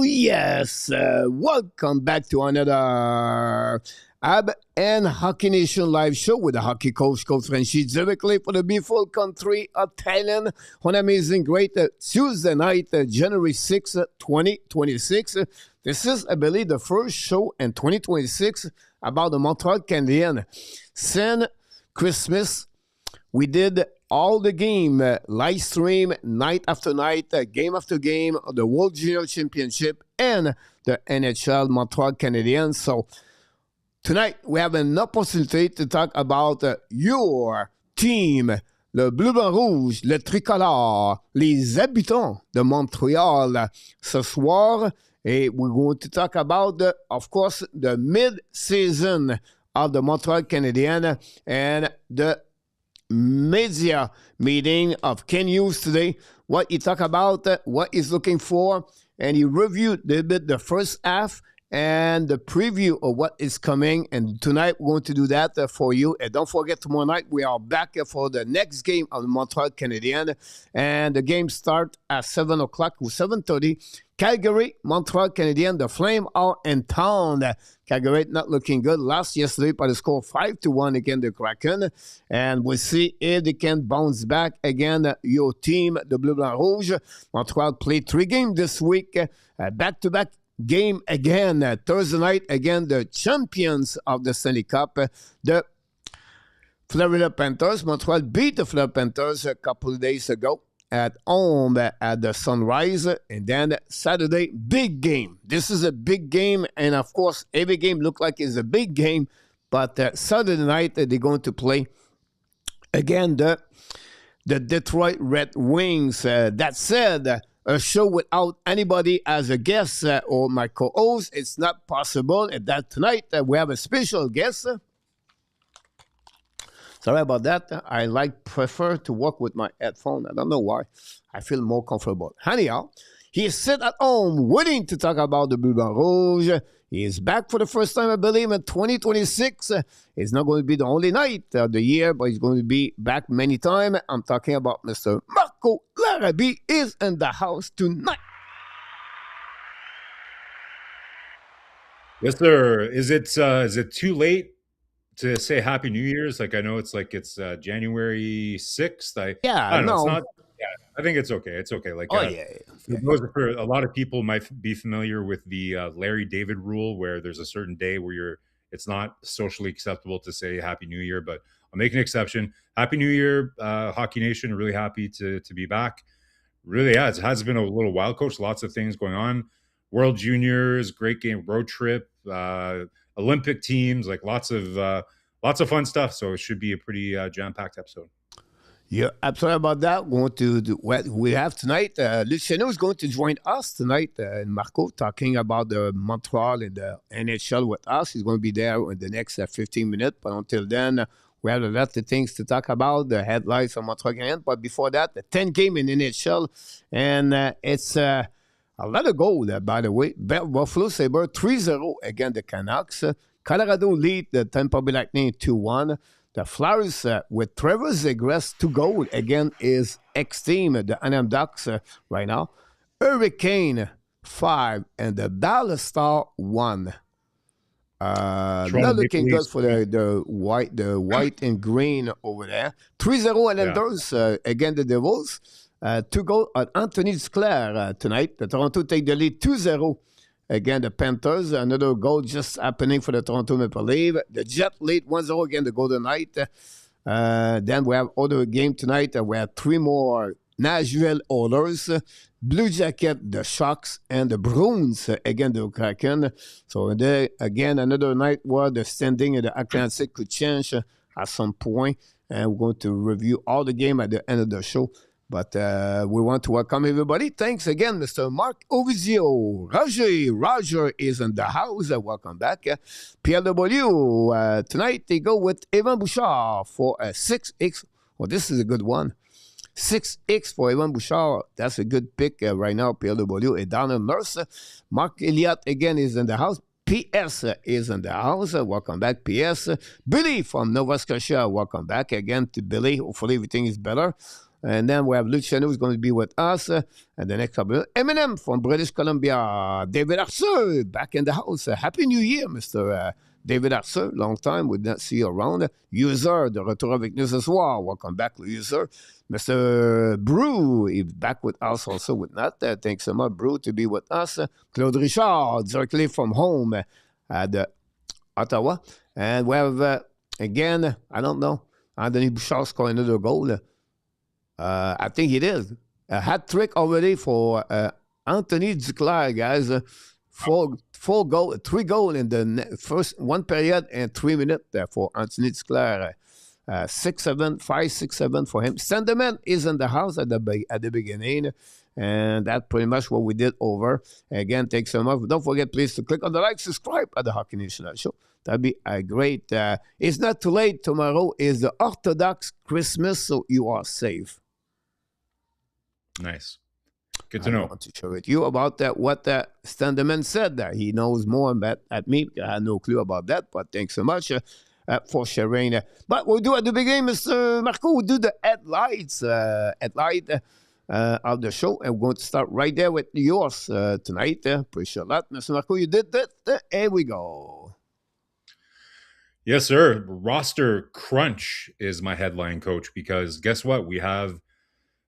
Yes. Welcome back to another Ab and Hockey Nation live show with the hockey coach, Coach Frenchy, directly for the beautiful country of Thailand on amazing great Tuesday night, January 6, 2026. This is, I believe, the first show in 2026 about the Montreal Canadiens. Since Christmas, we did all the game, live stream, night after night, game after game, the World Junior Championship and the NHL Montreal Canadiens. So tonight we have an opportunity to talk about your team, le Bleu Blanc Rouge, le Tricolore, les habitants de Montréal ce soir. Et we're going to talk about, of course, the mid-season of the Montreal Canadiens and the media meeting of Ken Hughes today. What he talk about, what he's looking for, and he reviewed a little bit the first half and the preview of what is coming. And tonight we're going to do that for you. And don't forget, tomorrow night we are back for the next game of the Montreal Canadiens, and the game starts at 7 o'clock or 7:30. Calgary, Montreal Canadiens, the Flame are in town. Calgary not looking good. Lost yesterday by the score 5-1 against the Kraken. And we'll see if they can bounce back again. Your team, the Bleu Blanc Rouge. Montreal played 3 games this week. Back-to-back game again. Thursday night again, the champions of the Stanley Cup, the Florida Panthers. Montreal beat the Florida Panthers a couple of days ago at home at the Sunrise. And then Saturday, big game. This is a big game. And of course, every game looks like it's a big game. But Saturday night, they're going to play again the Detroit Red Wings. That said, a show without anybody as a guest or my co-host, it's not possible. And that tonight, we have a special guest. Sorry about that. I prefer to work with my headphone. I don't know why. I feel more comfortable. Anyhow, he is sit at home waiting to talk about the Bleu Blanc Rouge. He is back for the first time, I believe, in 2026. It's not going to be the only night of the year, but he's going to be back many times. I'm talking about Mr. Marco Larrabee is in the house tonight. Yes, sir. Is it too late to say Happy New Year's? Like, I know it's January 6th. I don't know. It's not. Yeah, I think it's okay. It's okay. Like, for a lot of people might be familiar with the Larry David rule, where there's a certain day where it's not socially acceptable to say Happy New Year, but I'll make an exception. Happy New Year, Hockey Nation. Really happy to be back. Really, yeah, it has been a little while, Coach. Lots of things going on. World Juniors, great game, road trip, Olympic teams, like lots of fun stuff. So it should be a pretty jam-packed episode. Yeah, absolutely about that. We're going to do what we have tonight. Luciano is going to join us tonight, and Marco talking about the Montreal and the NHL with us. He's going to be there in the next 15 minutes. But until then, we have a lot of things to talk about, the headlines of Montreal Canadiens. But before that, the 10 game in NHL, and it's a lot of goal, by the way. Buffalo Sabres 3-0 against the Canucks. Colorado lead the Tampa Bay Lightning 2-1. The Flyers with Trevor Zegras 2 goals again is ex-team, the Anaheim Ducks right now. Hurricane 5 and the Dallas Star 1. Not looking good for the white and green over there. 3-0 Islanders against the Devils. 2 goals at Anthony Duclair tonight. The Toronto take the lead 2-0 against the Panthers. Another goal just happening for the Toronto Maple Leafs. The Jet lead 1-0 against the Golden Knights. Then we have other game tonight. We have 3 more Nashville Oilers, Blue Jacket, the Sharks, and the Bruins against the Kraken. So there, again, another night where the standing in the Atlantic could change at some point. And we're going to review all the game at the end of the show. But we want to welcome everybody. Thanks again, Mr. Mark Ovizio. Roger is in the house. Welcome back. Pierre W. Tonight they go with Evan Bouchard for a 6X. Well, this is a good one. 6X for Evan Bouchard. That's a good pick right now, Pierre W. And Donald Nurse. Mark Elliott again is in the house. PS is in the house. Welcome back, PS. Billy from Nova Scotia. Welcome back again to Billy. Hopefully everything is better. And then we have Luciano who's going to be with us. And the next couple, Eminem from British Columbia. David Arthur back in the house. Happy New Year, Mr. David Arthur. Long time, we did not see you around. User, de retour avec nous ce soir. Welcome back, User. Mr. Brew is back with us also with Nat. Thanks so much, Brew, to be with us. Claude Richard, directly from home at Ottawa. And we have, again, I don't know, Anthony Bouchard scoring another goal. I think it is. A hat trick already for Anthony Duclair, guys. 3 goals in the first 1 period and 3 minutes for Anthony Duclair. 6-7, 5-6-7 for him. Sentiment is in the house at the beginning. And that's pretty much what we did over. Again, thanks so much. Don't forget, please, to click on the like, subscribe at the Hockey Nation Show. That'd be a great. It's not too late. Tomorrow is the Orthodox Christmas, so you are safe. Nice. Good to know. I want to share with you about that. What Standerman said. That he knows more about at me. I had no clue about that, but thanks so much for sharing. But we'll do at the beginning, Mr. Marco. We'll do the headlights. Of the show, and we're going to start right there with yours tonight. Appreciate that, Mr. Marco. You did that. Here we go. Yes, sir. Roster crunch is my headline, Coach, because guess what? We have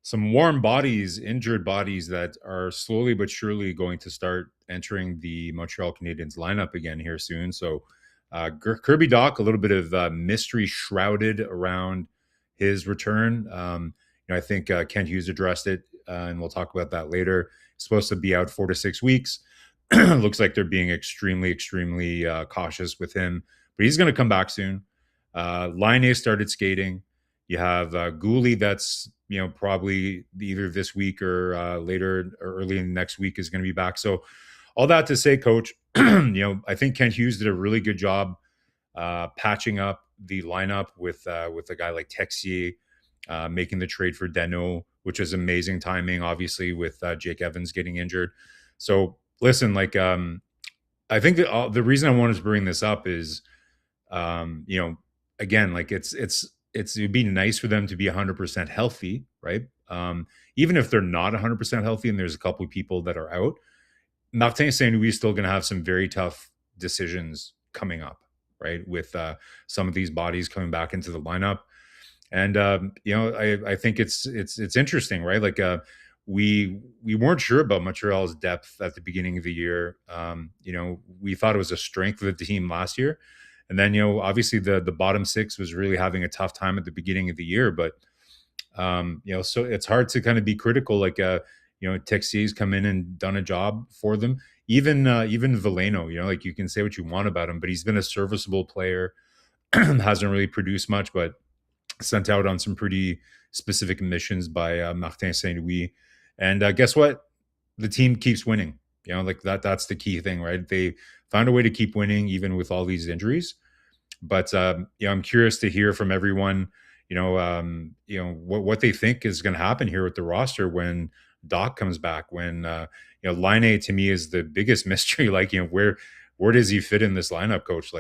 some warm bodies, injured bodies that are slowly but surely going to start entering the Montreal Canadiens lineup again here soon. So Kirby Dach, a little bit of mystery shrouded around his return. I think Kent Hughes addressed it, and we'll talk about that later. It's supposed to be out 4 to 6 weeks. Looks like they're being extremely, extremely cautious with him. But he's going to come back soon. Laine started skating. You have Goalie that's, probably either this week or later or early in next week is going to be back. So all that to say, Coach, I think Kent Hughes did a really good job patching up the lineup with a guy like Texier, making the trade for Danault, which is amazing timing, obviously, with Jake Evans getting injured. So listen, I think that the reason I wanted to bring this up is, again, it'd be nice for them to be 100% healthy, right? Even if they're not 100% healthy and there's a couple of people that are out, Martin Saint-Louis is still going to have some very tough decisions coming up, right? With some of these bodies coming back into the lineup. And, I think it's interesting, right? We weren't sure about Montreal's depth at the beginning of the year. We thought it was a strength of the team last year. And then, obviously the bottom six was really having a tough time at the beginning of the year. But, so it's hard to kind of be critical. Texier's come in and done a job for them. Even Veleno, you can say what you want about him, but he's been a serviceable player, hasn't really produced much, but sent out on some pretty specific missions by Martin Saint-Louis. And guess what? The team keeps winning. That's the key thing, right? They found a way to keep winning even with all these injuries. But I'm curious to hear from everyone, what they think is going to happen here with the roster when Dach comes back. When Laine to me is the biggest mystery. Where does he fit in this lineup, Coach?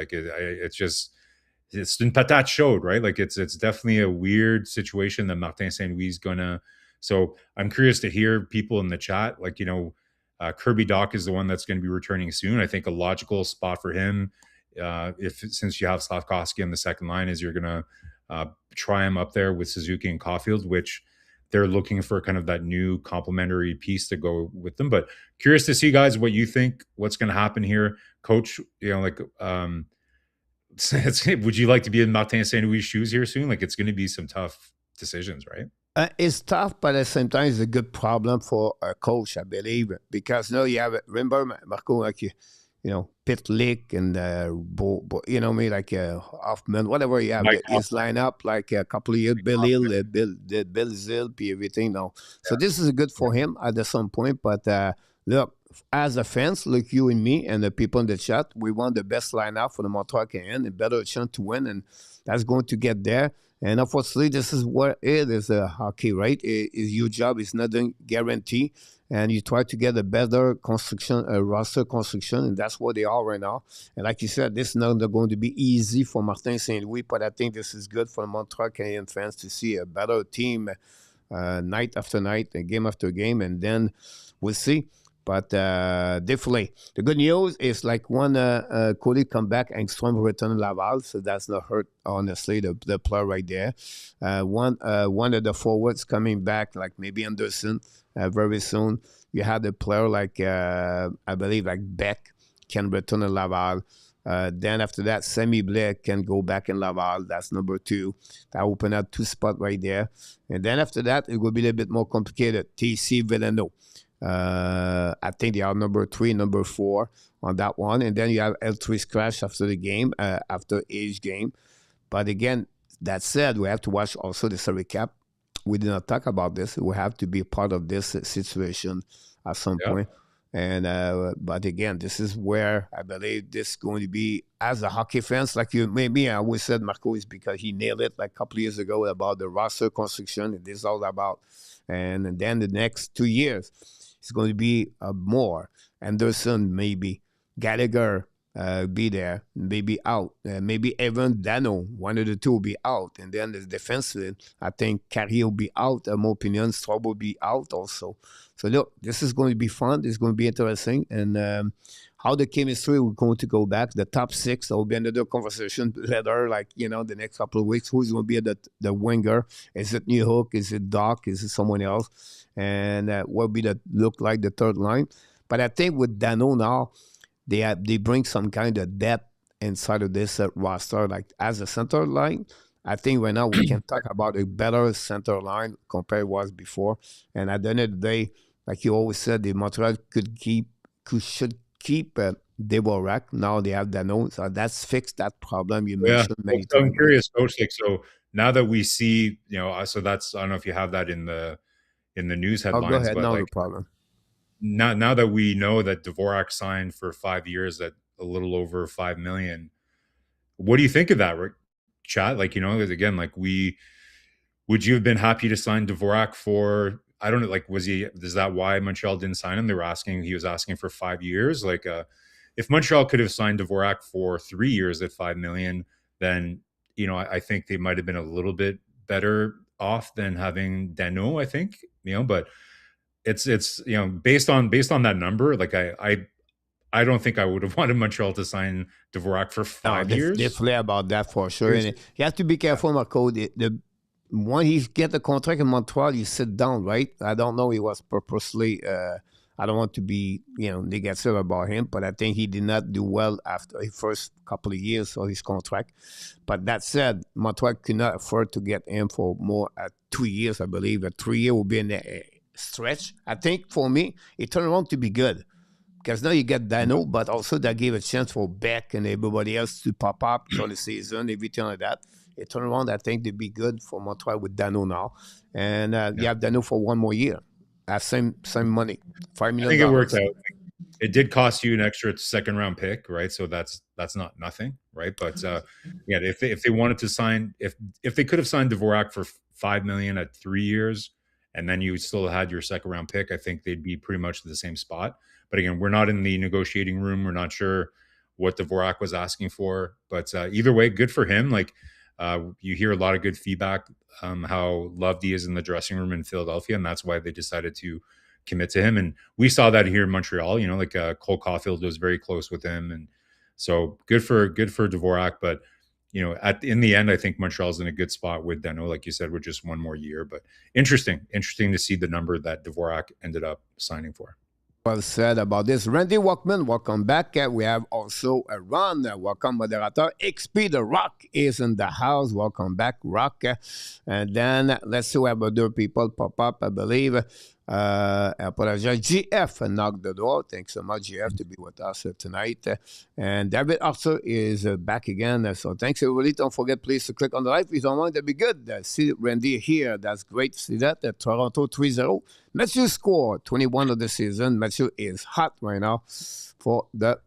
It's une patate chaude, right? It's definitely a weird situation that Martin Saint-Louis is gonna. So I'm curious to hear people in the chat. Kirby Dach is the one that's going to be returning soon. I think a logical spot for him, since you have Slafkovsky on the second line, is you're gonna try him up there with Suzuki and Caulfield, which they're looking for kind of that new complementary piece to go with them. But curious to see, guys, what you think. What's going to happen here, Coach? Would you like to be in Martin Saint-Louis' shoes here soon? It's going to be some tough decisions, right? It's tough, but at the same time, it's a good problem for a coach, I believe, because you have, remember, Marco, Pitlick and Hoffman, whatever you have, his lineup, a couple of years, Bill Hill, Bill Zilp, everything. No, so this is good for him at some point. But look, as a fans, like you and me and the people in the chat, we want the best lineup for the Montreal Canadiens, a better chance to win, and that's going to get there. And unfortunately, this is what it is, hockey, right? Your job is not a guarantee, and you try to get a better construction, a roster construction, and that's what they are right now. And like you said, this is not going to be easy for Martin Saint-Louis, but I think this is good for the Montreal Canadiens fans to see a better team night after night, and game after game, and then we'll see. But definitely, the good news is like one Cody come back and Engstrom return Laval, so that's not hurt, honestly, the player right there. One of the forwards coming back, like maybe Anderson, very soon. You have the player like, I believe, like Beck can return in Laval. Then after that, Sammy Blake can go back in Laval. That's number 2. That open up 2 spots right there. And then after that, it will be a little bit more complicated. TC Villano. I think they are number 3, number 4 on that one. And then you have L3 Scratch after the game, after each game. But again, that said, we have to watch also the salary cap. We did not talk about this. We have to be part of this situation at some point. And but again, this is where I believe this is going to be, as a hockey fans, like you, maybe I always said Marco is because he nailed it like a couple of years ago about the roster construction. And this is all about. And then the next 2 years, it's going to be more. Anderson, maybe. Gallagher be there, maybe out. Maybe even Dano, one of the two will be out. And then the defenseman, I think Carrier will be out. In my opinion, Straub will be out also. So look, this is going to be fun. This is going to be interesting. And how the chemistry will going to go back. The top 6, there will be another conversation later, like, the next couple of weeks. Who's going to be the winger? Is it Newhook? Is it Doc? Is it someone else? And what will be look like the third line? But I think with Dano now, they bring some kind of depth inside of this roster, like as a center line. I think right now we can talk about a better center line compared to what was before. And at the end of the day, like you always said, the Montreal should keep Dvorak. Now they have Dano, so that's fixed that problem you mentioned many times. I'm curious, Coach. Like, so now that we see, so that's, I don't know if you have that in the news headlines. Go ahead. But no problem. Now that we know that Dvorak signed for 5 years at a little over $5 million, what do you think of that, Rick? Chat? Like, again, like would you have been happy to sign Dvorak for, I don't know, like, is that why Montreal didn't sign him? He was asking for 5 years. Like, if Montreal could have signed Dvorak for 3 years at $5 million, then, I think they might have been a little bit better off than having Dano, I think, but it's based on that number, like I don't think I would have wanted Montreal to sign Dvorak for 5 years. Definitely about that for sure. And you have to be careful, Marco. When he get the contract in Montreal, you sit down, right? I don't know. He was purposely. I don't want to be negative about him, but I think he did not do well after the first couple of years of his contract. But that said, Montreal could not afford to get him for more at 2 years, I believe. A 3 year will be in the stretch. I think for me, it turned around to be good. Because now you get Dano, but also that gave a chance for Beck and everybody else to pop up for the season, everything like that. It turned around, I think, to be good for Montreal with Dano now. And you have Dano for 1 more year. Same money, $5 million. I think it worked out. It did cost you an extra 2nd-round pick, right? So that's not nothing, right? But if they wanted to sign, if they could have signed Dvorak for $5 million at 3 years, and then you still had your 2nd-round pick, I think they'd be pretty much the same spot. But again, we're not in the negotiating room. We're not sure what Dvorak was asking for. But either way, good for him. Like, you hear a lot of good feedback, how loved he is in the dressing room in Philadelphia, and that's why they decided to commit to him. And we saw that here in Montreal. Cole Caulfield was very close with him, and so good for Dvorak. But in the end, I think Montreal's in a good spot with Dano, like you said, with just 1 more year. But interesting to see the number that Dvorak ended up signing for. Well said about this. Randy Walkman, welcome back. We have also a Ron, welcome moderator. XP The Rock is in the house. Welcome back, Rock. And then let's see what other people pop up, I believe. I apologize. GF knocked the door. Thanks so much, GF, to be with us tonight. And David Arthur is back again. So thanks, everybody. Don't forget, please, to click on the like. If you don't mind, that'd be good. See Randy here. That's great to see that. Toronto 3-0. Matthew scored 21 of the season. Matthew is hot right now for the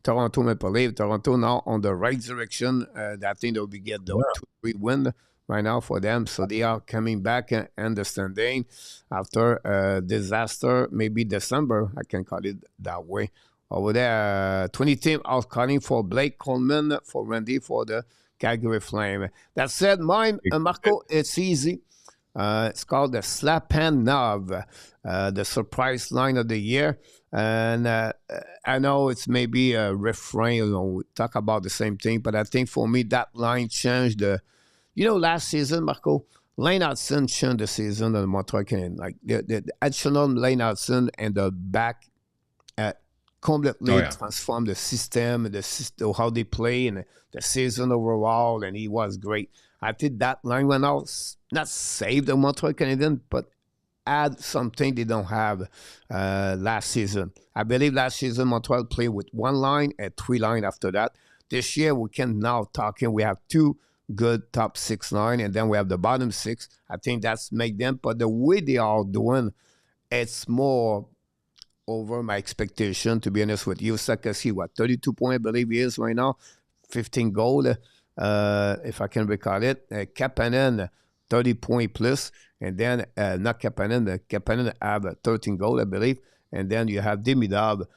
Toronto Maple Leafs. Toronto now on the right direction. I think they'll be get the 2-3 win right now for them. So they are coming back and understanding after a disaster, maybe December, I can call it that way. Over there, 20 team out calling for Blake Coleman, for Randy, for the Calgary Flame. That said, mine, Marco, it's easy. It's called the Slapanov, the surprise line of the year. And I know it's maybe a refrain, we talk about the same thing, but I think for me that line changed last season, Marco, Lane Hutson changed the season of the Montreal Canadiens. Like the additional Lane Hutson and the back completely transformed the system, how they play, and the season overall, and he was great. I think that line went out, not save the Montreal Canadiens, but add something they don't have last season. I believe last season Montreal played with one line and three line after that. This year we can now talking. We have two good top six line, and then we have the bottom six. I think that's make them. But the way they are doing, it's more over my expectation. To be honest with you, Slafkovsky, 32 points, I believe he is right now, 15 goals, if I can recall it. Kapanen, 30 point plus, and then not Kapanen. Kapanen have 13 goals, I believe, and then you have Demidov.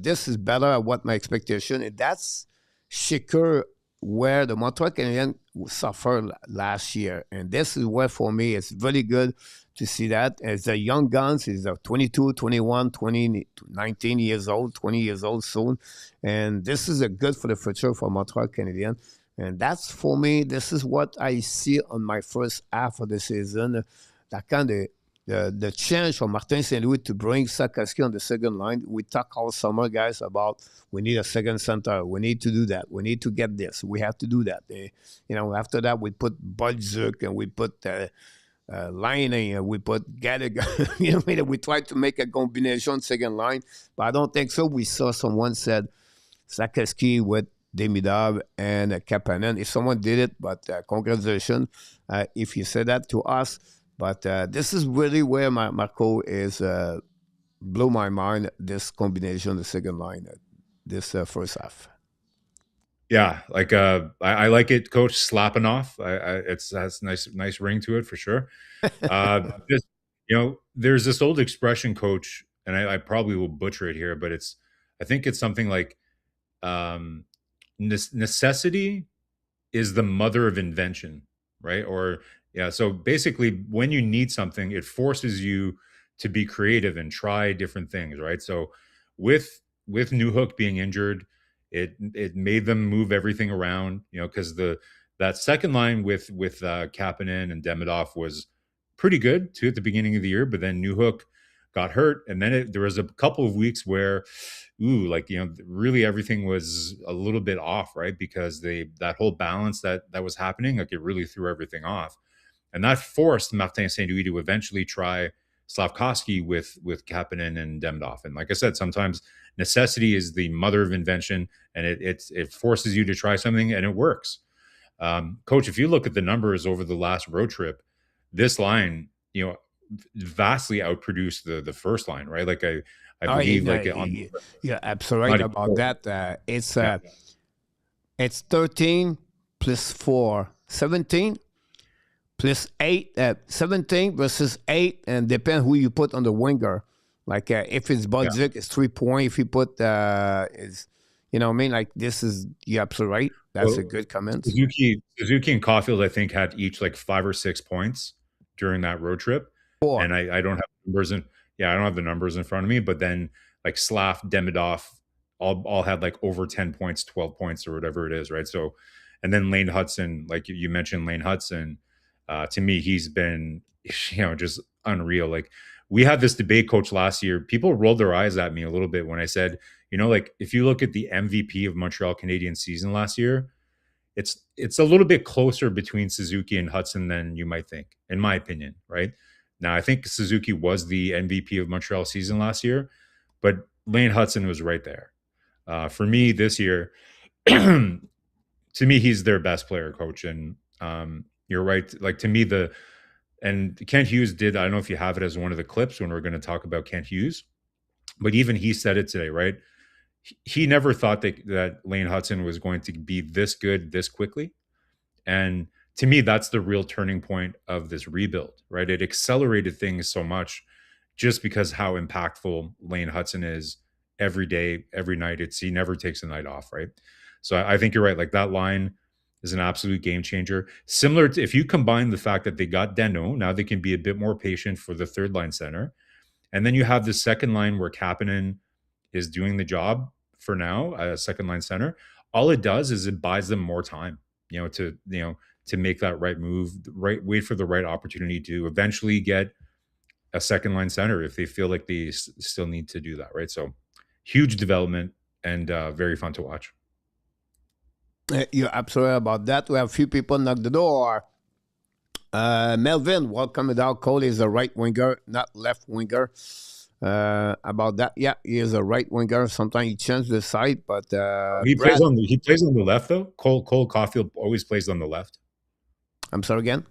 This is better at what my expectation, and that's Shaker where the Montreal Canadiens suffered last year, and this is where for me it's really good to see that. As the young guns, is 22, 21, 20, 19 years old, 20 years old soon, and this is a good for the future for Montreal Canadiens. And that's, for me, this is what I see on my first half of the season. That kind of the change for Martin St. Louis to bring Slafkovsky on the second line. We talk all summer, guys, about we need a second center. We need to do that. We need to get this. We have to do that. After that, we put Bolzuk and we put Lining and we put Gallagher. We tried to make a combination second line, but I don't think so. We saw someone said Slafkovsky with Demidov and Kapanen. If someone did it, but congratulations if you said that to us. But this is really where Marco is blew my mind, this combination, the second line, this first half. Yeah, like I like it, Coach, slapping off. It has nice ring to it for sure. Just, there's this old expression, Coach, and I probably will butcher it here, but I think it's something like necessity is the mother of invention, right? So basically when you need something, it forces you to be creative and try different things, right? So with Newhook being injured, it made them move everything around, because that second line with Kapanen and Demidov was pretty good too at the beginning of the year, but then Newhook got hurt, and then there was a couple of weeks where, really everything was a little bit off, right? Because that whole balance that was happening, like it really threw everything off, and that forced Martin St. Louis to eventually try Slafkovsky with Kapanen and Demidov. And like I said, sometimes necessity is the mother of invention, and it forces you to try something, and it works. Coach, if you look at the numbers over the last road trip, this line, vastly outproduced the first line, right? Like I believe, you're absolutely right about that. It's 13 plus 4, 17 plus 8, 17 versus 8, and depend who you put on the winger. Like if it's Bolzuk, it's 3 points. If you put like this is, you're absolutely right. That's a good comment. Suzuki and Caulfield, I think, had each like 5 or 6 points during that road trip. 4. And I don't have numbers I don't have the numbers in front of me, but then like Slaf, Demidov all had like over 10 points, 12 points, or whatever it is, right? So, and then Lane Hutson, like you mentioned, Lane Hutson, to me, he's been, just unreal. Like we had this debate, Coach, last year. People rolled their eyes at me a little bit when I said, like if you look at the MVP of Montreal Canadiens season last year, it's a little bit closer between Suzuki and Hutson than you might think, in my opinion, right? Now, I think Suzuki was the MVP of Montreal season last year, but Lane Hutson was right there. For me this year, to me, he's their best player, Coach. And you're right. Like to me, and Kent Hughes did, I don't know if you have it as one of the clips when we're going to talk about Kent Hughes, but even he said it today, right? He never thought that Lane Hutson was going to be this good this quickly. And to me, that's the real turning point of this rebuild, right? It accelerated things so much just because how impactful Lane Hutson is every day, every night. He never takes a night off, right? So I think you're right. Like that line, is an absolute game changer. Similar to if you combine the fact that they got Deno, now they can be a bit more patient for the third line center. And then you have the second line where Kapanen is doing the job for now, second line center. All it does is it buys them more time, to make that right move, wait for the right opportunity to eventually get a second line center if they feel like they still need to do that, right? So huge development and very fun to watch. You're absolutely about that. We have a few people knock the door. Melvin, welcome without Cole is a right winger, not left winger. About that, yeah, he is a right winger. Sometimes he changes the side, but he plays on the left though. Cole Caulfield always plays on the left. I'm sorry again.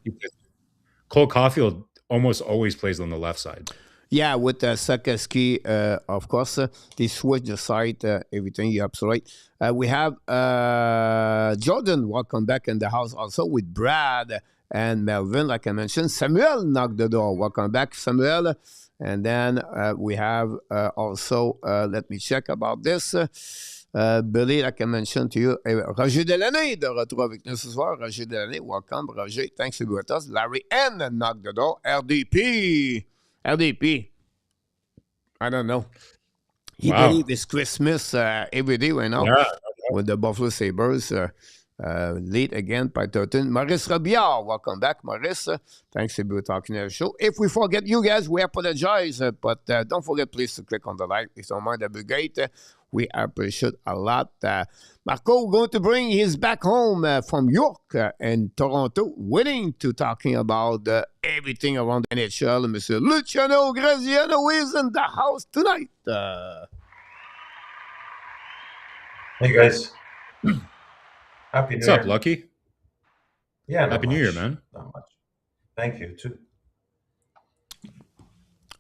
Cole Caulfield almost always plays on the left side. Yeah, with Slafkovsky, of course, they switch the side, everything. You're absolutely right. We have Jordan, welcome back in the house also with Brad and Melvin, like I mentioned. Samuel knocked the door. Welcome back, Samuel. And then we have also, let me check about this. Billy, like I mentioned to you, Roger Delaney de retour avec nous ce soir. Roger Delaney, welcome, Roger. Thanks to be with us. Larry N knocked the door. RDP, I don't know. He believe it's Christmas every day right now with the Buffalo Sabres. Late again by Totten. Maurice Robillard, welcome back, Maurice. Thanks for talking to the show. If we forget you guys, we apologize, but don't forget, please, to click on the like. If you don't mind, that'd be great. We appreciate a lot. Marco going to bring his back home from York and Toronto, willing to talking about everything around the NHL. Mr. Luciano Graziano is in the house tonight. Hey, guys. Happy New Year. What's up, Lucky? Yeah, Happy New Year, man. Not much. Thank you, too.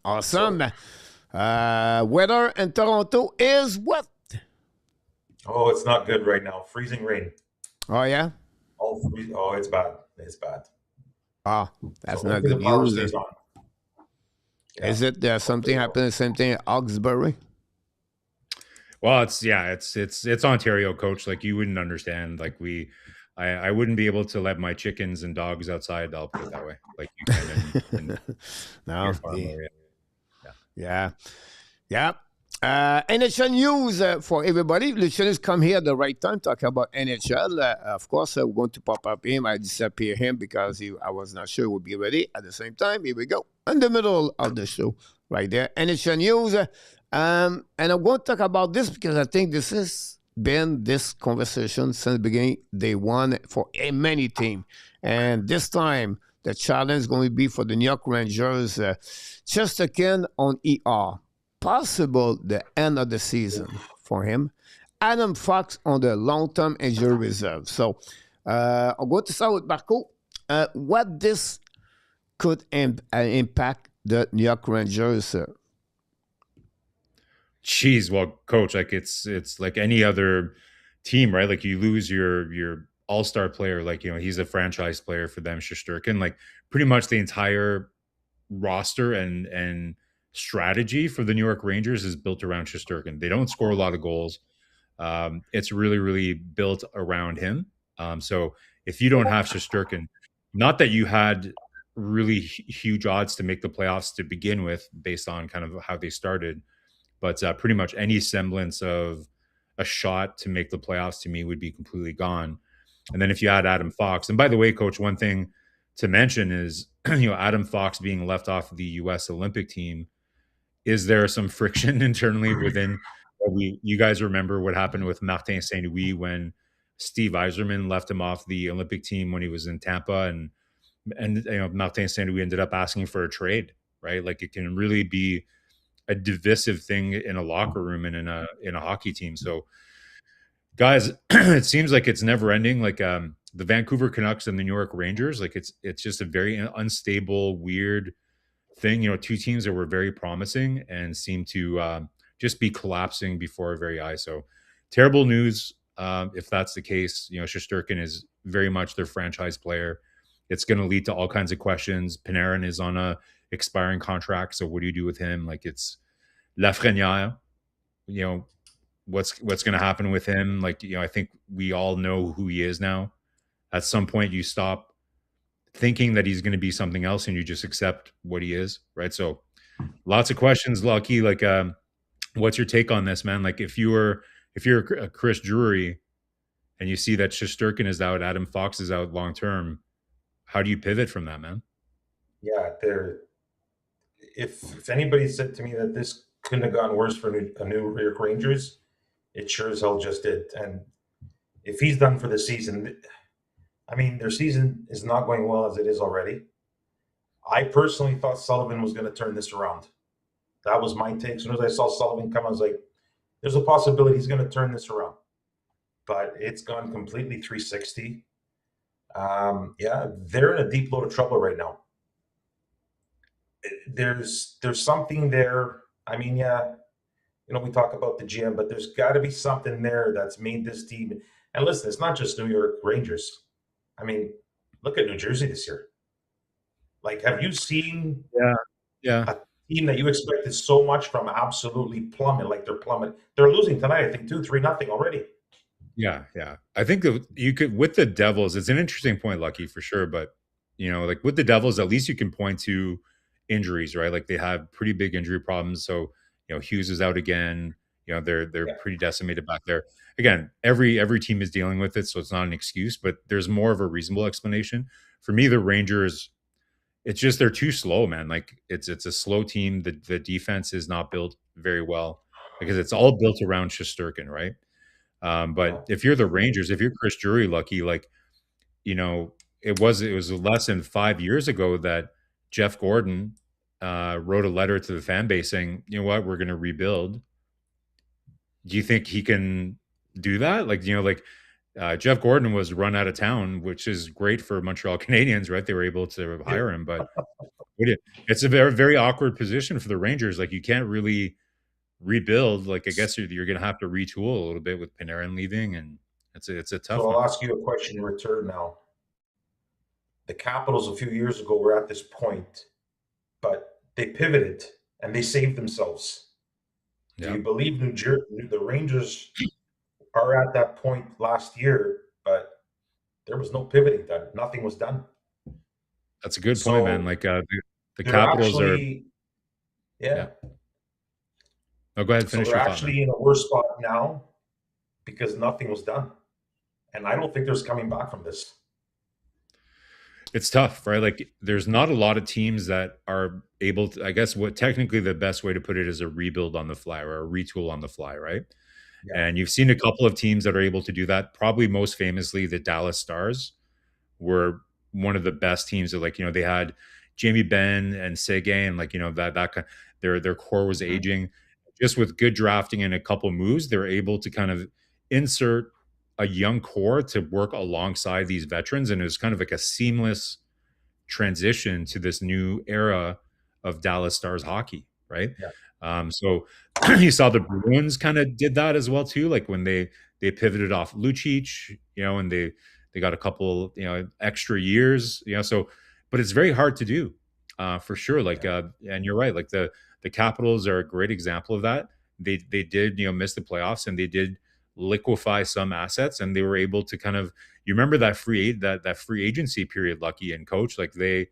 Awesome. Weather in Toronto is what? Oh, it's not good right now. Freezing rain. Oh, yeah? Oh, it's bad. It's bad. Ah, that's not good news. Is it something happened, the same thing at Hawkesbury? Well, it's Ontario, coach. Like, you wouldn't understand. Like, I wouldn't be able to let my chickens and dogs outside. I'll put it that way. Like, you can. No. Yeah. NHL news for everybody. Lucianus come here at the right time, talk about NHL. Of course, we're going to pop up him. I disappear him because I was not sure he would be ready. At the same time, here we go. In the middle of the show, right there. NHL news. And I'm going to talk about this because I think this has been this conversation since the beginning, day one, for many teams. And this time, the challenge is going to be for the New York Rangers. Chesterkin on ER. Possible the end of the season for him. Adam Fox on the long-term injury reserve. So I'm going to start with Marco. What this could impact the New York Rangers? Jeez, well, coach, like it's like any other team, right? Like, you lose your all-star player, like, he's a franchise player for them, Shesterkin. Like, pretty much the entire roster and strategy for the New York Rangers is built around Shesterkin. They don't score a lot of goals. It's really, really built around him. So if you don't have Shesterkin, not that you had really huge odds to make the playoffs to begin with, based on kind of how they started, but pretty much any semblance of a shot to make the playoffs to me would be completely gone. And then if you add Adam Fox, and by the way, coach, one thing to mention is, Adam Fox being left off the U.S. Olympic team. Is there some friction internally within? You guys remember what happened with Martin Saint-Louis when Steve Yzerman left him off the Olympic team when he was in Tampa, and Martin Saint-Louis ended up asking for a trade, right? Like, it can really be a divisive thing in a locker room and in a hockey team. So, guys, it seems like it's never ending. Like, the Vancouver Canucks and the New York Rangers, like it's just a very unstable, weird thing. Two teams that were very promising and seem to just be collapsing before our very eyes. So, terrible news if that's the case. Shesterkin is very much their franchise player. It's going to lead to all kinds of questions. Panarin is on a expiring contract, so what do you do with him? Like, it's Lafreniere. What's going to happen with him? Like, I think we all know who he is now. at some point you stop thinking that he's going to be something else and you just accept what he is, right? So lots of questions, Lucky. Like, what's your take on this, man? Like, if you're a Chris Drury and you see that Shesterkin is out, Adam Fox is out long term, how do you pivot from that, man? Yeah, if anybody said to me that this couldn't have gotten worse for a New York Rangers, it sure as hell just did. And if he's done for the season, I mean, their season is not going well as it is already. I personally thought Sullivan was going to turn this around. That was my take. As soon as I saw Sullivan come, I was like, there's a possibility he's going to turn this around. But it's gone completely 360. Yeah, they're in a deep load of trouble right now. There's something there. I mean, yeah, we talk about the GM, but there's got to be something there that's made this team. And listen, it's not just New York Rangers. I mean, look at New Jersey this year. Like, have you seen a team that you expected so much from absolutely plummet? Like, they're plummet. They're losing tonight, I think 2-3-0 already. Yeah. I think that you could, with the Devils, it's an interesting point, Lucky, for sure. But, like with the Devils, at least you can point to injuries, right? Like, they have pretty big injury problems. So, Hughes is out again. They're pretty decimated back there. Again, every team is dealing with it, so it's not an excuse, but there's more of a reasonable explanation. For me, the Rangers, it's just they're too slow, man. Like, it's a slow team. The defense is not built very well because it's all built around Shesterkin, right? But if you're the Rangers, if you're Chris Drury, Lucky, like, it was less than 5 years ago that Jeff Gordon wrote a letter to the fan base saying, you know what, we're going to rebuild. Do you think he can do that? Like, Jeff Gordon was run out of town, which is great for Montreal Canadiens, right? They were able to hire him, but it's a very, very awkward position for the Rangers. Like, you can't really rebuild. Like, I guess you're going to have to retool a little bit with Panarin leaving, and it's a tough one. I'll ask you a question in return now. The Capitals a few years ago were at this point, but they pivoted and they saved themselves. Do you believe the Rangers are at that point last year, but there was no pivoting done. Nothing was done. That's a good point, man. Like, the Capitals actually, are... Oh, go ahead. Finish so they're your actually in a worse spot now because nothing was done. And I don't think there's coming back from this. It's tough, right? Like, there's not a lot of teams that are able to, I guess what technically the best way to put it is a rebuild on the fly or a retool on the fly, right? Yeah. And you've seen a couple of teams that are able to do that. Probably most famously, the Dallas Stars were one of the best teams that, like, they had Jamie Benn and Seguin, and like, that their core was aging. Just with good drafting and a couple moves, they're able to kind of insert a young core to work alongside these veterans. And it was kind of like a seamless transition to this new era of Dallas Stars hockey, right? Yeah. So you saw the Bruins kind of did that as well too. Like, when they pivoted off Lucic, and they got a couple, extra years, so, but it's very hard to do for sure. Like, and you're right. Like, the Capitals are a great example of that. They did, miss the playoffs, and they did liquefy some assets, and they were able to kind of, you remember that free agency period, Lucky and Coach, like they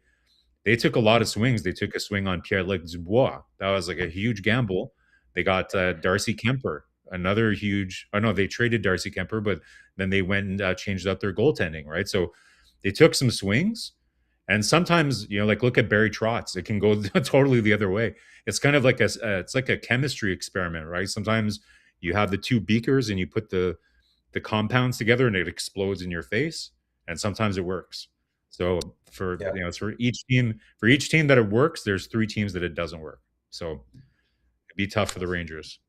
took a lot of swings. They took a swing on Pierre-Luc Dubois. That was like a huge gamble. They got Darcy Kemper, another huge, I know they traded Darcy Kemper, but then they went and changed up their goaltending, right? So they took some swings. And sometimes, like, look at Barry Trotz. It can go totally the other way. It's kind of like it's like a chemistry experiment, right? Sometimes you have the two beakers and you put the compounds together and it explodes in your face. And sometimes it works. So for each team that it works, there's 3 teams that it doesn't work. So it'd be tough for the Rangers.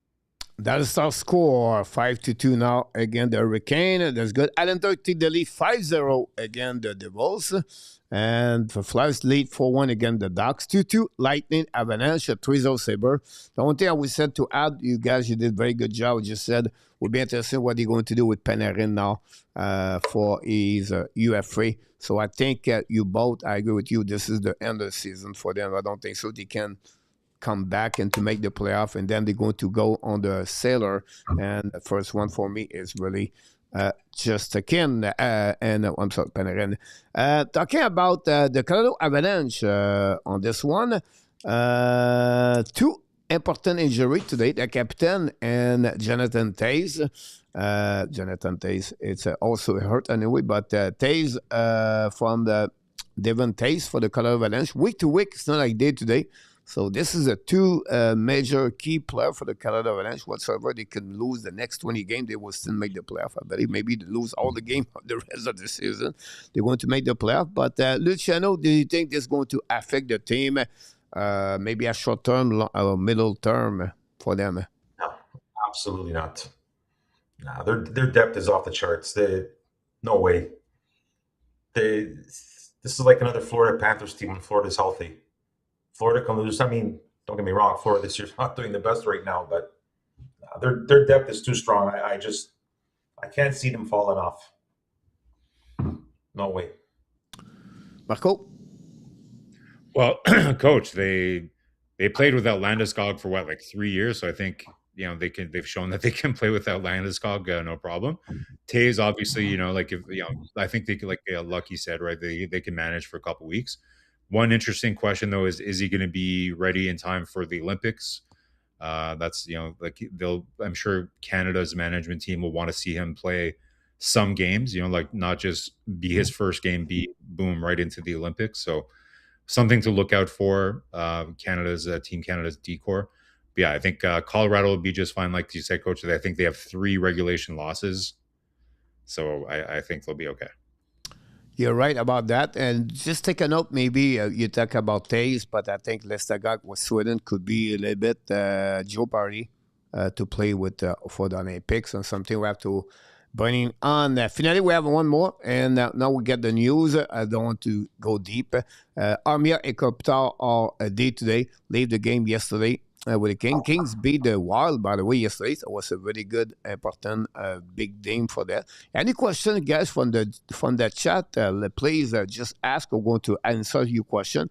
That is our score, 5-2 now against the Hurricane. That's good. Atlanta take the lead 5-0 against the Devils. And for Flyers lead 4-1 against the Ducks. 2-2 Lightning, Avalanche, 3-0 Sabre. The only thing I would say to add, you guys, you did a very good job. You just said, would be interesting what they're going to do with Panarin now for his UFA. So I think you both, I agree with you, this is the end of the season for them. I don't think so they can come back and to make the playoff, and then they're going to go on the sailor. And the first one for me is really just akin. I'm sorry, Panarin. Talking about the Colorado Avalanche on this one, two important injury today, the captain and Jonathan Toews. Jonathan Toews, it's also hurt anyway, but Toews from the Devon Toews for the Colorado Avalanche. Week to week, it's not like day to day. So this is a two major key player for the Colorado Avalanche. Whatsoever they can lose the next 20 games, they will still make the playoff. I believe maybe they lose all the games the rest of the season. They're going to make the playoff. But Luciano, do you think this is going to affect the team? Maybe a short term, middle term for them? No, absolutely not. No, their depth is off the charts. No way. This is like another Florida Panthers team when Florida's healthy. Florida can lose. I mean, don't get me wrong, Florida this year's not doing the best right now, but their depth is too strong. I can't see them falling off. No way. Marco? Well, Coach, they played without Landeskog for what, like 3 years. So I think they've shown that they can play without Landeskog, no problem. Toews, obviously, I think they could, like Lucky said, right? They can manage for a couple weeks. One interesting question though is he going to be ready in time for the Olympics? That's I'm sure Canada's management team will want to see him play some games. Like not just be his first game, be boom right into the Olympics. So something to look out for. Canada's Team Canada's decor. But yeah, I think Colorado will be just fine. Like you said, Coach, I think they have 3 regulation losses, so I think they'll be okay. You're right about that. And just take a note, maybe you talk about Toews, but I think Lestagak with Sweden could be a little bit jeopardy to play with for the Olympics and something we have to bring on. Finally, we have one more, and now we get the news. I don't want to go deep. Armia and Kopitar are day-to-day. Leave the game yesterday with the Kings. Kings beat the Wild, by the way, yesterday. So it was a very good, important, big game for that. Any questions, guys, from the chat? Please just ask. We're going to answer your question.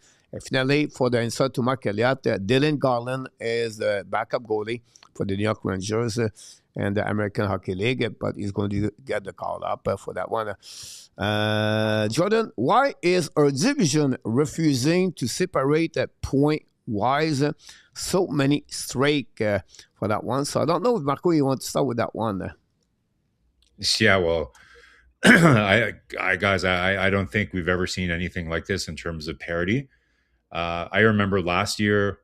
Finally, for the answer to Mark Elliott, Dylan Garland is the backup goalie for the New York Rangers and the American Hockey League, but he's going to get the call up for that one. Jordan, why is our division refusing to separate point-wise so many streak for that one? So I don't know if Marco, you want to start with that one. Yeah, well, I don't think we've ever seen anything like this in terms of parity. I remember last year,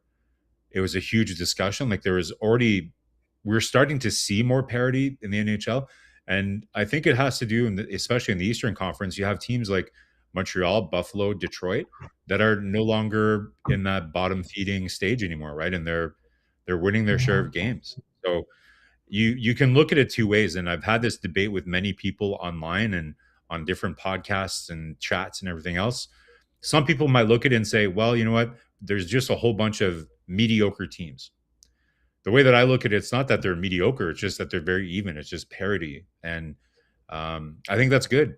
it was a huge discussion. Like we're starting to see more parity in the NHL. And I think it has to do, especially in the Eastern Conference, you have teams like Montreal, Buffalo, Detroit that are no longer in that bottom feeding stage anymore, right? And they're winning their share of games. So you can look at it two ways. And I've had this debate with many people online and on different podcasts and chats and everything else. Some people might look at it and say, well, you know what? There's just a whole bunch of mediocre teams. The way that I look at it, it's not that they're mediocre. It's just that they're very even. It's just parity. And I think that's good.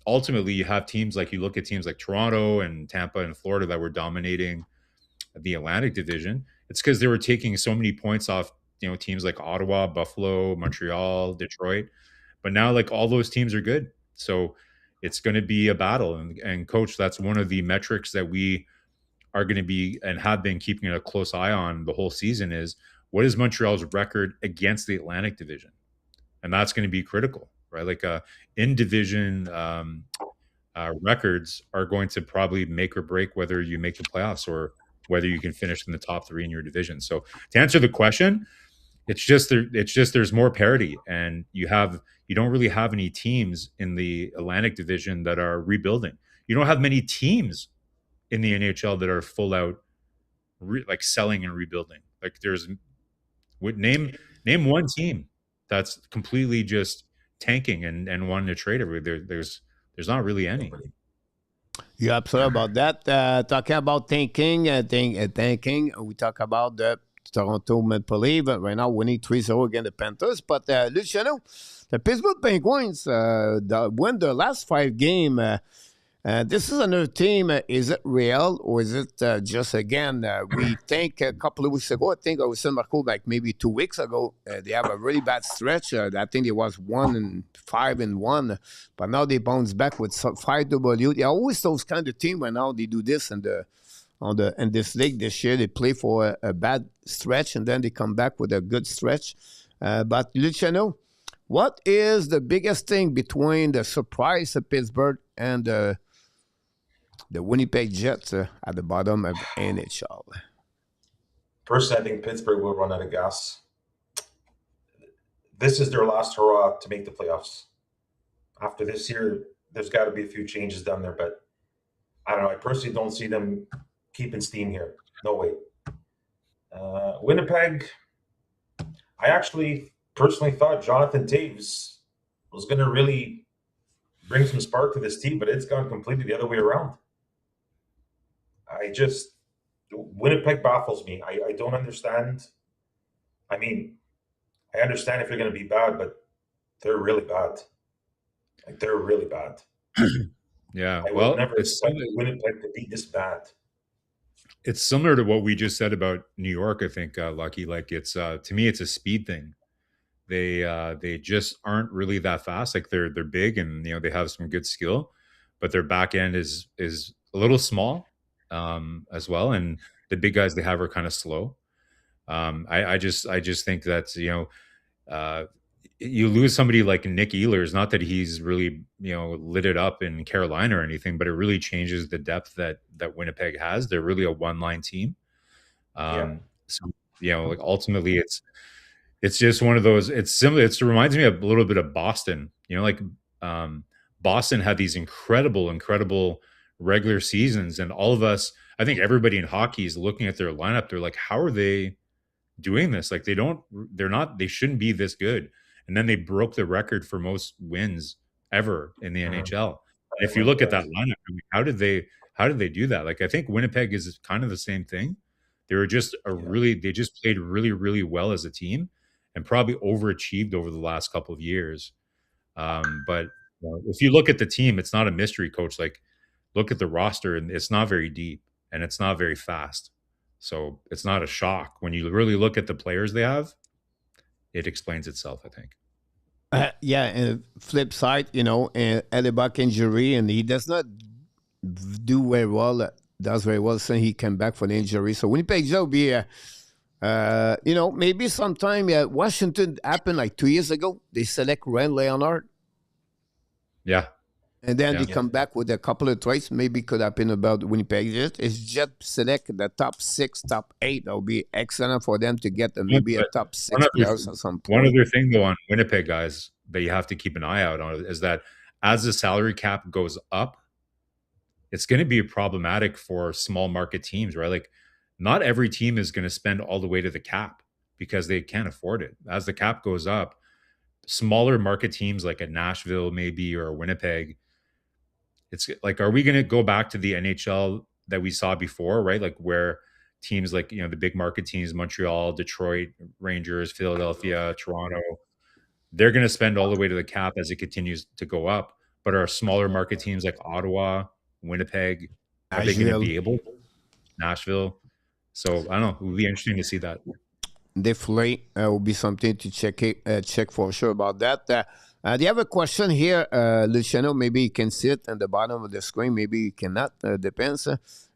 Ultimately, you have teams like, you look at teams like Toronto and Tampa and Florida that were dominating the Atlantic Division. It's because they were taking so many points off, teams like Ottawa, Buffalo, Montreal, Detroit. But now, like, all those teams are good. So it's going to be a battle. And Coach, that's one of the metrics that we are going to be and have been keeping a close eye on the whole season is what is Montreal's record against the Atlantic Division? And that's going to be critical, right? Like in division records are going to probably make or break whether you make the playoffs or whether you can finish in the top 3 in your division. So to answer the question, it's just there's more parity, and you don't really have any teams in the Atlantic Division that are rebuilding. You don't have many teams in the NHL that are full out like selling and rebuilding. Like name one team that's completely just tanking and wanting to trade everybody. There's not really any. You're absolutely about that. Talking about tanking, we talk about the Toronto Maple Leafs right now winning 3-0 against the Panthers. But Luciano, the Pittsburgh Penguins win the last 5 games. This is another team. Is it real or is it just, again, we think a couple of weeks ago, I think I was saying, Marco, like maybe 2 weeks ago, they have a really bad stretch. I think it was 1-5-1, but now they bounce back with 5W. They're always those kind of team when now they do this in this league this year. They play for a bad stretch and then they come back with a good stretch. But Luciano, what is the biggest thing between the surprise of Pittsburgh and the Winnipeg Jets at the bottom of NHL? First, I think Pittsburgh will run out of gas. This is their last hurrah to make the playoffs. After this year, there's got to be a few changes done there, but I don't know. I personally don't see them keeping steam here. No way. Winnipeg, I actually personally thought Jonathan Toews was going to really bring some spark to this team, but it's gone completely the other way around. Winnipeg baffles me. I don't understand. I mean, I understand if you're going to be bad, but they're really bad. Like, they're really bad. Yeah. I would never expect Winnipeg to be this bad. It's similar to what we just said about New York, I think, Lucky. Like, it's to me, it's a speed thing. They just aren't really that fast. Like, they're big and they have some good skill, but their back end is a little small as well, and the big guys they have are kind of slow. I just think that you lose somebody like Nick Ehlers. Not that he's really lit it up in Carolina or anything, but it really changes the depth that Winnipeg has. They're really a one-line team. So like ultimately it's just one of those. It's similar. It reminds me a little bit of Boston. Boston had these incredible regular seasons, and all of us, I think everybody in hockey is looking at their lineup. They're like, how are they doing this? Like, they shouldn't be this good. And then they broke the record for most wins ever in the NHL. And if you look at that lineup, I mean, how did they do that? Like, I think Winnipeg is kind of the same thing. They were just they just played really, really well as a team and probably overachieved over the last couple of years. But if you look at the team, it's not a mystery, coach. Like, look at the roster, and it's not very deep and it's not very fast. So it's not a shock. When you really look at the players they have, it explains itself, I think. And flip side, Hellebuck injury, and he does not do very well. Does very well since he came back from the injury. So Winnipeg will be, maybe sometime. Washington happened like 2 years ago. They select Ren Leonard. Yeah. And then they come back with a couple of trades. Maybe could happen about Winnipeg. It's just select the top 6, top 8. That would be excellent for them to get maybe a top 6 players at some point. One other thing, though, on Winnipeg, guys, that you have to keep an eye out on is that as the salary cap goes up, it's going to be problematic for small market teams, right? Like, not every team is going to spend all the way to the cap because they can't afford it. As the cap goes up, smaller market teams like a Nashville maybe or a Winnipeg, it's like, are we going to go back to the NHL that we saw before, right? Like, where teams like, the big market teams, Montreal, Detroit, Rangers, Philadelphia, Toronto, they're going to spend all the way to the cap as it continues to go up. But our smaller market teams like Ottawa, Winnipeg, are they going to be able? Nashville. So I don't know. It would be interesting to see that. Definitely will be something to check for sure about that. Do you have a question here, Luciano? Maybe you can see it at the bottom of the screen. Maybe you cannot. Depends.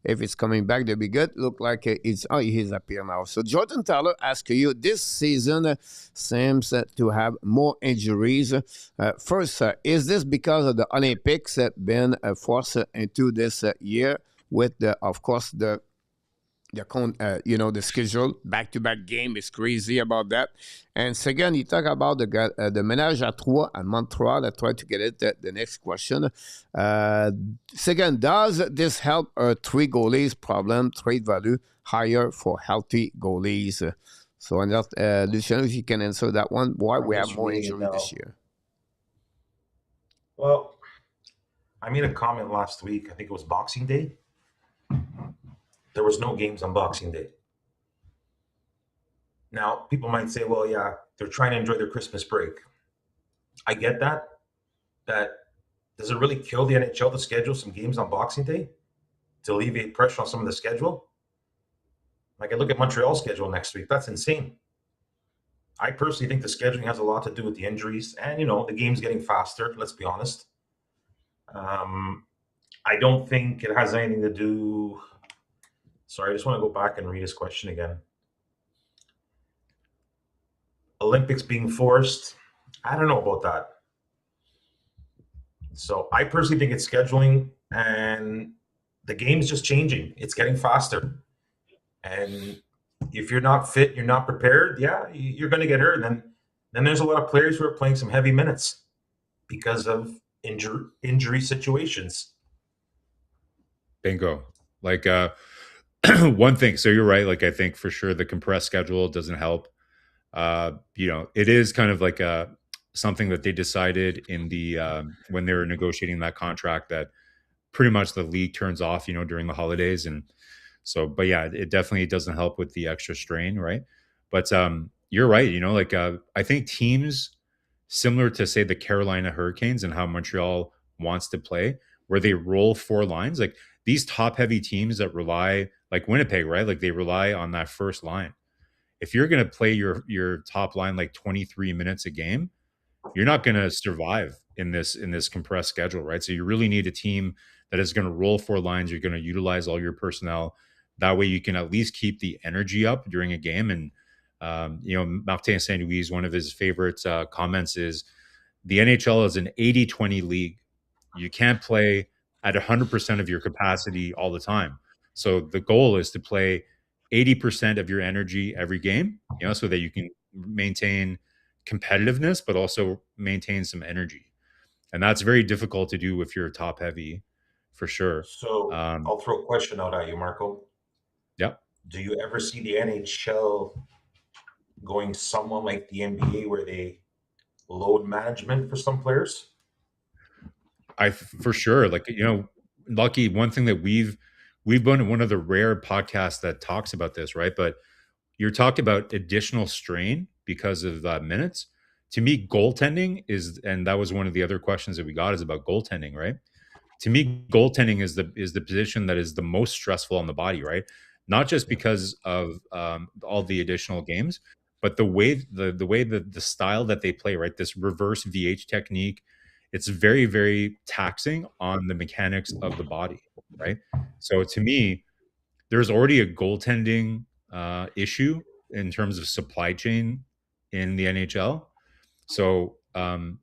If it's coming back, they'll be good. Look like he's up here now. So Jordan Tyler asks you, this season seems to have more injuries. First, is this because of the Olympics been forced into this year with, of course, the schedule, back-to-back game is crazy about that. And second, you talk about the ménage à trois at Montreal. I try to get it the next question. Second, does this help a 3 goalies problem, trade value higher for healthy goalies? So, Luciano, if you can answer that one, why we have more injury this year? Well, I made a comment last week. I think it was Boxing Day. There was no games on Boxing Day. Now, people might say, well, yeah, they're trying to enjoy their Christmas break. I get that does it really kill the NHL to schedule some games on Boxing Day to alleviate pressure on some of the schedule? Like, I look at Montreal's schedule next week. That's insane. I personally think the scheduling has a lot to do with the injuries and, the game's getting faster. Let's be honest. I don't think it has anything to do. Sorry, I just want to go back and read his question again. Olympics being forced. I don't know about that. So I personally think it's scheduling, and the game's just changing. It's getting faster. And if you're not fit, you're not prepared, you're going to get hurt. And then there's a lot of players who are playing some heavy minutes because of injury situations. Bingo. Like one thing. So you're right. Like, I think for sure the compressed schedule doesn't help. It is kind of like something that they decided in the when they were negotiating that contract that pretty much the league turns off, during the holidays. And so, but yeah, it definitely doesn't help with the extra strain, right? But you're right. I think teams similar to, say, the Carolina Hurricanes and how Montreal wants to play, where they roll 4 lines, like these top heavy teams that rely, like Winnipeg, right? Like they rely on that first line. If you're going to play your top line like 23 minutes a game, you're not going to survive in this compressed schedule, right? So you really need a team that is going to roll 4 lines. You're going to utilize all your personnel. That way you can at least keep the energy up during a game. And, Martin St. Louis, one of his favorite comments is the NHL is an 80-20 league. You can't play at 100% of your capacity all the time. So the goal is to play 80% of your energy every game, so that you can maintain competitiveness, but also maintain some energy. And that's very difficult to do if you're top heavy, for sure. So I'll throw a question out at you, Marco. Yep. Do you ever see the NHL going someone like the NBA where they load management for some players? For sure. Like, Lucky, one thing that we've been one of the rare podcasts that talks about this, right? But you're talking about additional strain because of minutes. To me, goaltending is, and that was one of the other questions that we got, is about goaltending, right? To me, goaltending is the position that is the most stressful on the body, right? Not just because of all the additional games, but the way the style that they play, right? This reverse VH technique, it's very, very taxing on the mechanics of the body, right? So to me, there's already a goaltending issue in terms of supply chain in the NHL. So, and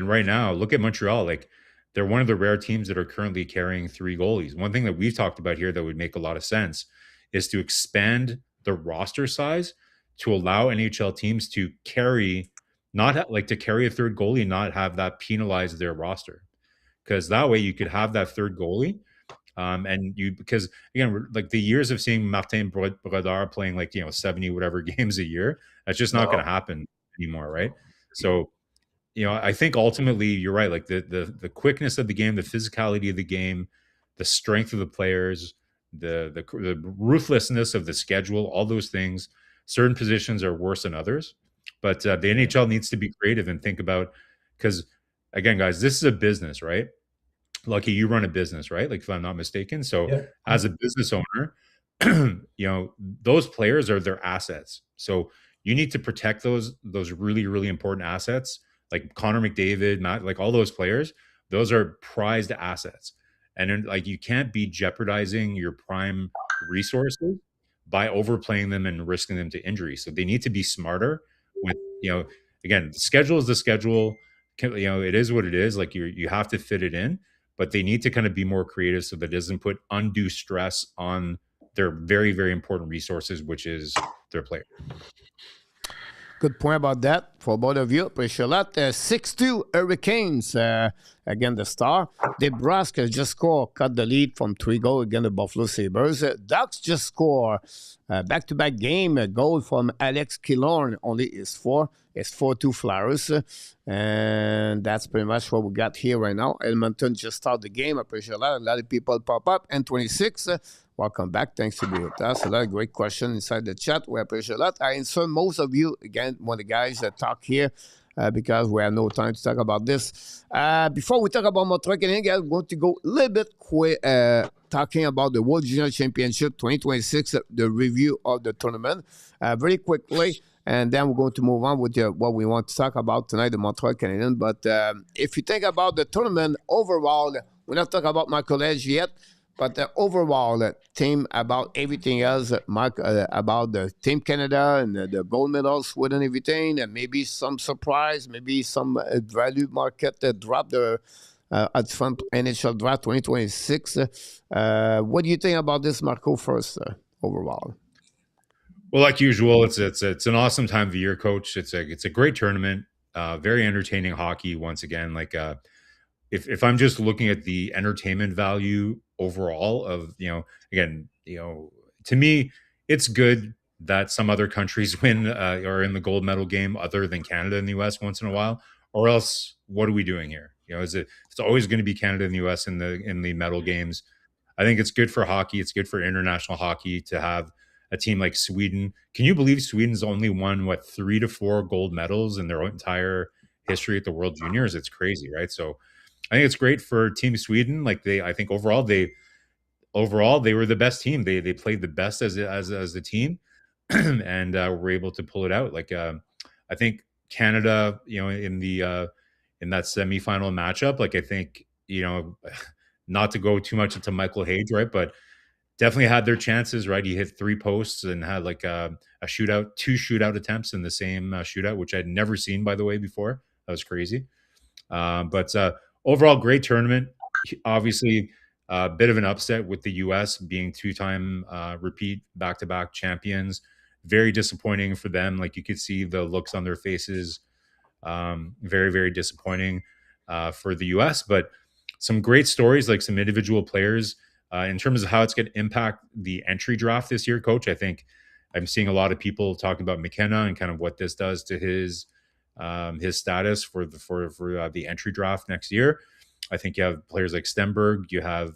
right now, look at Montreal. Like, they're one of the rare teams that are currently carrying 3 goalies. One thing that we've talked about here that would make a lot of sense is to expand the roster size to allow NHL teams to carry, to carry a third goalie and not have that penalize their roster. Because that way you could have that third goalie. Because again, like the years of seeing Martin Brodeur playing 70 whatever games a year, that's just not going to happen anymore, right? So, I think ultimately you're right. Like the quickness of the game, the physicality of the game, the strength of the players, the ruthlessness of the schedule, all those things. Certain positions are worse than others, but the NHL needs to be creative and think about, because again, guys, this is a business, right? Lucky, you run a business, right? Like, if I'm not mistaken. So as a business owner, those players are their assets. So you need to protect those really, really important assets, like Connor McDavid, Matt, like all those players. Those are prized assets. And then, you can't be jeopardizing your prime resources by overplaying them and risking them to injury. So they need to be smarter with, again, the schedule is the schedule. It is what it is. Like, you have to fit it in. But they need to kind of be more creative so that it doesn't put undue stress on their very, very important resources, which is their player. Good point about that for both of you. Appreciate a lot. 6-2 Hurricanes. Again, the Star. DeBrusque just scored, cut the lead from 3 goals against the Buffalo Sabres. Ducks just score back-to-back game. A goal from Alex Killorn. Only is 4. It's 4-2 Flyers. And that's pretty much what we got here right now. Edmonton just started the game. I appreciate a lot. A lot of people pop up. And 26. Welcome back. Thanks to be with us. A lot of great questions inside the chat. We appreciate a lot. I answer most of you. Again, one of the guys that talk here because we have no time to talk about this. Before we talk about Montreal Canadiens, I'm going to go a little bit quick, talking about the World Junior Championship 2026, the review of the tournament, very quickly. And then we're going to move on with what we want to talk about tonight, the Montreal Canadiens. But if you think about the tournament overall, we're not talking about Michael Edge yet, but the overall team, about everything else, Mark, about the Team Canada and the gold medals and everything, and maybe some surprise, maybe some value market drop the at front NHL draft 2026. What do you think about this, Marco, first, overall? Well, like usual, it's an awesome time of the year, Coach. It's a great tournament, very entertaining hockey. Once again, like if I'm just looking at the entertainment value overall of again, to me, it's good that some other countries win or in the gold medal game other than Canada and the U.S. once in a while, or else what are we doing here? It's always going to be Canada and the U.S. in the medal games. I think it's good for hockey. It's good for international hockey to have a team like Sweden. Can you believe Sweden's only won 3 to 4 gold medals in their entire history at the World Juniors? It's crazy, right? So I think it's great for Team Sweden. Like I think overall they were the best team. They played the best as a team, and were able to pull it out. Like I think Canada, in that semifinal matchup, like I think not to go too much into Michael Hage, right, but definitely had their chances, right? He hit 3 posts and had like a shootout, 2 shootout attempts in the same shootout, which I'd never seen, by the way, before. That was crazy. But overall, great tournament. Obviously, a bit of an upset with the U.S. being 2-time repeat back-to-back champions. Very disappointing for them. Like you could see the looks on their faces. Very, very disappointing for the U.S. But some great stories, like some individual players. In terms of how it's going to impact the entry draft this year, Coach, I think I'm seeing a lot of people talking about McKenna and kind of what this does to his status for the entry draft next year. I think you have players like Stenberg, you have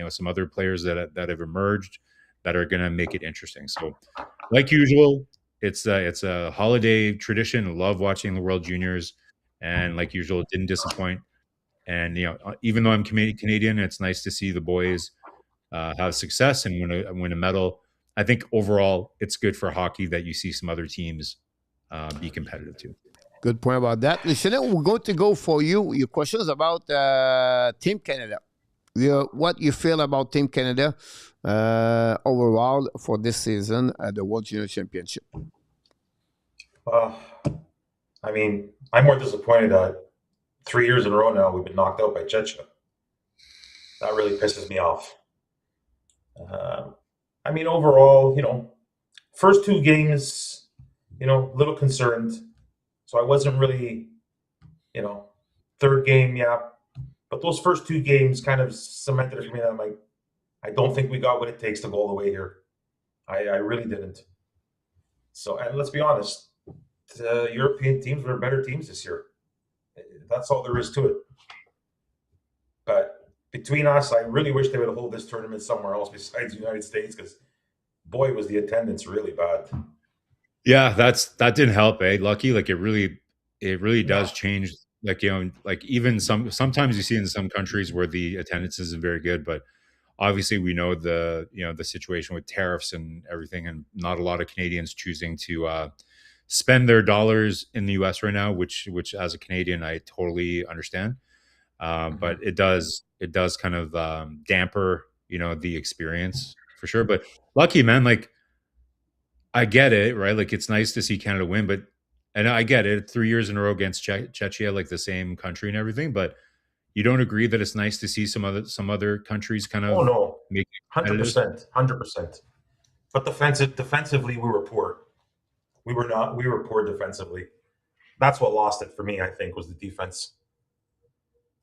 some other players that have emerged that are going to make it interesting. So, like usual, it's a holiday tradition. I love watching the World Juniors, and like usual, it didn't disappoint. And even though I'm Canadian, it's nice to see the boys have success and win a medal. I think overall, it's good for hockey that you see some other teams be competitive too. Good point about that. Listen, we're going to go for your questions about Team Canada. What you feel about Team Canada overall for this season at the World Junior Championship? I mean, I'm more disappointed that 3 years in a row now we've been knocked out by Czechia. That really pisses me off. I mean, overall, first 2 games, a little concerned. So I wasn't really, third game, yeah. But those first 2 games kind of cemented it for me that I'm like, I don't think we got what it takes to go all the way here. I really didn't. So, and let's be honest, the European teams were better teams this year. That's all there is to it. But between us, I really wish they would hold this tournament somewhere else besides the United States, because boy, was the attendance really bad. Yeah, that didn't help, eh? Lucky, like it really does change. Like like even sometimes you see in some countries where the attendance isn't very good, but obviously we know the situation with tariffs and everything, and not a lot of Canadians choosing to spend their dollars in the U.S. right now, which as a Canadian I totally understand. But it does kind of damper the experience for sure. But lucky, man, like I get it, right? Like it's nice to see Canada win, and I get it, 3 years in a row against Czechia, like the same country and everything. But you don't agree that it's nice to see some other countries kind of? Oh no, 100%. But defensively, we were poor. We were poor defensively. That's what lost it for me, I think, was the defense.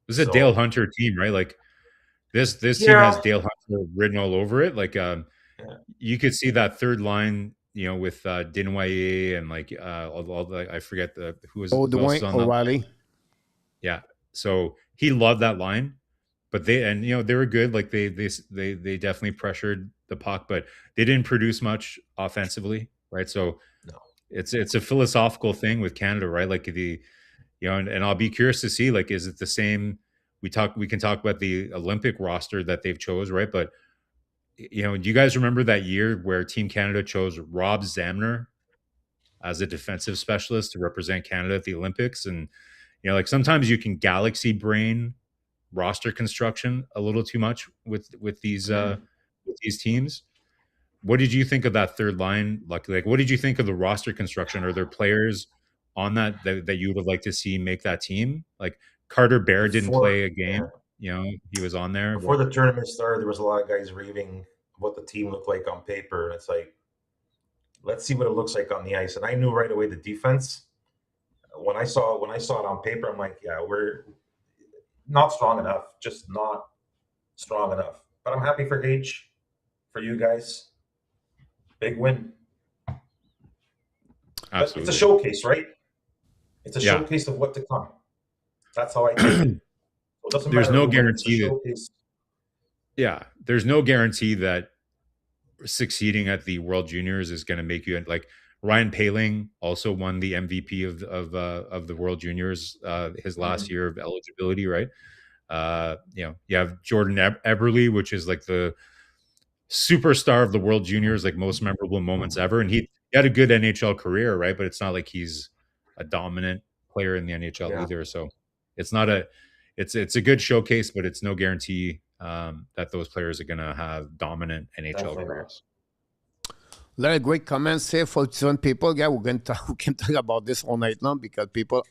This is a Dale Hunter team, right? Like this team has Dale Hunter written all over it. Like you could see that third line, with Dinwiddie and like all the, I forget who was Dwayne O'Reilly. Yeah, so he loved that line, but they were good. Like they definitely pressured the puck, but they didn't produce much offensively, right? So no. It's a philosophical thing with Canada, right? Like and I'll be curious to see, like, is it the same? We can talk about the Olympic roster that they've chose, right? But do you guys remember that year where Team Canada chose Rob Zamner as a defensive specialist to represent Canada at the Olympics? And like sometimes you can galaxy brain roster construction a little too much with these teams. What did you think of that third line? Like what did you think of the roster construction? Are there players on that you would have liked to see make that team? Like Carter Bear didn't play a game. He was on there. Before the tournament started, there was a lot of guys raving what the team looked like on paper. And it's like, let's see what it looks like on the ice. And I knew right away the defense. When I saw it on paper, I'm like, yeah, we're not strong enough. Just not strong enough. But I'm happy for H, for you guys. Big win. Absolutely. But it's a showcase, right? It's a showcase of what to come. That's how I take it. There's no guarantee there's no guarantee that succeeding at the World Juniors is going to make you, like Ryan Poehling also won the MVP of the World Juniors his last year of eligibility, right? You have Jordan Eberle, which is like the superstar of the World Juniors, like most memorable moments ever, and he had a good NHL career, right? But it's not like he's a dominant player in the NHL either. So it's not it's a good showcase, but it's no guarantee that those players are going to have dominant NHL careers. A lot of great comments here for some people. Yeah, we can talk about this all night long because people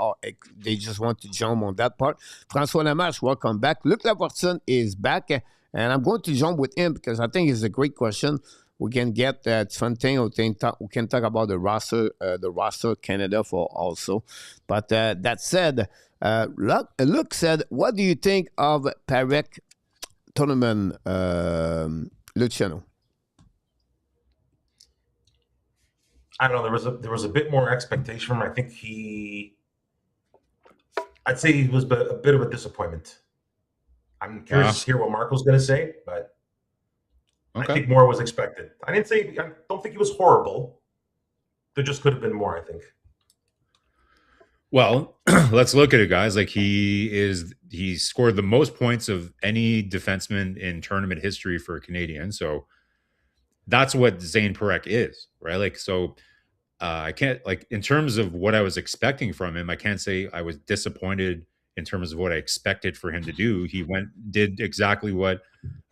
they just want to jump on that part. François Lamarche, welcome back. Luc Lafortune is back, and I'm going to jump with him because I think it's a great question. We can get different thing. We can talk about the roster Canada for also. But that said, Luc said, what do you think of Parek tournament, Luciano? I don't know. There was a bit more expectation from him. I think I'd say he was a bit of a disappointment. I'm curious to hear what Mark was going to say, but I think more was expected. I don't think he was horrible. There just could have been more, I think. Well, let's look at it, guys. Like he scored the most points of any defenseman in tournament history for a Canadian. So that's what Zane Parekh is, right? Like, so I can't, like, in terms of what I was expecting from him, I can't say I was disappointed in terms of what I expected for him to do. He did exactly what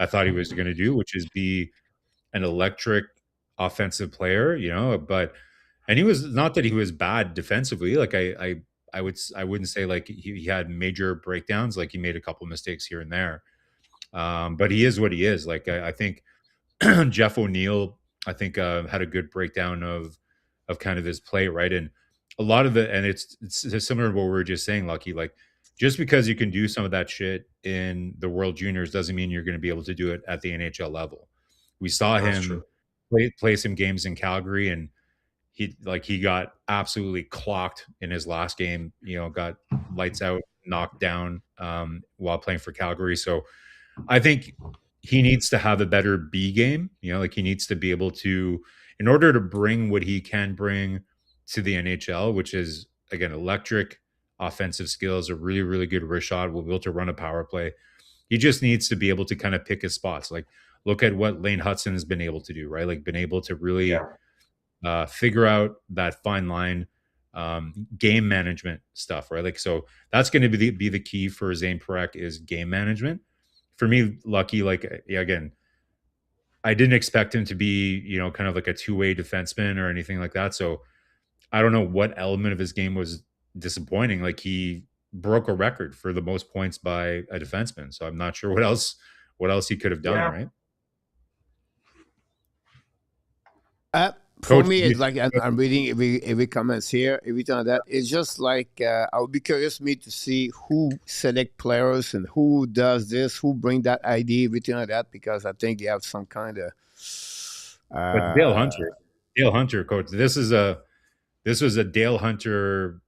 I thought he was going to do, which is be an electric offensive player, and he was not that he was bad defensively. Like I wouldn't say like he had major breakdowns. Like he made a couple mistakes here and there. But he is what he is. Like I think Jeff O'Neill, had a good breakdown of kind of his play, right? And a lot of and it's similar to what we were just saying, Lucky. Like just because you can do some of that shit in the World Juniors doesn't mean you're going to be able to do it at the NHL level. We saw him play some games in Calgary, and he got absolutely clocked in his last game. Got lights out, knocked down while playing for Calgary. So I think he needs to have a better B game. He needs to be able to, in order to bring what he can bring to the NHL, which is, again, electric offensive skills, a really, really good wrist shot, will be able to run a power play. He just needs to be able to kind of pick his spots. Like, look at what Lane Hutson has been able to do, right? Like, been able to really figure out that fine line, game management stuff, right? Like, so that's going to be the key for Zane Parekh is game management. For me, Lucky, like, again, I didn't expect him to be, kind of like a two-way defenseman or anything like that. So I don't know what element of his game was disappointing. Like he broke a record for the most points by a defenseman. So I'm not sure what else he could have done, right? For me, it's like I'm reading every comments here, everything like that. It's just like I would be curious to see who select players and who does this, who bring that idea, everything like that, because I think they have some kind of. But Dale Hunter, coach. This was a Dale Hunter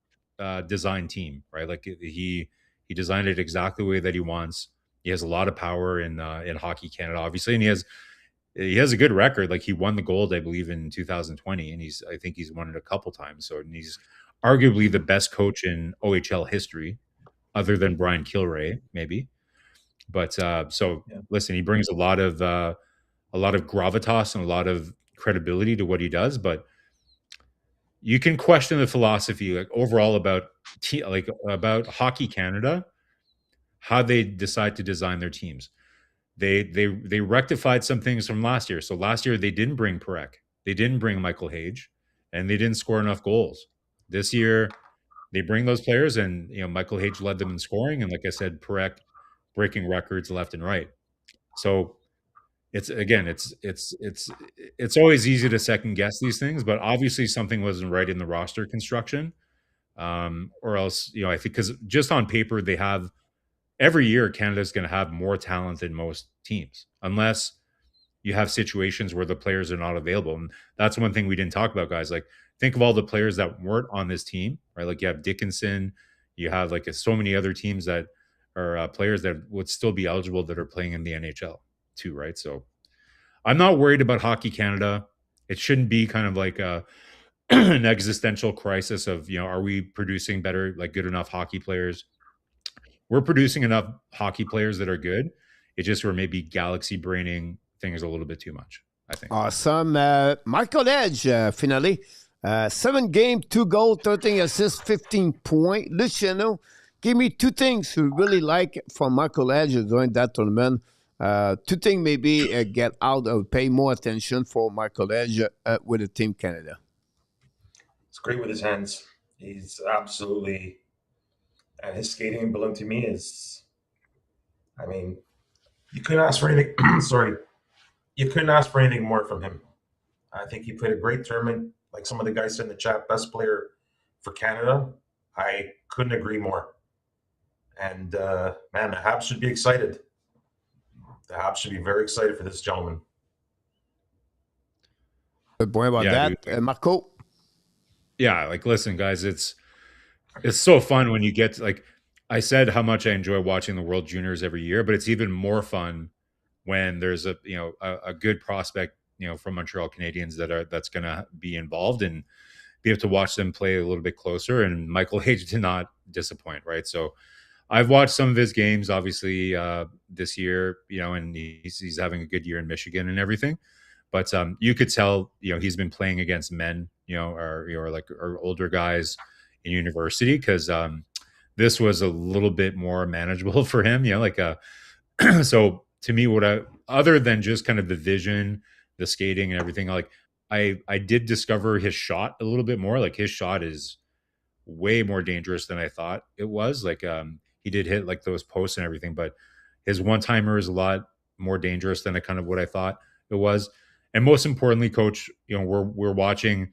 design team, right? Like he designed it exactly the way that he wants. He has a lot of power in Hockey Canada, obviously, and he has a good record. Like he won the gold, I believe, in 2020, and I think he's won it a couple times. So, and he's arguably the best coach in OHL history, other than Brian Kilray, maybe. But listen, he brings a lot of gravitas and a lot of credibility to what he does, but you can question the philosophy, like overall about about Hockey Canada, how they decide to design their teams. They rectified some things from last year. So last year they didn't bring Perek, they didn't bring Michael Hage, and they didn't score enough goals. This year they bring those players, and Michael Hage led them in scoring, and like I said, Perek breaking records left and right. So it's always easy to second guess these things, but obviously something wasn't right in the roster construction, or else I think because just on paper they have every year Canada's going to have more talent than most teams, unless you have situations where the players are not available. And that's one thing we didn't talk about, guys. Like, think of all the players that weren't on this team, right? Like, you have Dickinson, you have like so many other teams that are players that would still be eligible that are playing in the NHL too, right? So I'm not worried about Hockey Canada. It shouldn't be kind of like an existential crisis of, are we producing better, like good enough hockey players? We're producing enough hockey players that are good. It's just we're maybe galaxy braining things a little bit too much, I think. Awesome. Michael Edge, finally. 7 games, 2 goals, 13 assists, 15 points. Luciano, give me 2 things you really like from Michael Edge during that tournament. 2 things maybe get out or pay more attention for Michael Edge with the Team Canada. It's great with his hands. He's absolutely... And his skating ability to me is... I mean, you couldn't ask for anything... sorry. You couldn't ask for anything more from him. I think he played a great tournament. Like some of the guys said in the chat, best player for Canada. I couldn't agree more. And, man, the Habs should be excited. The Habs should be very excited for this gentleman. Good point about that. Marco? Yeah, like, listen, guys, it's so fun when you get to, like, I said how much I enjoy watching the World Juniors every year, but it's even more fun when there's a good prospect, from Montreal Canadiens that's going to be involved and be able to watch them play a little bit closer. And Michael Hage did not disappoint, right? So I've watched some of his games, obviously, this year, and he's having a good year in Michigan and everything. But you could tell, he's been playing against men, or older guys in university, because this was a little bit more manageable for him, so to me, other than just kind of the vision, the skating and everything, like I did discover his shot a little bit more. Like, his shot is way more dangerous than I thought it was. Like, he did hit like those posts and everything, but his one-timer is a lot more dangerous than what I thought it was. And most importantly, Coach, we're watching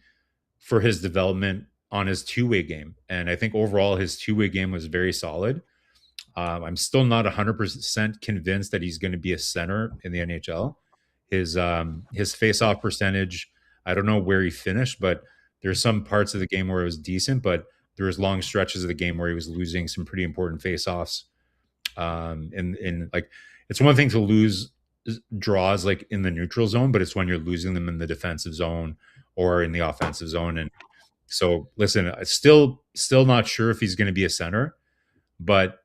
for his development on his two-way game. And I think overall his two-way game was very solid. I'm still not 100% convinced that he's going to be a center in the NHL. His face-off percentage, I don't know where he finished, but there's some parts of the game where it was decent, but there was long stretches of the game where he was losing some pretty important face-offs. In like, it's one thing to lose draws like in the neutral zone, but it's when you're losing them in the defensive zone or in the offensive zone. And so, listen, I'm still not sure if he's going to be a center, but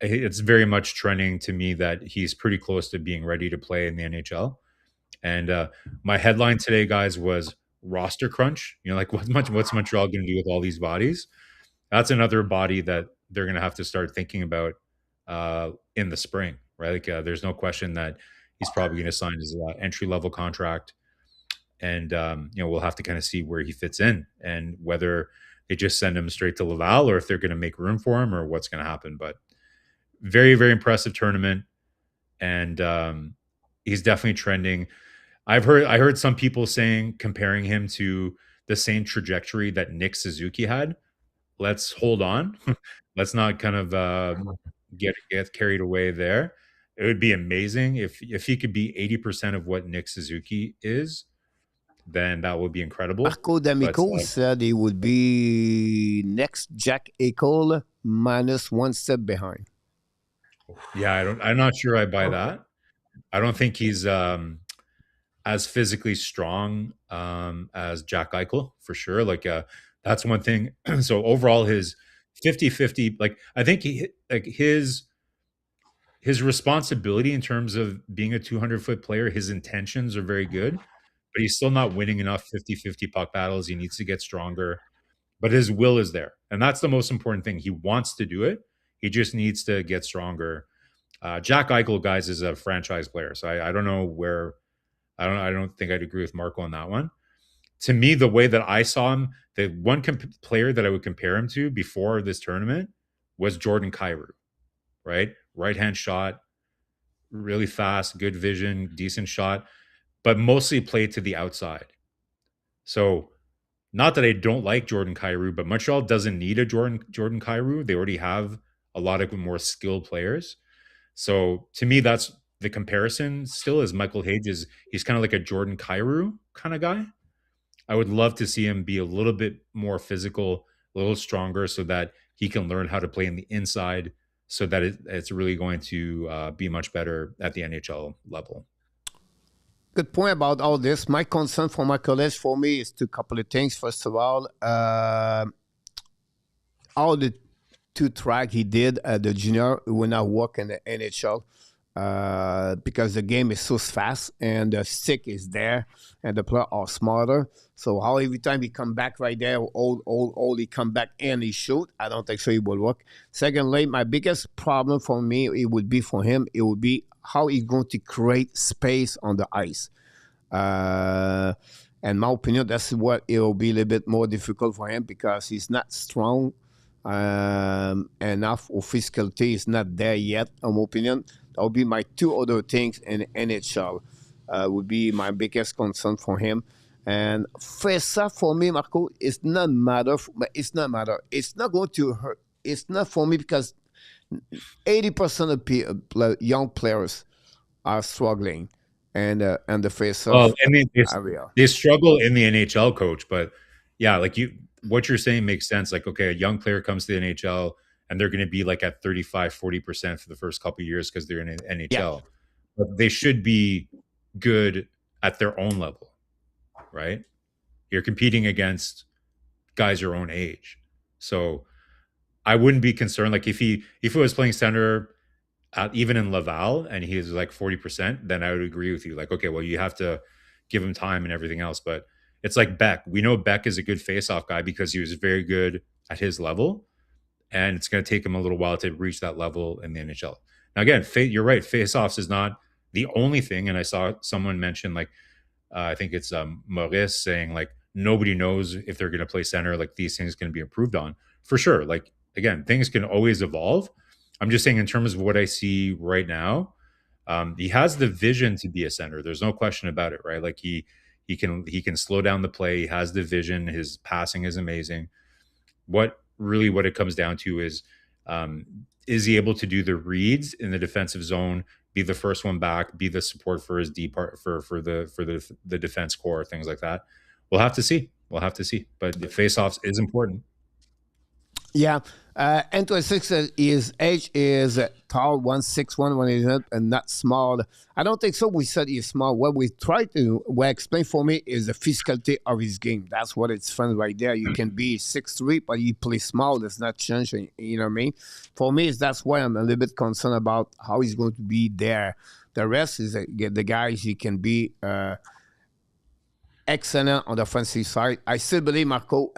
it's very much trending to me that he's pretty close to being ready to play in the NHL. And my headline today, guys, was roster crunch. Like, what's Montreal going to do with all these bodies? That's another body that they're going to have to start thinking about in the spring, right? Like, there's no question that he's probably going to sign his entry-level contract. And, we'll have to kind of see where he fits in and whether they just send him straight to Laval or if they're going to make room for him or what's going to happen. But very, very impressive tournament. And he's definitely trending. I heard some people comparing him to the same trajectory that Nick Suzuki had. Let's hold on. Let's not kind of get carried away there. It would be amazing if he could be 80% of what Nick Suzuki is. Then that would be incredible. Marco D'Amico said he would be next Jack Eichel minus 1 step behind. Yeah, I'm not sure I buy that. I don't think he's as physically strong as Jack Eichel, for sure. Like, That's one thing. So overall, his 50-50, like I think his responsibility in terms of being a 200-foot player, his intentions are very good, but he's still not winning enough 50-50 puck battles. He needs to get stronger, but his will is there. And that's the most important thing. He wants to do it. He just needs to get stronger. Jack Eichel, guys, is a franchise player. So I don't know where, I don't think I'd agree with Marco on that one. To me, the way that I saw him, the one player that I would compare him to before this tournament was Jordan Kyrou, right? Right-hand shot, really fast, good vision, decent shot, but mostly played to the outside. So not that I don't like Jordan Kyrou, but Montreal doesn't need a Jordan Kyrou. They already have a lot of more skilled players. So to me, that's the comparison still is Michael Hayes. He's kind of like a Jordan Kyrou kind of guy. I would love to see him be a little bit more physical, a little stronger so that he can learn how to play in the inside so that it's really going to be much better at the NHL level. Good point about all this. My concern for my college, for me, is two couple of things. First of all the two track he did at the junior will not work in the NHL because the game is so fast and the stick is there and the players are smarter. So how every time he come back right there, he come back and he shoot, I don't think so it will work. Secondly, my biggest problem for me, it would be for him, it would be how he's going to create space on the ice. In my opinion, that's what it will be a little bit more difficult for him because he's not strong enough, or physicality is not there yet, in my opinion. That would be my two other things in NHL. Would be my biggest concern for him. And face-off for me, Marco, it's not matter. It's not matter. It's not going to hurt. It's not for me because 80% of young players are struggling and the face-off. Well, I mean, they struggle in the NHL, coach. But yeah, like what you're saying makes sense. Like, okay, a young player comes to the NHL and they're going to be like at 35-40% for the first couple of years because they're in the NHL. Yeah. But they should be good at their own level, right? You're competing against guys your own age. So I wouldn't be concerned. Like if he was playing center even in Laval and he is like 40%, then I would agree with you. Like, okay, well, you have to give him time and everything else. But it's like Beck. We know Beck is a good face-off guy because he was very good at his level. And it's going to take him a little while to reach that level in the NHL. Now, again, you're right. Face-offs is not the only thing. And I saw someone mention, like, I think it's Maurice saying, like, nobody knows if they're going to play center. Like, these things can be improved on. For sure. Like, again, things can always evolve. I'm just saying in terms of what I see right now, he has the vision to be a center. There's no question about it, right? Like, he can slow down the play. He has the vision. His passing is amazing. What it comes down to is he able to do the reads in the defensive zone, be the first one back, be the support for his deep part for the defense core, things like that. We'll have to see. But the faceoffs is important. Yeah. And 26, his age is tall, 161, 180, and not small. I don't think so. We said he's small. What we try to explain for me is the physicality of his game. That's what it's fun right there. You can be 6'3", but you play small. That's not changing. You know what I mean? For me, that's why I'm a little bit concerned about how he's going to be there. The rest is the guys he can be excellent on the offensive side. I still believe Marco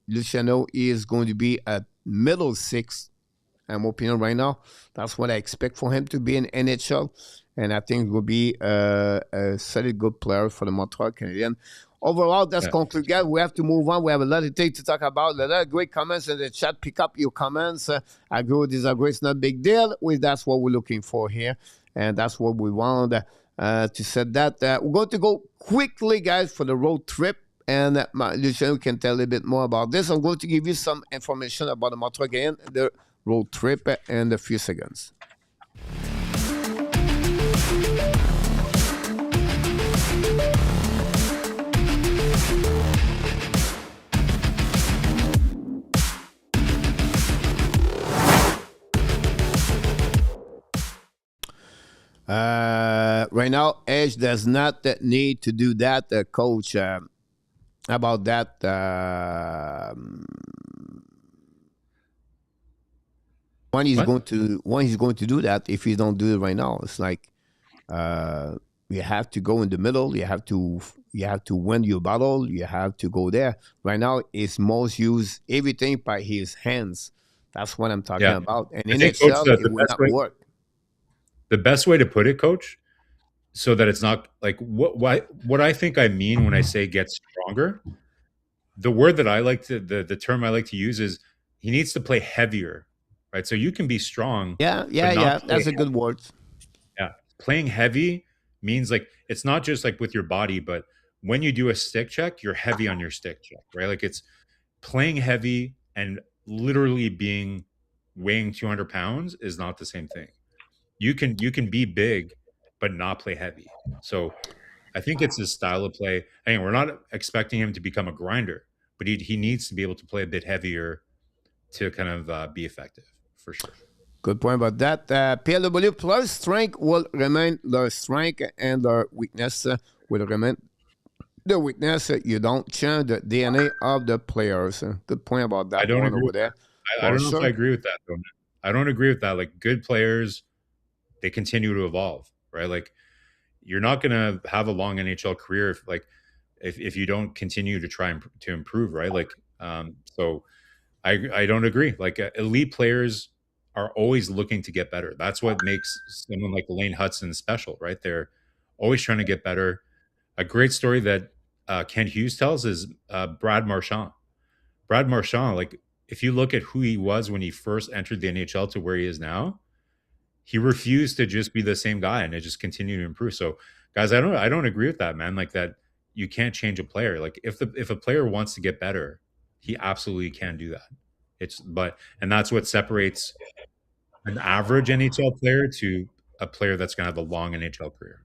Luciano is going to be a middle six, in my opinion, right now. That's what I expect for him to be in NHL. And I think will be a solid good player for the Montreal Canadiens. Overall, that's conclude, guys. We have to move on. We have a lot of things to talk about. A lot of great comments in the chat. Pick up your comments. Agree, disagree. It's not a big deal. That's what we're looking for here. And that's what we want to set that. We're going to go quickly, guys, for the road trip. And Luciano can tell a little bit more about this. I'm going to give you some information about the Montreal Canadiens, the road trip, in a few seconds. Right now, Edge does not need to do that, coach. about that. When he's going to do that, if he don't do it right now, it's like you have to go in the middle. You have to win your battle. You have to go there. Right now, it's most use everything by his hands. That's what I'm talking about. And in itself, it will not work. The best way to put it, Coach, so that it's not like what I think I mean when I say get stronger. The word that I like to the term I like to use is he needs to play heavier, right? So you can be strong. Yeah. That's a good word. Yeah, playing heavy means like it's not just like with your body, but when you do a stick check, you're heavy on your stick check, right? Like it's playing heavy and literally weighing 200 pounds is not the same thing. You can be big, but not play heavy. So I think it's his style of play. Again, we're not expecting him to become a grinder, but he needs to be able to play a bit heavier to kind of be effective, for sure. Good point about that. PLW plus strength will remain their strength and their weakness will remain the weakness. You don't change the DNA of the players. Good point about that. I don't agree over there. I don't know if I agree with that, though. I don't agree with that. Like good players, they continue to evolve, right? Like you're not going to have a long NHL career if you don't continue to try to improve, right? Like, so I don't agree. Like elite players are always looking to get better. That's what makes someone like Lane Hutson special, right? They're always trying to get better. A great story that Ken Hughes tells is Brad Marchand. Brad Marchand, like if you look at who he was when he first entered the NHL to where he is now, he refused to just be the same guy and it just continued to improve. So guys, I don't agree with that, man. Like that you can't change a player. Like if a player wants to get better, he absolutely can do that. And that's what separates an average NHL player to a player that's going to have a long NHL career.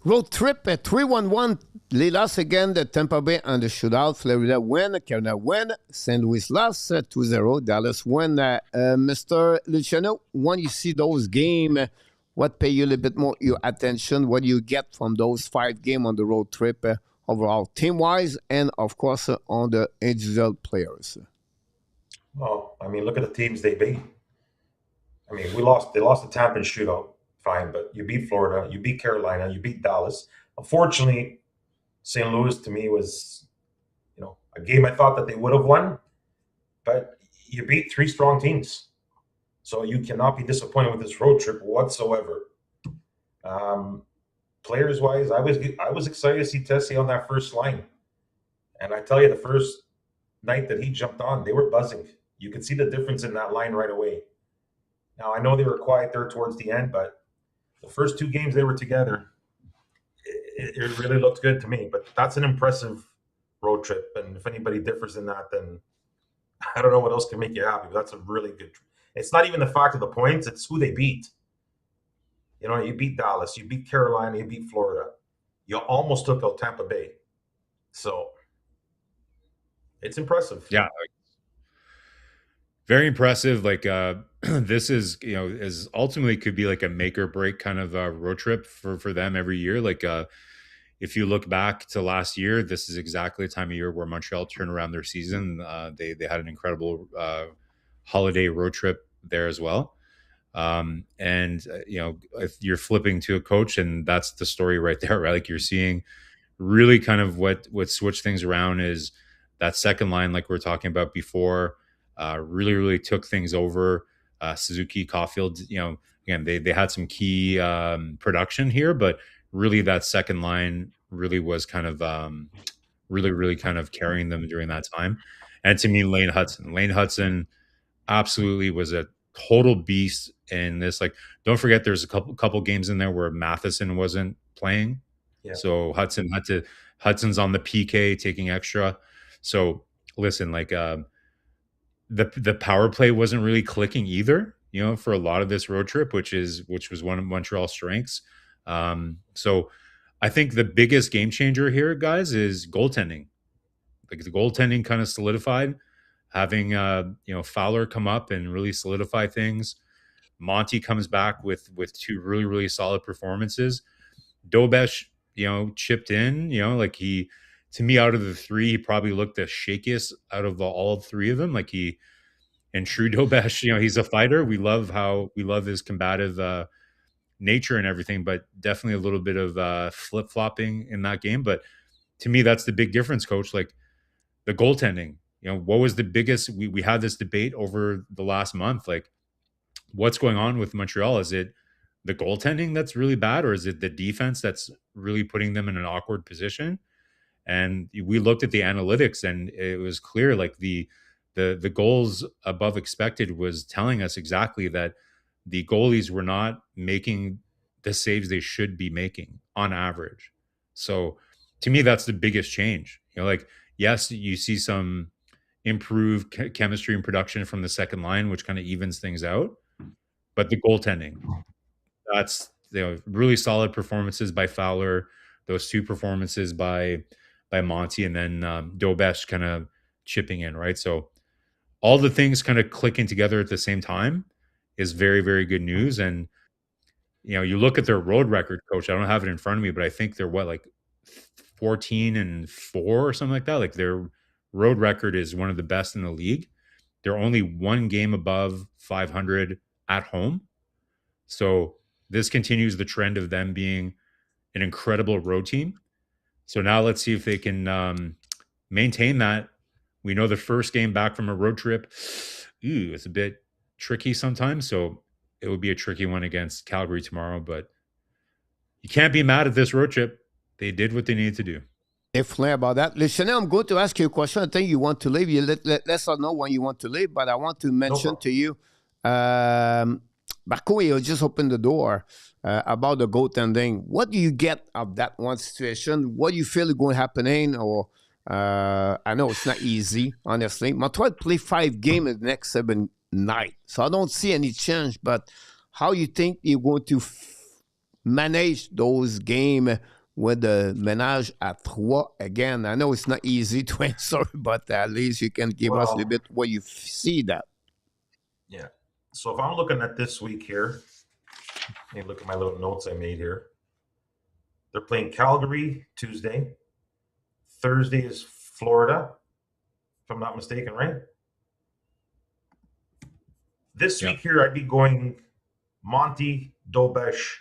Road trip at 3-1-1 lead us again. The Tampa Bay on the shootout. Florida win. Carolina win. St. Louis lost 2-0. Dallas win. Mr. Luciano, when you see those games, what pay you a little bit more your attention? What do you get from those 5 games on the road trip overall, team-wise, and of course on the individual players? Well, I mean, look at the teams they beat. I mean, they lost the Tampa shootout. Fine, but you beat Florida, you beat Carolina, you beat Dallas. Unfortunately, St. Louis to me was, a game I thought that they would have won, but you beat 3 strong teams, so you cannot be disappointed with this road trip whatsoever. Players wise, I was excited to see Tessie on that first line, and I tell you, the first night that he jumped on, they were buzzing. You could see the difference in that line right away. Now I know they were quiet there towards the end, but the first 2 games they were together, it really looked good to me. But that's an impressive road trip. And if anybody differs in that, then I don't know what else can make you happy. But that's a really good trip. It's not even the fact of the points. It's who they beat. You beat Dallas. You beat Carolina. You beat Florida. You almost took out Tampa Bay. So it's impressive. Yeah. Very impressive. Like this is, is ultimately could be like a make or break kind of road trip for them every year. Like if you look back to last year, this is exactly the time of year where Montreal turned around their season. They had an incredible holiday road trip there as well. If you're flipping to a coach, and that's the story right there, right? Like you're seeing really kind of what switched things around is that second line, like we were talking about before. Really took things over. Suzuki, Caulfield, again, they had some key production here, but really that second line really was kind of really kind of carrying them during that time. And to me, Lane Hutson absolutely was a total beast in this. Like, don't forget, there's a couple games in there where Matheson wasn't playing. Yeah. So Hudson's on the PK taking extra. So listen, like the power play wasn't really clicking either, for a lot of this road trip, which was one of Montreal's strengths. So I think the biggest game changer here, guys, is goaltending. Like the goaltending kind of solidified, having Fowler come up and really solidify things. Monty comes back with 2 really solid performances. Dobesh, chipped in, to me, out of the three, he probably looked the shakiest out of all three of them. Like and true Dobesh, he's a fighter. We love his combative nature and everything, but definitely a little bit of flip-flopping in that game. But to me, that's the big difference, Coach. Like the goaltending, what was the biggest? We had this debate over the last month. Like, what's going on with Montreal? Is it the goaltending that's really bad, or is it the defense that's really putting them in an awkward position? And we looked at the analytics, and it was clear, like the goals above expected was telling us exactly that the goalies were not making the saves they should be making on average. So to me, that's the biggest change. Like, yes, you see some improved chemistry and production from the second line, which kind of evens things out. But the goaltending, that's really solid performances by Fowler, those two performances by Monty, and then Dobesh kind of chipping in, right? So all the things kind of clicking together at the same time is very, very good news. And you look at their road record, Coach. I don't have it in front of me, but I think they're 14-4 or something like that. Like their road record is one of the best in the league. They're only one game above 500 at home. So this continues the trend of them being an incredible road team. So now let's see if they can maintain that. We know the first game back from a road trip, it's a bit tricky sometimes. So it would be a tricky one against Calgary tomorrow. But you can't be mad at this road trip. They did what they needed to do. Definitely about that. Listen, I'm going to ask you a question. I think you want to leave. You let us know when you want to leave. But I want to mention to you, Marco, you just opened the door about the goaltending. What do you get of that one situation? What do you feel is going to happen? Or I know it's not easy, honestly. Montreal play 5 games in the next 7 nights, so I don't see any change. But how you think you're going to manage those games with the ménage à trois? Again, I know it's not easy to answer, but at least you can give us a bit what you see that. Yeah. So if I'm looking at this week here, let me look at my little notes I made here. They're playing Calgary Tuesday. Thursday is Florida, if I'm not mistaken, right? This week here, I'd be going Monty, Dobesh,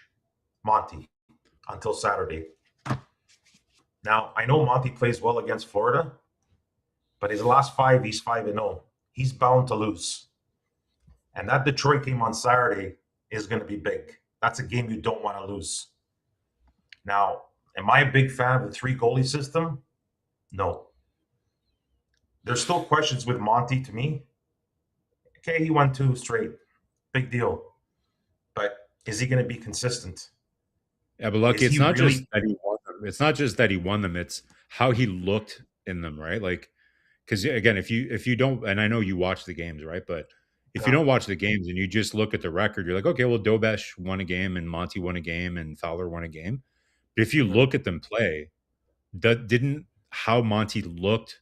Monty until Saturday. Now, I know Monty plays well against Florida, but his last 5, he's 5-0. He's bound to lose. And that Detroit game on Saturday is going to be big. That's a game you don't want to lose. Now, am I a big fan of the 3 goalie system? No. There's still questions with Monty to me. Okay, he won 2 straight. Big deal. But is he going to be consistent? Yeah, but look, it's not just that he won them. It's not just that he won them. It's how he looked in them, right? Like, because again, if you don't, and I know you watch the games, right? But if you don't watch the games and you just look at the record, you're like, okay, well, Dobesh won a game and Monty won a game and Fowler won a game. But if you look at them play, didn't how Monty looked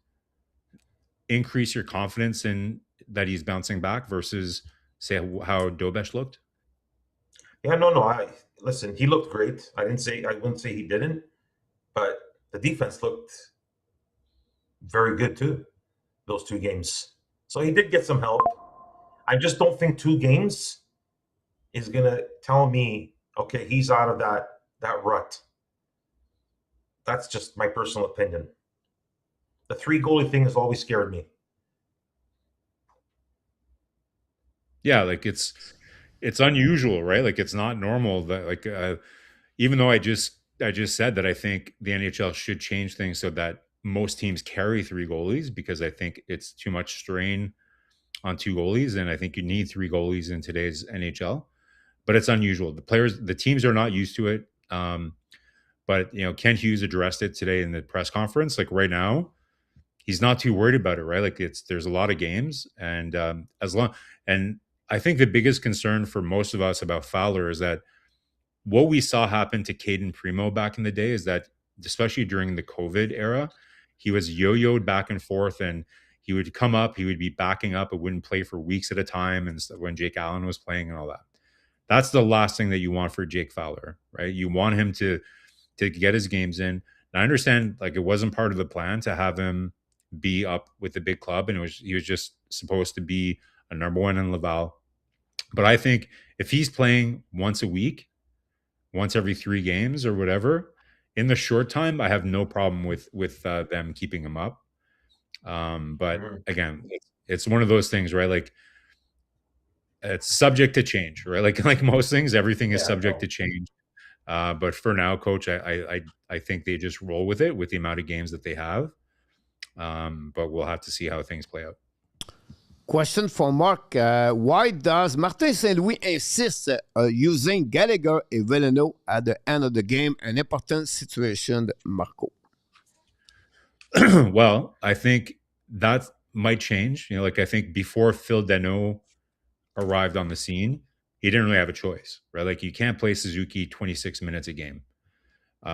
increase your confidence in that he's bouncing back versus say how Dobesh looked? Yeah, no. Listen, he looked great. I wouldn't say he didn't, but the defense looked very good too, those 2 games. So he did get some help. I just don't think 2 games is going to tell me, okay, he's out of that rut. That's just my personal opinion. The 3 goalie thing has always scared me. Yeah, like it's unusual, right? Like it's not normal that even though I just said that I think the NHL should change things so that most teams carry 3 goalies, because I think it's too much strain on 2 goalies, and I think you need 3 goalies in today's NHL. But it's unusual. The teams are not used to it. But Ken Hughes addressed it today in the press conference. Like right now, he's not too worried about it, right? Like there's a lot of games, and and I think the biggest concern for most of us about Fowler is that what we saw happen to Caden Primo back in the day is that, especially during the COVID era, he was yo-yoed back and forth, and he would come up, he would be backing up, it wouldn't play for weeks at a time, and when Jake Allen was playing and all that. That's the last thing that you want for Jake Fowler, right? You want him to get his games in. And I understand like it wasn't part of the plan to have him be up with the big club, and he was just supposed to be a number one in Laval. But I think if he's playing once a week, once every 3 games or whatever, in the short time, I have no problem with them keeping him up. But again, it's one of those things, right? Like it's subject to change, right? Like most things, everything is subject to change. But for now, coach, I think they just roll with it with the amount of games that they have. But we'll have to see how things play out. Question for Mark. Why does Martin Saint-Louis insist using Gallagher and Veleno at the end of the game? An important situation, Marco. Well, I think that might change. You know, like I think before Phil Danault arrived on the scene, he didn't really have a choice, right? Like you can't play Suzuki 26 minutes a game.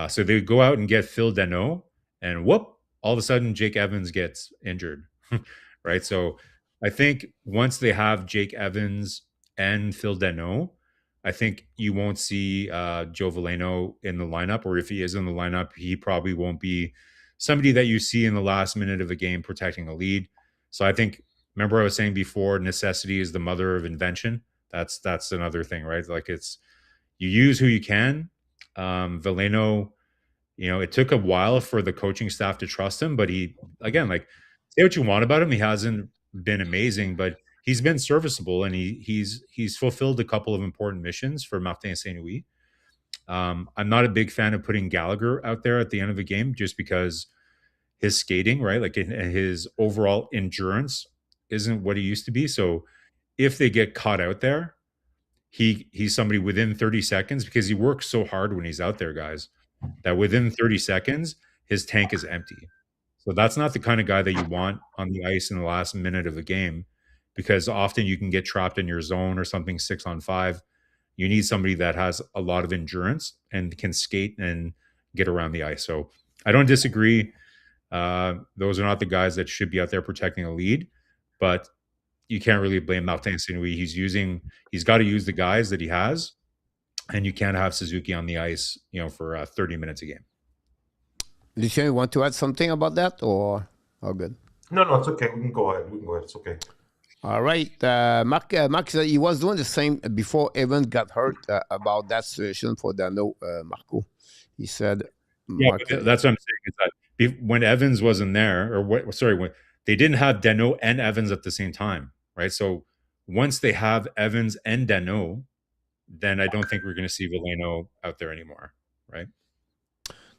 So they go out and get Phil Danault, and whoop, all of a sudden Jake Evans gets injured, right? So I think once they have Jake Evans and Phil Danault, I think you won't see Joe Veleno in the lineup, or if he is in the lineup, he probably won't be somebody that you see in the last minute of a game protecting a lead. So I think, remember I was saying before, necessity is the mother of invention. That's another thing, right? Like it's, you use who you can. Veleno, you know, it took a while for the coaching staff to trust him, but he, again, like say what you want about him, he hasn't been amazing, but he's been serviceable, and he's fulfilled a couple of important missions for Martin Saint-Louis. I'm not a big fan of putting Gallagher out there at the end of a game just because his skating, right, like his overall endurance isn't what he used to be. So if they get caught out there, he's somebody within 30 seconds, because he works so hard when he's out there, guys, that within 30 seconds his tank is empty. So that's not the kind of guy that you want on the ice in the last minute of a game, because often you can get trapped in your zone or something 6-on-5. You need somebody that has a lot of endurance and can skate and get around the ice. So I don't disagree. Those are not the guys that should be out there protecting a lead, but you can't really blame Martin Saint-Louis. He's got to use the guys that he has, and you can't have Suzuki on the ice, you know, for 30 minutes a game. Lucien, you want to add something about that, or all good? No, it's okay. We can go ahead. It's okay. All right. Mark said he was doing the same before Evans got hurt about that situation for Danault, Marco. He said... Yeah, that's what I'm saying. Is that when Evans wasn't there, or when they didn't have Danault and Evans at the same time, right? So once they have Evans and Danault, then I don't think we're going to see Veleno out there anymore, right?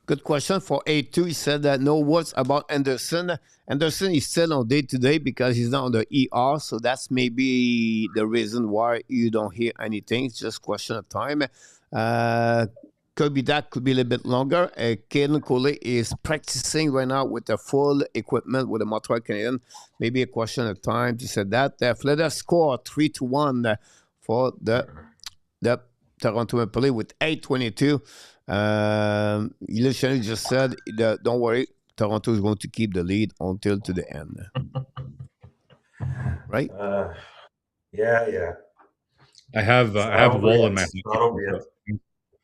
Good question for A2. He said that no words about Anderson. Anderson is still on day-to-day because he's not on the ER, so that's maybe the reason why you don't hear anything. It's just a question of time. Could be that, could be a little bit longer. Caden Coley is practicing right now with the full equipment with the Montreal Canadiens. Maybe a question of time. He said that. Florida scored 3-1 for the Toronto Maple Leafs with 8:22. Illusion just said, don't worry, Toronto is going to keep the lead until to the end. Right? Yeah. I have wool in my hockey.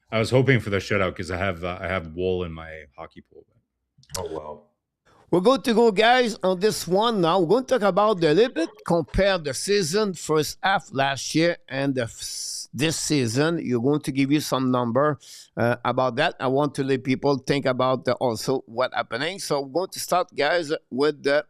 I was hoping for the shutout because I have wool in my hockey pool. Oh wow. We're going to go, guys, on this one now. We're going to talk about a little bit, compare the season first half last year and this season. You're going to give you some number about that. I want to let people think about also what happening. So we're going to start, guys, with the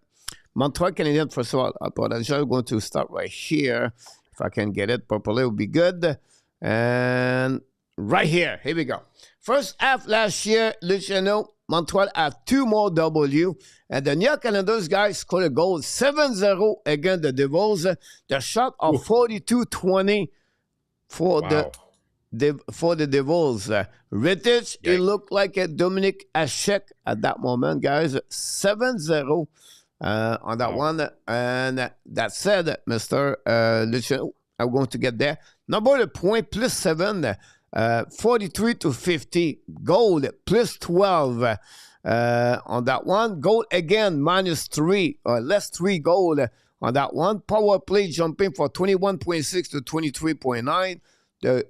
Montreal Canadiens. First of all, I apologize. I'm going to start right here. If I can get it properly, it would be good. And right here we go. First half last year, Luciano, Montreal had 2 more W, and the New York Islanders guys scored a goal 7-0 against the Devils. The shot of 42-20 for the Devils. Rittich, it looked like a Dominic Hasek at that moment, guys. 7-0 on that one. And that said, Mr. Luciano, I'm going to get there. Number the point, +7. 43-50. Goal +12 on that one. Goal again -3 or less 3 goal on that one. Power play jumping from 21.6 to 23.9. The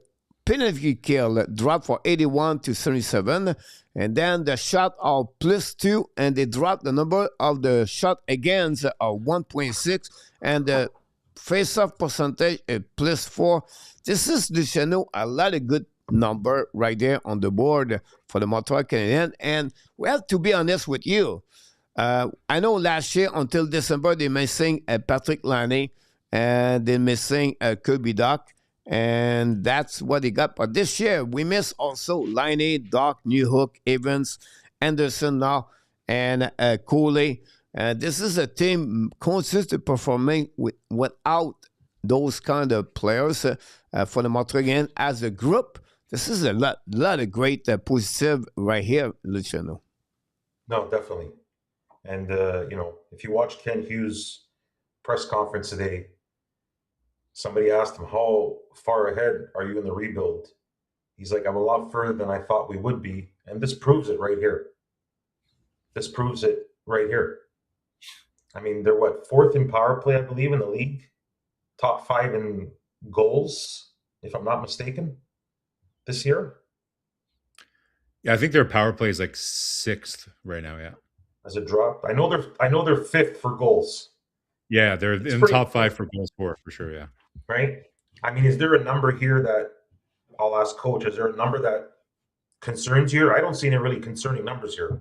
penalty kill dropped for 81 to 77. And then the shot are +2, and they dropped the number of the shot against 1.6, and the face-off percentage is +4. This is, Luciano, a lot of good number right there on the board for the Montreal Canadiens. And we have to be honest with you. I know last year, until December, they're missing Patrick Laine, and they're missing Kirby Dach, and that's what they got. But this year, we miss also Laine, Dach, Newhook, Evans, Anderson now, and Cooley. This is a team consistently performing without those kind of players for the Montreal Canadiens as a group. This is a lot of great positive right here, Luciano. No, definitely. And, if you watch Ken Hughes' press conference today, somebody asked him, how far ahead are you in the rebuild? He's like, I'm a lot further than I thought we would be. And this proves it right here. This proves it right here. I mean, they're fourth in power play, I believe, in the league. Top 5 in goals, if I'm not mistaken, this year. Yeah, I think their power play is like 6th right now, yeah. As a drop. I know they're 5th for goals. Yeah, they're in the top 5 for goals for sure, yeah. Right? I mean, is there a number here that I'll ask Coach, is there a number that concerns you? I don't see any really concerning numbers here.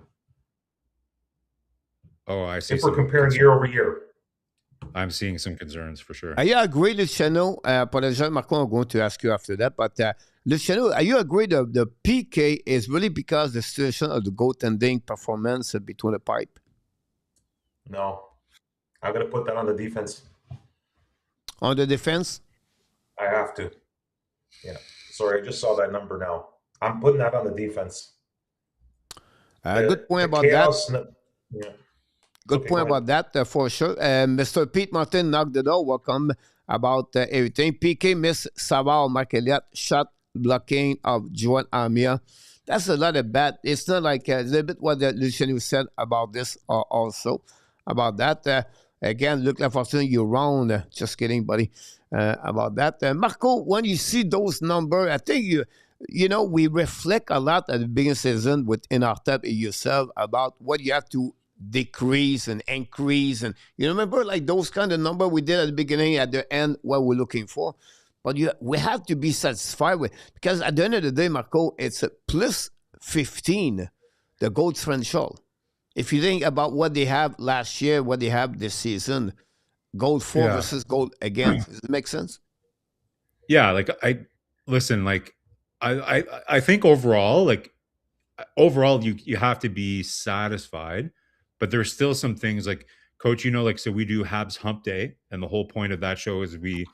Oh, I see. If we're comparing year over year. I'm seeing some concerns for sure. Are you agree, Luciano? Apologize, Marco, I'm going to ask you after that. But Luciano, are you agree the PK is really because the situation of the goaltending performance between the pipe? No. I'm going to put that on the defense. On the defense? I have to. Yeah. Sorry, I just saw that number now. I'm putting that on the defense. Good point about that. Yeah. Good point about that, for sure. Mr. Pete Martin knocked the door. Welcome about everything. PK missed Savard, Mark Elliott, shot blocking of Joan Armia. That's a lot of bad. It's not like a little bit what Luciano said about this also. About that. Again, look like Fortune, you're wrong. Just kidding, buddy. About that. Marco, when you see those numbers, I think we reflect a lot at the beginning of the season within our tab and yourself about what you have to decrease and increase, and you remember like those kind of number we did at the beginning, at the end, what we're looking for. But we have to be satisfied with, because at the end of the day, Marco, it's a +15, the goal differential. If you think about what they have last year, what they have this season, goal for versus goal against, does it make sense? Yeah, like I think overall you have to be satisfied. But there's still some things like, Coach, so we do Habs Hump Day, and the whole point of that show is we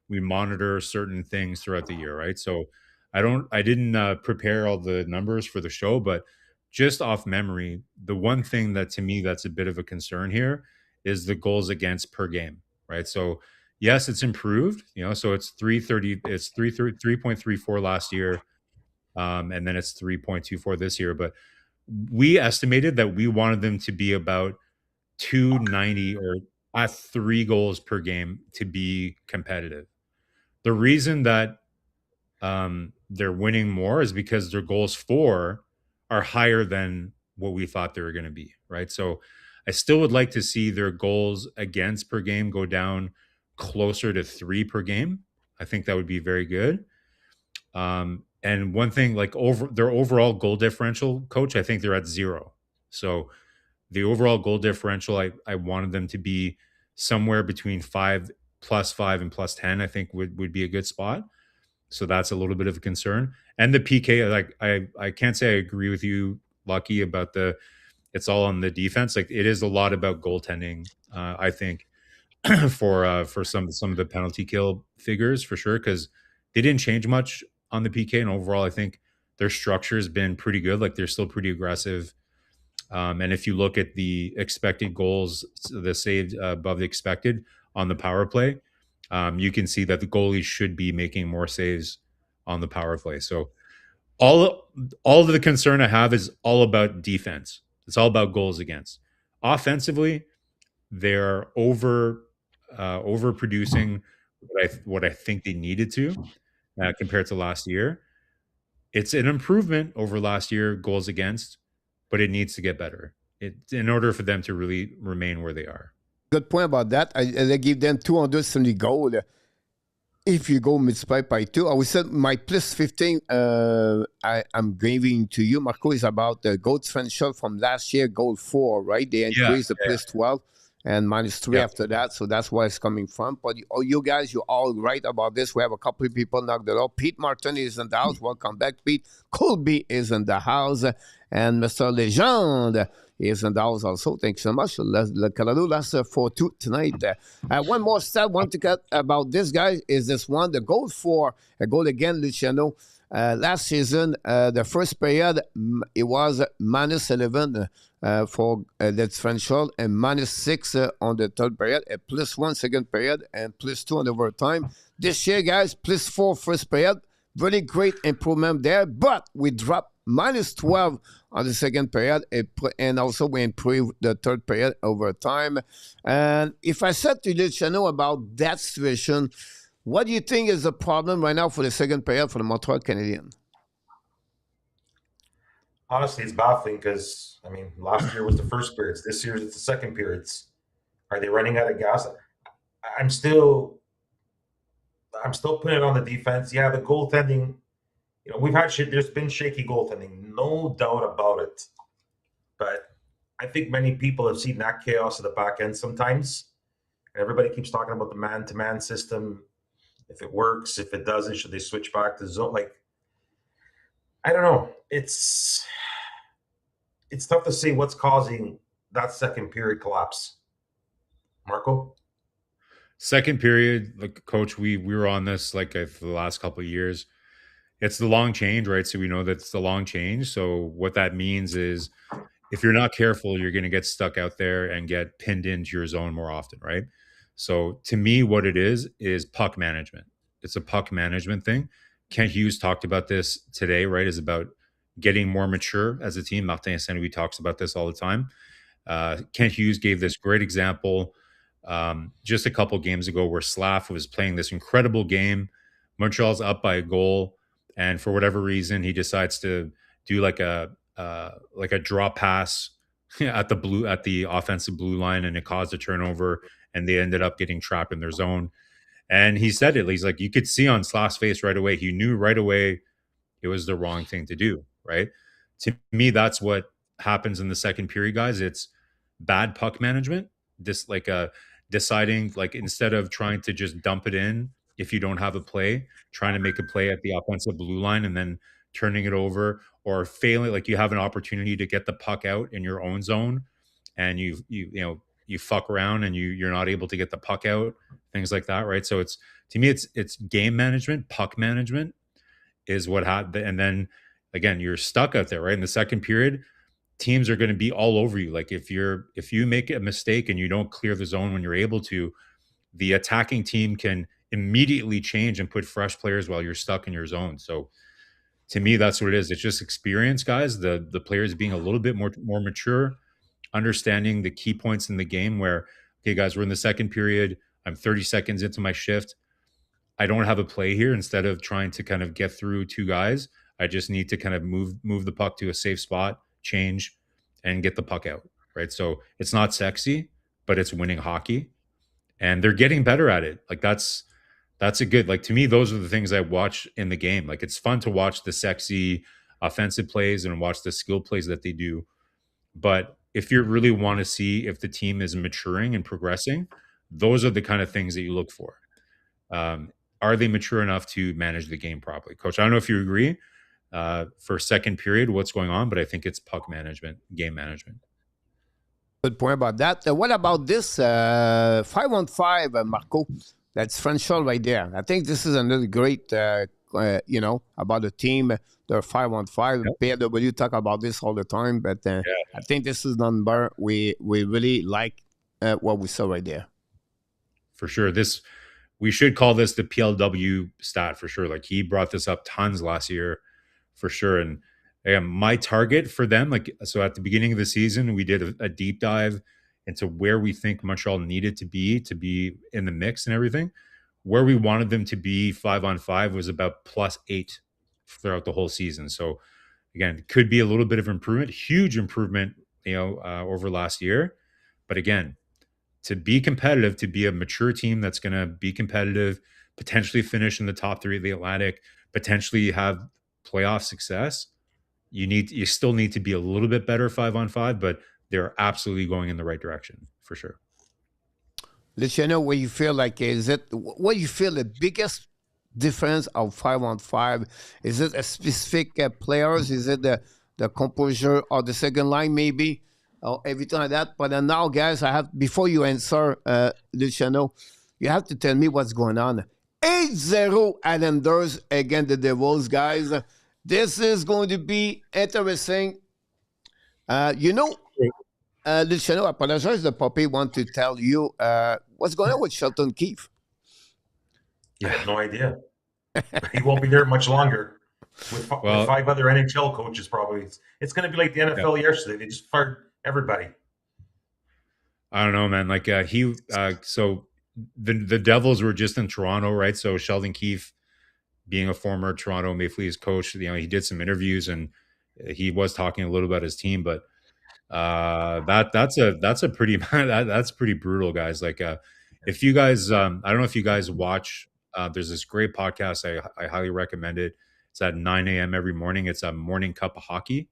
monitor certain things throughout the year, right? So I didn't prepare all the numbers for the show, but just off memory, the one thing that to me that's a bit of a concern here is the goals against per game, right? So yes, it's improved, so it's 3.34 last year, and then it's 3.24 this year, but we estimated that we wanted them to be about 290 or at 3 goals per game to be competitive. The reason that they're winning more is because their goals for are higher than what we thought they were going to be, right? So I still would like to see their goals against per game go down closer to 3 per game. I think that would be very good. And one thing, like their overall goal differential, Coach, I think they're at 0. So the overall goal differential, I wanted them to be somewhere between +5 and +10, I think would be a good spot. So that's a little bit of a concern. And the PK, like I can't say I agree with you, Lucky, about it's all on the defense. Like it is a lot about goaltending, I think, for some of the penalty kill figures for sure, because they didn't change much on the PK, and overall, I think their structure has been pretty good. Like they're still pretty aggressive. And if you look at the expected goals, the saved above the expected on the power play, you can see that the goalies should be making more saves on the power play. So all of the concern I have is all about defense. It's all about goals against. Offensively, they're overproducing what I think they needed to compared to last year. It's an improvement over last year, goals against, but it needs to get better in order for them to really remain where they are. Good point about that. I give them 270 goals. If you go mid-spy by 2, I would say my plus 15 I'm giving to you, Marco, is about the goal differential from last year, goal 4, right? They increased the plus 12 and minus 3 after that. So that's where it's coming from. But you guys, you're all right about this. We have a couple of people knocked it off. Pete Martin is in the house. Welcome back, Pete. Colby is in the house. And Mr. Legend is in the house also. Thanks so much. Le Colorado last 4-2 tonight. One more stat I want to get about this guy is this one. The goal for a goal again, Luciano. Last season, the first period, it was minus 11 for the differential and minus 6 on the third period, a plus 1 second period, and plus 2 on the overtime. This year, guys, plus 4 first period. Very great improvement there, but we dropped minus 12 on the second period, and also we improved the third period over time. And if I said to Luciano about that situation, what do you think is the problem right now for the second period for the Montreal Canadiens? Honestly, it's baffling because, I mean, last year was the first periods. This year it's the second periods. Are they running out of gas? I'm still putting it on the defense. Yeah, the goaltending, you know, we've had there's been shaky goaltending, no doubt about it. But I think many people have seen that chaos at the back end sometimes. And everybody keeps talking about the man-to-man system. If it works, if it doesn't, should they switch back to zone? Like, I don't know. It's tough to say what's causing that second period collapse. Marco? Second period, like coach, we were on this like for the last couple of years. It's the long change, right? So we know that it's the long change. So what that means is if you're not careful, you're going to get stuck out there and get pinned into your zone more often, right? So to me, what it is puck management. It's a puck management thing. Kent Hughes talked about this today, right? Is about getting more mature as a team. Martin Saint-Louis talks about this all the time. Kent Hughes gave this great example just a couple games ago where Slav was playing this incredible game. Montreal's up by a goal, and for whatever reason, he decides to do like a drop pass at the offensive blue line, and it caused a turnover, and they ended up getting trapped in their zone. And he said it. He's like, you could see on Slav's face right away. He knew right away it was the wrong thing to do, right? To me, that's what happens in the second period, guys. It's bad puck management. Deciding, like, instead of trying to just dump it in if you don't have a play, trying to make a play at the offensive blue line and then turning it over, or failing, like you have an opportunity to get the puck out in your own zone and you fuck around and you're not able to get the puck out, things like that, right? So it's, to me, it's game management, puck management is what happened. And then again, you're stuck out there, right? In the second period, teams are going to be all over you. Like if you make a mistake and you don't clear the zone when you're able to, the attacking team can immediately change and put fresh players while you're stuck in your zone. So to me, that's what it is. It's just experience, guys. The players being a little bit more mature, understanding the key points in the game where, okay, guys, we're in the second period. I'm 30 seconds into my shift. I don't have a play here. Instead of trying to kind of get through two guys, I just need to kind of move the puck to a safe spot, change, and get the puck out, right? So it's not sexy, but it's winning hockey. And they're getting better at it. Like that's a good, like, to me, those are the things I watch in the game. Like it's fun to watch the sexy offensive plays and watch the skill plays that they do. But if you really want to see if the team is maturing and progressing, those are the kind of things that you look for. Are they mature enough to manage the game properly? Coach, I don't know if you agree for second period, what's going on, but I think it's puck management, game management. Good point about that. What about this 5-on-5, Marco? That's Frenchy right there. I think this is another great, about the team. They're 5-on-5. Yep. PW talk about this all the time, but I think this is number we really like what we saw right there. For sure. We should call this the PLW stat for sure. Like he brought this up tons last year for sure. And my target for them, so at the beginning of the season, we did a deep dive into where we think Montreal needed to be in the mix and everything. Where we wanted them to be 5-on-5 was about +8 throughout the whole season. So again, could be a little bit of improvement, huge improvement, over last year. But again, to be competitive, to be a mature team that's going to be competitive, potentially finish in the top 3 of the Atlantic, potentially have playoff success, you still need to be a little bit better 5-on-5, but they're absolutely going in the right direction for sure. Luciano, what you feel like what you feel the biggest difference of 5-on-5? Is it a specific players? Is it the composure or the second line maybe? Or everything like that. But now, guys, before you answer, Luciano, you have to tell me what's going on. 8-0 Islanders against the Devils, guys. This is going to be interesting. Luciano, I apologize. The puppy want to tell you what's going on with Sheldon Keefe. I have no idea. He won't be there much longer. With 5 other NHL coaches, probably. It's going to be like the NFL yesterday. They just fired everybody. I don't know, man. Like so the Devils were just in Toronto, right? So Sheldon Keefe, being a former Toronto Maple Leafs coach, he did some interviews and he was talking a little about his team, but that's pretty brutal, guys. Like if you guys, I don't know if you guys watch. There's this great podcast. I highly recommend it. It's at 9 a.m. every morning. It's a morning cup of hockey.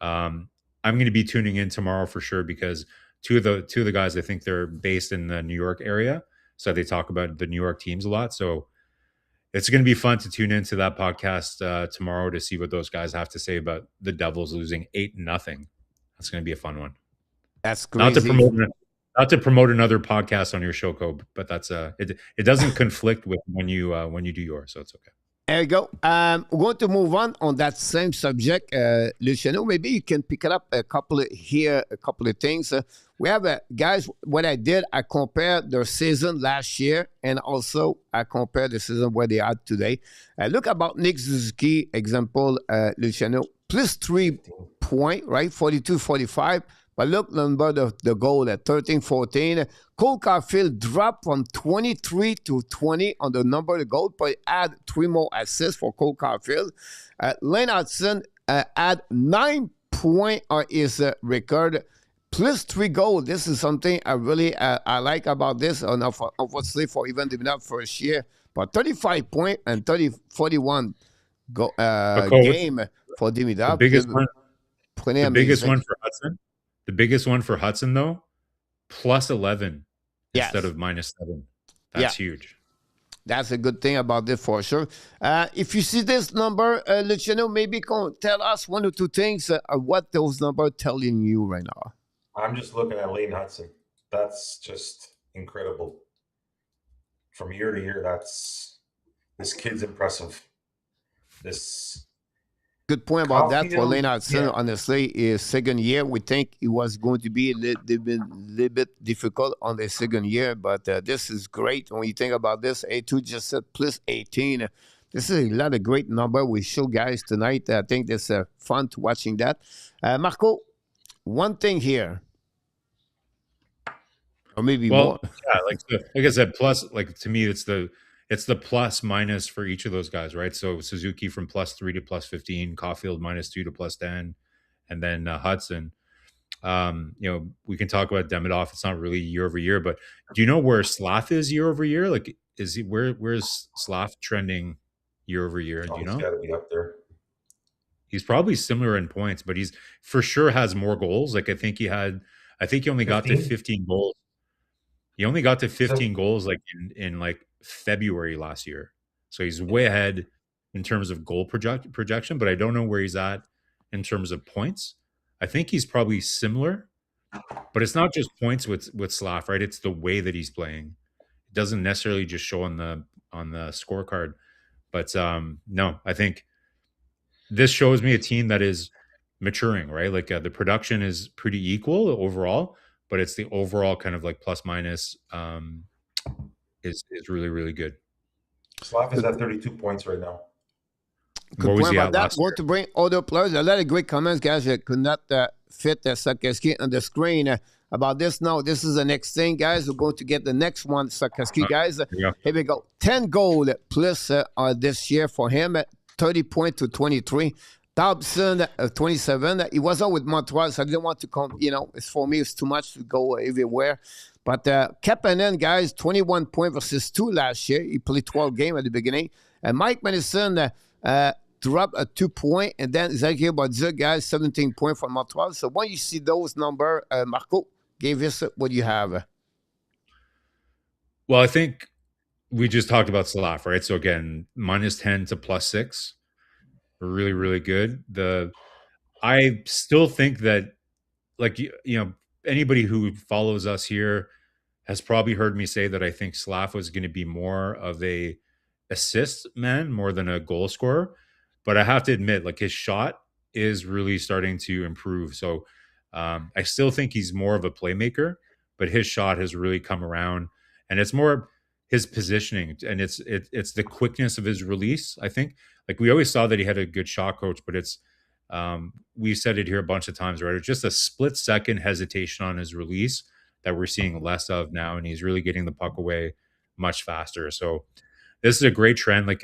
I'm going to be tuning in tomorrow for sure because two of the guys, I think they're based in the New York area, so they talk about the New York teams a lot. So it's going to be fun to tune into that podcast tomorrow to see what those guys have to say about the Devils losing 8-0. That's going to be a fun one. That's crazy. Not to promote another podcast on your show, Kobe, but that's it doesn't conflict with when you do yours, so it's okay. There you go. We're going to move on that same subject, Luciano. Maybe you can pick it up a couple of things. We have, guys, what I did, I compared their season last year, and also I compared the season where they are today. Look about Nick Suzuki, example, Luciano, plus 3 points, right? 42-45. But look, number the goal at 13-14. Cole Caulfield dropped from 23 to 20 on the number of the goal, but add 3 more assists for Cole Caulfield. Lane Hutson had 9 points on his record, plus 3 goals. This is something I really I like about this. Unfortunately, for even the first year, but 35 points and 41 game for Dimitrov. The biggest one for Hutson. The biggest one for Hutson, though, plus 11 instead of minus 7. That's huge. That's a good thing about this for sure. If you see this number, Luciano, maybe tell us 1 or 2 things what those numbers telling you right now. I'm just looking at Lane Hutson. That's just incredible. From year to year, this kid's impressive. Good point about that for Lane Hutson. Honestly, his second year, we think it was going to be a little bit difficult on the second year, but this is great. When you think about this, A2 just said plus 18. This is a lot of great number we show guys tonight. I think it's fun to watching that. Marco, one thing here, or maybe more. Yeah, like I said, plus, like to me, it's the plus minus for each of those guys, right? So Suzuki from plus 3 to plus 15, Caulfield minus 2 to plus 10, and then Hutson. We can talk about Demidov. It's not really year over year, but do you know where Slaf is year over year? Like, where's Slaf trending year over year? Do you know? He's got to be up there. He's probably similar in points, but he's for sure has more goals. Like I think he only got to 15 goals. He only got to 15 goals like in like February last year. So he's way ahead in terms of goal projection, but I don't know where he's at in terms of points. I think he's probably similar, but it's not just points with Slaf, right? It's the way that he's playing. It doesn't necessarily just show on the scorecard. But no, I think this shows me a team that is maturing, right? Like the production is pretty equal overall, but it's the overall kind of like plus minus is really, really good. Slaf is at 32 points right now. Good point about that. Want to bring other players. A lot of great comments, guys. That could not fit Slafkovsky on the screen about this. Now, this is the next thing, guys. We're going to get the next one, Slafkovsky, guys. Here we go. 10 goals plus this year for him. 30 points to 23. Dobson, 27. He wasn't with Montreal, so I didn't want to come, for me, it's too much to go everywhere. But Kapanen, guys, 21 points versus 2 last year. He played 12 games at the beginning. And Mike Madison dropped a 2 point. And then Zachary Bodzuk, guys, 17 points from Montreal. So when you see those numbers, Marco, give us what you have. Well, I think we just talked about Slaf, right? So again, -10 to +6. Really, really good. I still think that, like, anybody who follows us here has probably heard me say that I think Slaf was going to be more of a assist man more than a goal scorer. But I have to admit, like, his shot is really starting to improve. So I still think he's more of a playmaker, but his shot has really come around, and it's more his positioning, and it's the quickness of his release. I think, like, we always saw that he had a good shot coach, but it's we've said it here a bunch of times, right? It's just a split second hesitation on his release that we're seeing less of now, and he's really getting the puck away much faster. So this is a great trend. Like,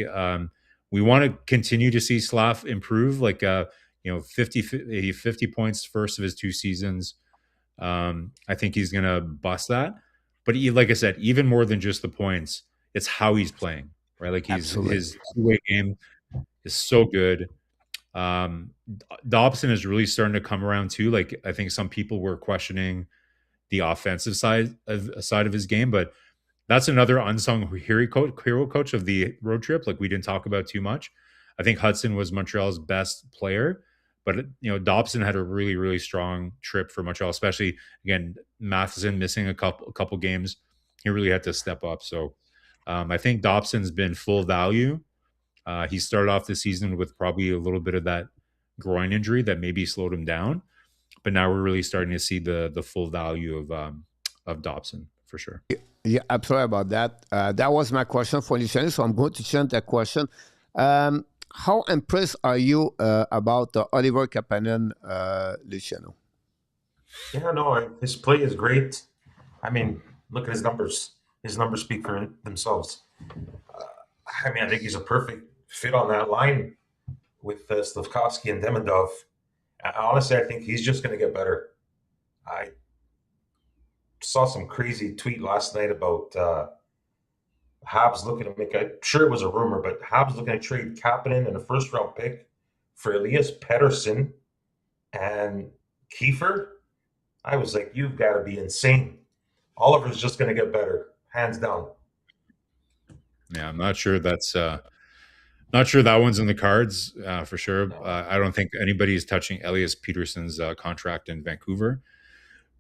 we want to continue to see Slaf improve. Like, 50 points first of his 2 seasons. I think he's going to bust that. But like I said, even more than just the points, it's how he's playing, right? Like, his two-way game is so good. Dobson is really starting to come around too. Like, I think some people were questioning the offensive side of his game, but that's another unsung hero coach of the road trip. Like, we didn't talk about too much. I think Hutson was Montreal's best player, but Dobson had a really, really strong trip for Montreal, especially, again, Matheson missing a couple games. He really had to step up. So I think Dobson's been full value. He started off the season with probably a little bit of that groin injury that maybe slowed him down, but now we're really starting to see the full value of Dobson for sure. Yeah, I'm sorry about that. That was my question for Luciano, so I'm going to change that question. How impressed are you about Oliver Kapanen, Luciano? Yeah, no, his play is great. I mean, look at his numbers. His numbers speak for themselves. I think he's a perfect fit on that line with Slafkovsky and Demidov. Honestly, I think he's just going to get better. I saw some crazy tweet last night about Habs looking to make, I'm sure it was a rumor, but Habs looking to trade Kapanen and a first-round pick for Elias Pettersson and Kiefer. I was like, you've got to be insane. Oliver's just going to get better, hands down. Yeah, I'm not sure that's not sure that one's in the cards for sure. I don't think anybody is touching Elias Pettersson's contract in Vancouver.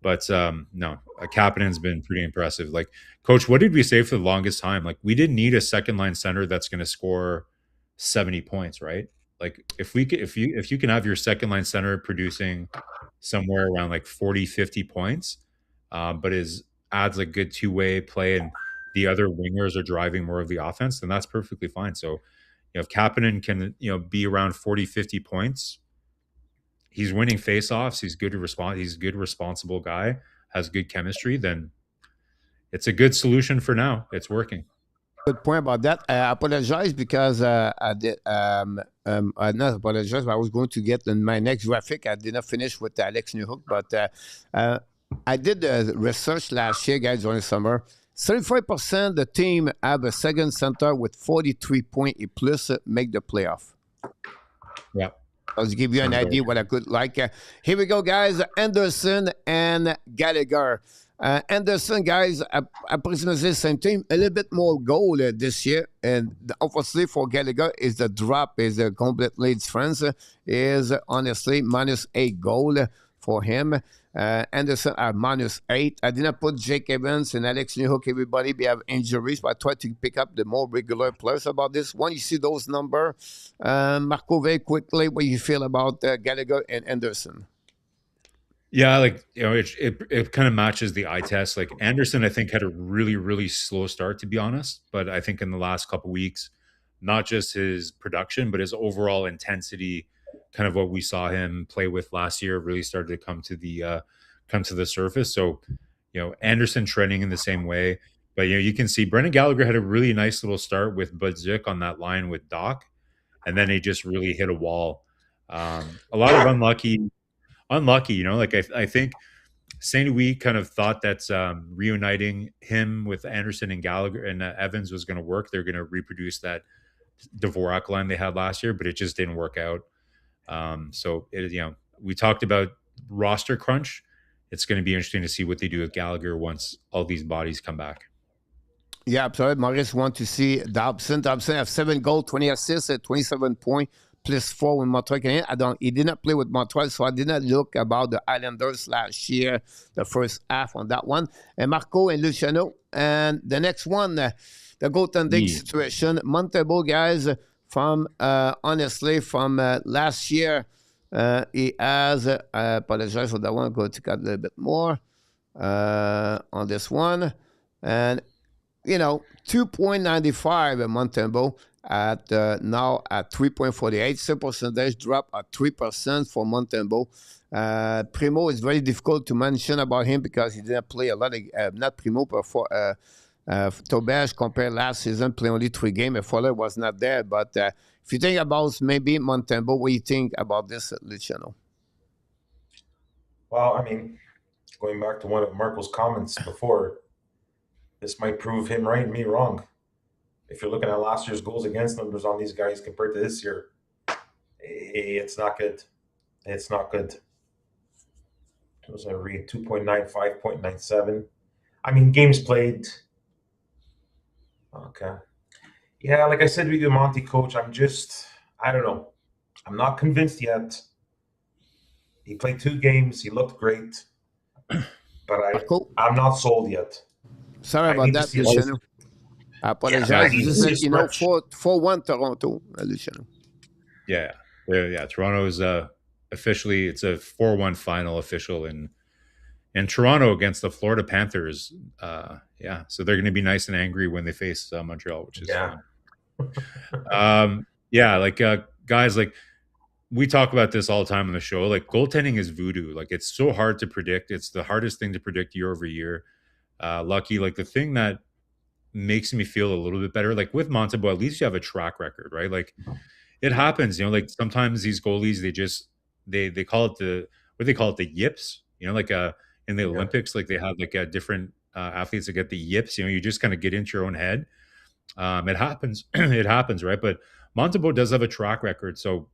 But no, Kapanen's been pretty impressive. Like, Coach, what did we say for the longest time? Like, we didn't need a second line center that's going to score 70 points, right? Like, if you can have your second line center producing somewhere around like 40, 50 points, but adds like good two-way play, and the other wingers are driving more of the offense, then that's perfectly fine. So, if Kapanen can, be around 40, 50 points, he's winning faceoffs, he's good to respond, he's a good responsible guy, has good chemistry, then it's a good solution for now. It's working. Good point about that. I apologize because I did I not apologize, but I was going to get in my next graphic. I did not finish with Alex Newhook, but I did the research last year, guys, during the summer. 35% the team have a second center with 43 points plus make the playoff. Yeah. I'll give you an idea what I could like. Here we go, guys. Anderson and Gallagher. Anderson, guys, approximately the same team. A little bit more goal this year. And obviously for Gallagher, is the drop is completely different. Is honestly -8 goal for him. Anderson at -8. I did not put Jake Evans and Alex Newhook. Everybody they have injuries, but I tried to pick up the more regular players about this. When you see those numbers, Marco, very quickly, what you feel about Gallagher and Anderson? Yeah, like, it kind of matches the eye test. Like, Anderson, I think, had a really, really slow start, to be honest. But I think in the last couple of weeks, not just his production, but his overall intensity, kind of what we saw him play with last year, really started to come to the surface. So, Anderson trending in the same way. But you can see Brendan Gallagher had a really nice little start with Bud Zick on that line with Doc, and then they just really hit a wall. A lot of unlucky, like I think St. Louis kind of thought that reuniting him with Anderson and Gallagher and Evans was going to work. They're going to reproduce that Dvorak line they had last year, but it just didn't work out. So we talked about roster crunch. It's going to be interesting to see what they do with Gallagher once all these bodies come back. Yeah, absolutely. Maurice want to see Dobson. Dobson have 7 goals, 20 assists, at 27 points, plus 4 with Montreal. He did not play with Montreal, so I did not look about the Islanders last year, the first half on that one. And Marco and Luciano. And the next one, the goaltending situation. Montreal, guys, from honestly, from last year, he has, I apologize for that one, go to cut a little bit more on this one. And 2.95 Montembeault at now at 3.48. Same percentage drop at 3% for Montembeault. Primo is very difficult to mention about him because he didn't play a lot of, not Primo, but for Tobage compared last season, play only 3 games. And Fuller was not there. But if you think about maybe Montembeault, what do you think about this, Luciano? Well, I mean, going back to one of Marco's comments before, this might prove him right and me wrong. If you're looking at last year's goals against numbers on these guys compared to this year, it's not good. It's not good. What was I read? 2.95, 0.97. I mean, games played. Okay. Yeah, like I said with you, Monty, coach, I don't know. I'm not convinced yet. He played 2 games. He looked great. But I'm not sold yet. Sorry about that, Luciano. I apologize. You just said, 4-1 Toronto, Luciano. Yeah. Toronto is officially, it's a 4-1 final official in Toronto against the Florida Panthers. So they're going to be nice and angry when they face Montreal, which is fun. Guys, like we talk about this all the time on the show. Like goaltending is voodoo. Like it's so hard to predict. It's the hardest thing to predict year over year. Lucky, like the thing that makes me feel a little bit better, like with Montembeault, at least you have a track record, right? Like it happens, like sometimes these goalies, they call it the yips, like in the Olympics, like they have like a different athletes that get the yips, you just kind of get into your own head. It happens, right? But Montembeault does have a track record, so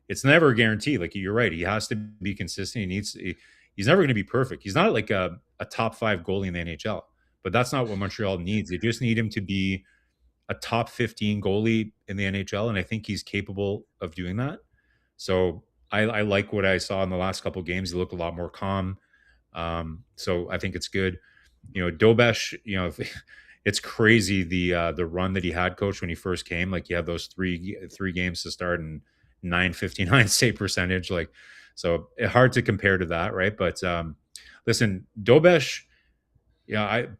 it's never a guarantee. Like you're right, he has to be consistent. He's never going to be perfect. He's not like a top 5 goalie in the NHL, but that's not what Montreal needs. They just need him to be a top 15 goalie in the NHL, and I think he's capable of doing that. So I like what I saw in the last couple of games. He looked a lot more calm. So I think it's good. Dobesh, it's crazy the run that he had, coach, when he first came. Like he had those three games to start and 959 save percentage. Like, so hard to compare to that, right? But listen, Dobesh,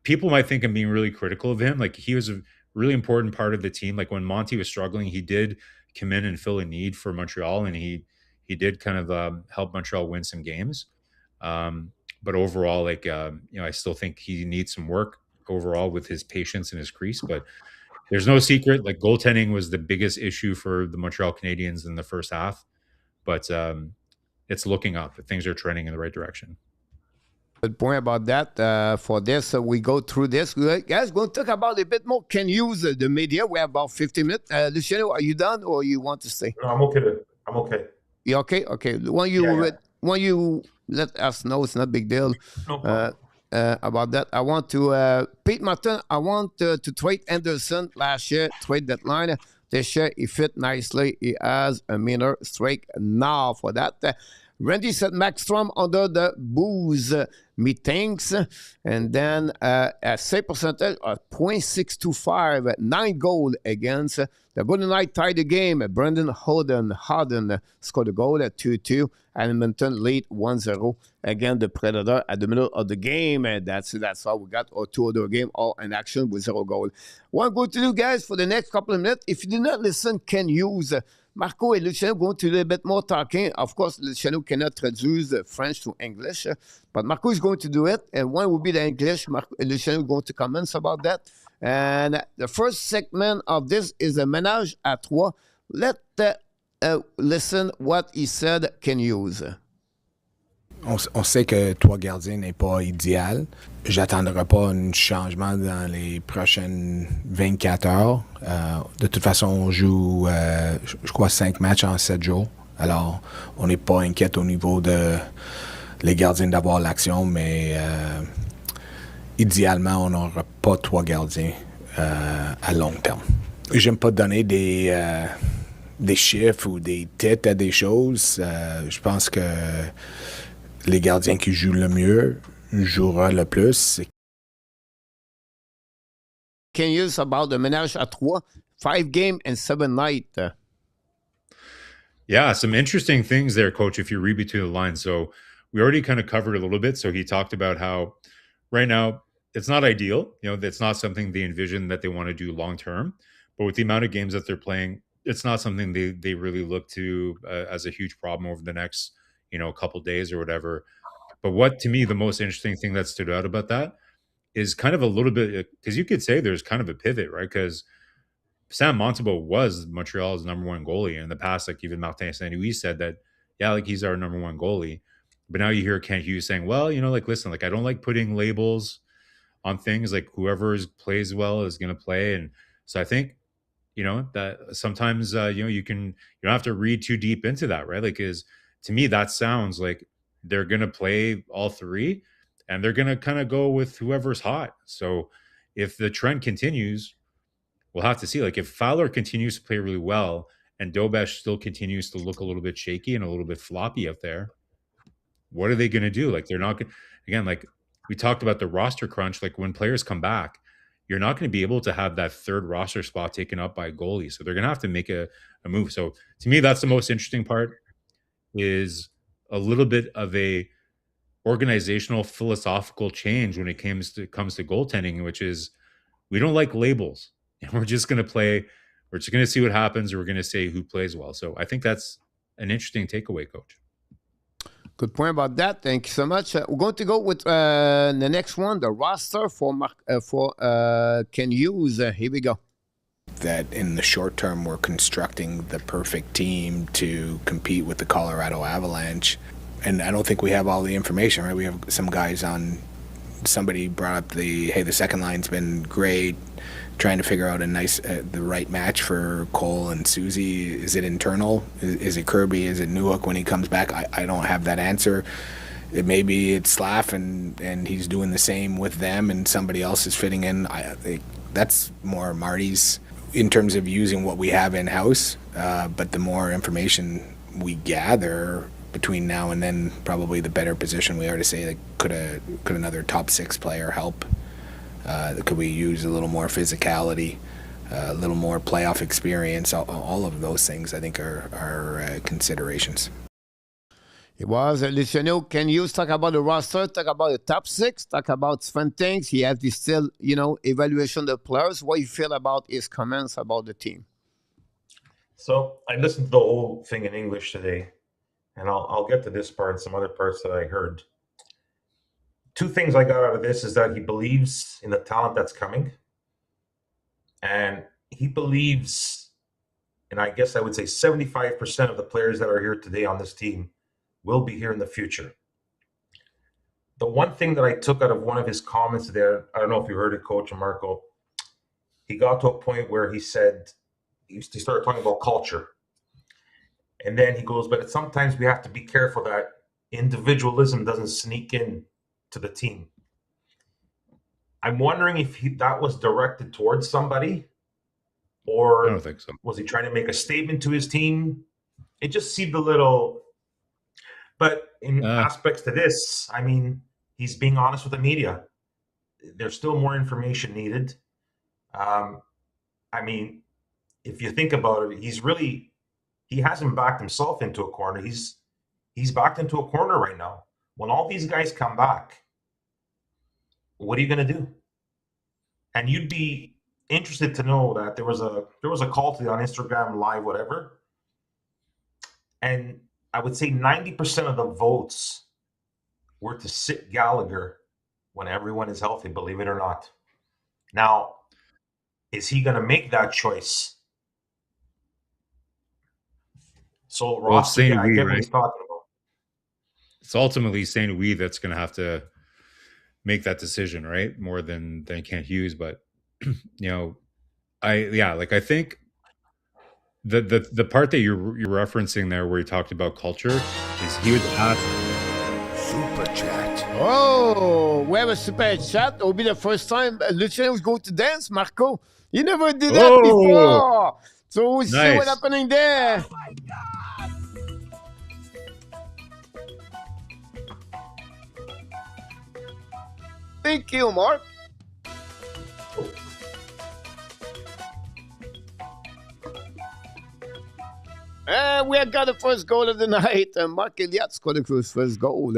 people might think I'm being really critical of him. Like he was a really important part of the team. Like when Monty was struggling, he did come in and fill a need for Montreal, and he did kind of help Montreal win some games. But overall, like I still think he needs some work overall with his patience and his crease. But there's no secret, like goaltending was the biggest issue for the Montreal Canadiens in the first half. But it's looking up. Things are trending in the right direction. Good point about that. For this, we go through this. Guys, we'll talk about a bit more. Can use the media. We have about 50 minutes. Luciano, are you done or you want to stay? No, I'm okay. You okay? Okay. When you let us know, it's not a big deal. No about that. I want to, Pete Martin, I want to trade Anderson last year, trade deadline. This year, he fit nicely. He has a minor strike now for that. Randy said Maxstrom under the booze meetings, and then a save percentage of .625, 9 goals against the Golden Knights tied the game. Brendan Howden scored a goal at 2-2. Edmonton lead 1-0 against the Predator at the middle of the game, and that's how we got our 2 other game all in action with 0 goal. What I'm going to do, guys, for the next couple of minutes, if you did not listen, can use Marco and Luciano going to do a little bit more talking. Of course, Luciano cannot traduce French to English, but Marco is going to do it. And one will be the English. Luciano is going to comment about that. And the first segment of this is a Ménage à trois. Let's listen what he said Ken Hughes. On sait que 3 gardiens n'est pas idéal. J'attendrai pas un changement dans les prochaines 24 heures. De toute façon, on joue, je crois, 5 matchs en 7 jours. Alors, on n'est pas inquiète au niveau de les gardiens d'avoir l'action, mais idéalement, on n'aura pas 3 gardiens à long terme. J'aime pas donner des chiffres ou des titres à des choses. Je pense que les gardiens qui jouent le mieux jouera le plus. Can you use about the ménage à 3, 5 games and 7 nights? Yeah, some interesting things there, Coach, if you read between the lines. So we already kind of covered a little bit. So he talked about how right now it's not ideal. You know, it's not something they envision that they want to do long term. But with the amount of games that they're playing, it's not something they really look to as a huge problem over the next, couple days or whatever. But what, to me, the most interesting thing that stood out about that is kind of a little bit, because you could say there's kind of a pivot, right? Because Sam Montembeault was Montreal's number one goalie. And in the past, like even Martin Saint-Louis said that, yeah, like he's our number one goalie. But now you hear Kent Hughes saying, well, like, listen, like I don't like putting labels on things. Like whoever plays well is going to play. And so I think, that sometimes, you don't have to read too deep into that, right? Like to me, that sounds like they're going to play all three and they're going to kind of go with whoever's hot. So if the trend continues, we'll have to see. Like if Fowler continues to play really well and Dobesh still continues to look a little bit shaky and a little bit floppy out there, what are they going to do? Like they're not going to, again, like we talked about the roster crunch, like when players come back, you're not going to be able to have that third roster spot taken up by a goalie. So they're going to have to make a move. So to me, that's the most interesting part, is a little bit of a organizational philosophical change when it comes to goaltending, which is we don't like labels. And we're just going to play. We're just going to see what happens. Or we're going to say who plays well. So I think that's an interesting takeaway, Coach. Good point about that. Thank you so much. We're going to go with the next one, the roster for Ken Hughes. Here we go. That in the short term, we're constructing the perfect team to compete with the Colorado Avalanche. And I don't think we have all the information, right? We have some guys on, somebody brought up the second line's been great, trying to figure out the right match for Cole and Susie. Is it internal? Is it Kirby? Is it Newhook when he comes back? I don't have that answer. Maybe it's Slaf and he's doing the same with them and somebody else is fitting in. That's more Marty's in terms of using what we have in-house. But the more information we gather between now and then, probably the better position we are to say, like, could another top 6 player help? Could we use a little more physicality, a little more playoff experience? All of those things, I think, are considerations. It was Luciano. Can you talk about the roster, talk about the top 6, talk about different things? He has this still, evaluation of the players. What do you feel about his comments about the team? So I listened to the whole thing in English today, and I'll get to this part and some other parts that I heard. 2 things I got out of this is that he believes in the talent that's coming. And he believes, and I guess I would say 75% of the players that are here today on this team will be here in the future. The one thing that I took out of one of his comments there, I don't know if you heard it, Coach and Marco, he got to a point where he said, he started talking about culture. And then he goes, but sometimes we have to be careful that individualism doesn't sneak in to the team. I'm wondering if that was directed towards somebody, or I don't think so. Was he trying to make a statement to his team? It just seemed a little. But in aspects to this, I mean, he's being honest with the media. There's still more information needed. I mean, if you think about it, he hasn't backed himself into a corner. He's backed into a corner right now. When all these guys come back, what are you going to do? And you'd be interested to know that there was a call to on Instagram Live, whatever, and I would say 90% of the votes were to sit Gallagher when everyone is healthy, believe it or not. Now, is he going to make that choice? So roster, St. I Louis, get right? what he's talking about. It's ultimately St. Louis that's going to have to make that decision, right? More than Kent Hughes. But, I think the part that you're referencing there where you talked about culture is he would ask. Super chat. Oh, we have a super chat. It will be the first time Lucien was going to dance, Marco. You never did that before. So we'll see what's happening there. Oh my God. Thank you, Mark. And we have got the first goal of the night. Mark Elliott scored his first goal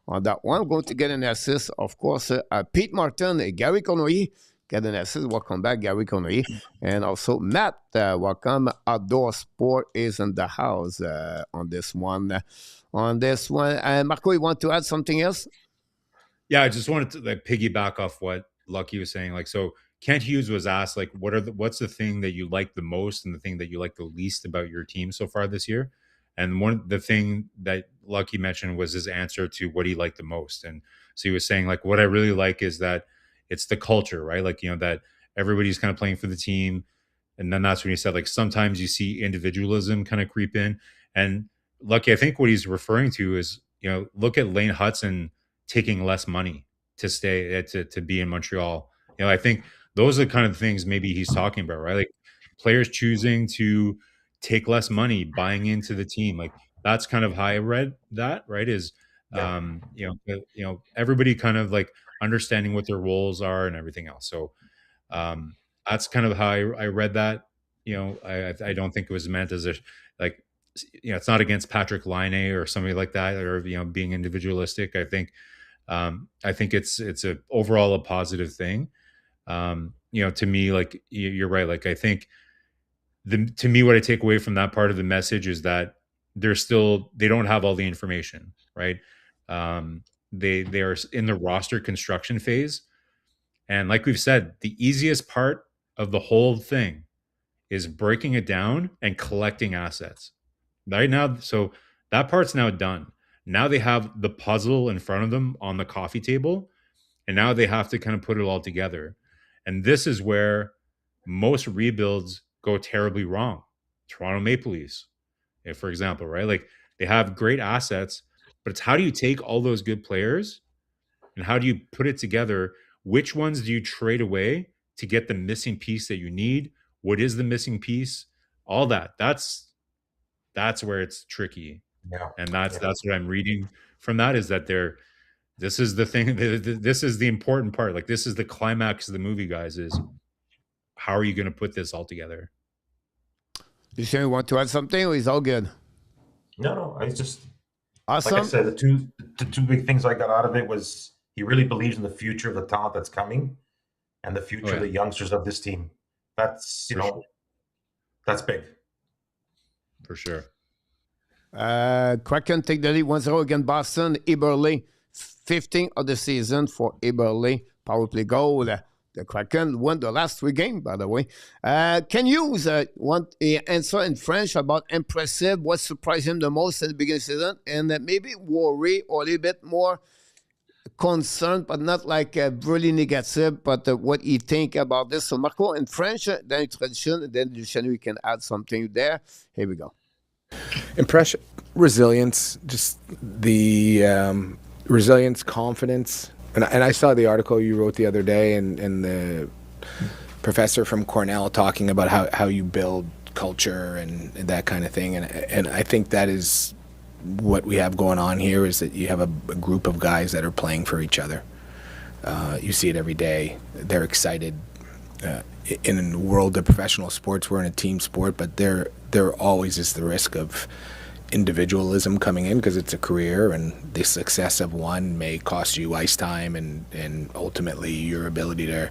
on that one. Going to get an assist, of course. Pete Martin and Gary Connoy get an assist. Welcome back, Gary Connoy. And also Matt, welcome. Outdoor Sport is in the house on this one. Marco, you want to add something else? Yeah, I just wanted to piggyback off what Lucky was saying. So Kent Hughes was asked, what's the thing that you like the most and the thing that you like the least about your team so far this year? And the thing that Lucky mentioned was his answer to what he liked the most. And so he was saying, what I really like is that it's the culture, right? That everybody's kind of playing for the team. And then that's when he said, sometimes you see individualism kind of creep in. And Lucky, I think what he's referring to is, look at Lane Hutson taking less money to stay, to be in Montreal. I think those are the kind of things maybe he's talking about, right? Players choosing to take less money, buying into the team. That's kind of how I read that, right? Is, everybody kind of understanding what their roles are and everything else. So that's kind of how I read that. I don't think it was meant as it's not against Patrick Laine or somebody like that, or, being individualistic. I think it's overall a positive thing. To me, you're right. I think to me, what I take away from that part of the message is that they don't have all the information, right? They are in the roster construction phase. And like we've said, the easiest part of the whole thing is breaking it down and collecting assets right now. So that part's now done. Now they have the puzzle in front of them on the coffee table, and now they have to kind of put it all together. And this is where most rebuilds go terribly wrong. Toronto Maple Leafs, for example, right? They have great assets, but it's how do you take all those good players and how do you put it together? Which ones do you trade away to get the missing piece that you need? What is the missing piece? All that. That's where it's tricky. Yeah. And that's what I'm reading from that, is that this is the thing. This is the important part. This is the climax of the movie, guys, is how are you going to put this all together? You want to add something, or is all good? No, I just, awesome. Like I said, the two big things I got out of it was he really believes in the future of the talent that's coming and the future of the youngsters of this team. That's, that's big. For sure. Kraken take the lead 1-0 against Boston. Eberle, 15th of the season for Eberle. Power play goal. The Kraken won the last 3 games, by the way. Can you want an answer in French about impressive? What surprised him the most at the beginning of the season? And maybe worry or a little bit more concerned, but not really negative, but what he think about this. So Marco in French, then tradition, and then Lucien, we can add something there. Here we go. Impression, resilience, just the resilience, confidence. And I saw the article you wrote the other day, and the professor from Cornell talking about how you build culture and that kind of thing. And I think that is what we have going on here, is that you have a group of guys that are playing for each other. You see it every day. They're excited. In the world of professional sports, we're in a team sport, but there always is the risk of individualism coming in, because it's a career, and the success of one may cost you ice time and ultimately your ability to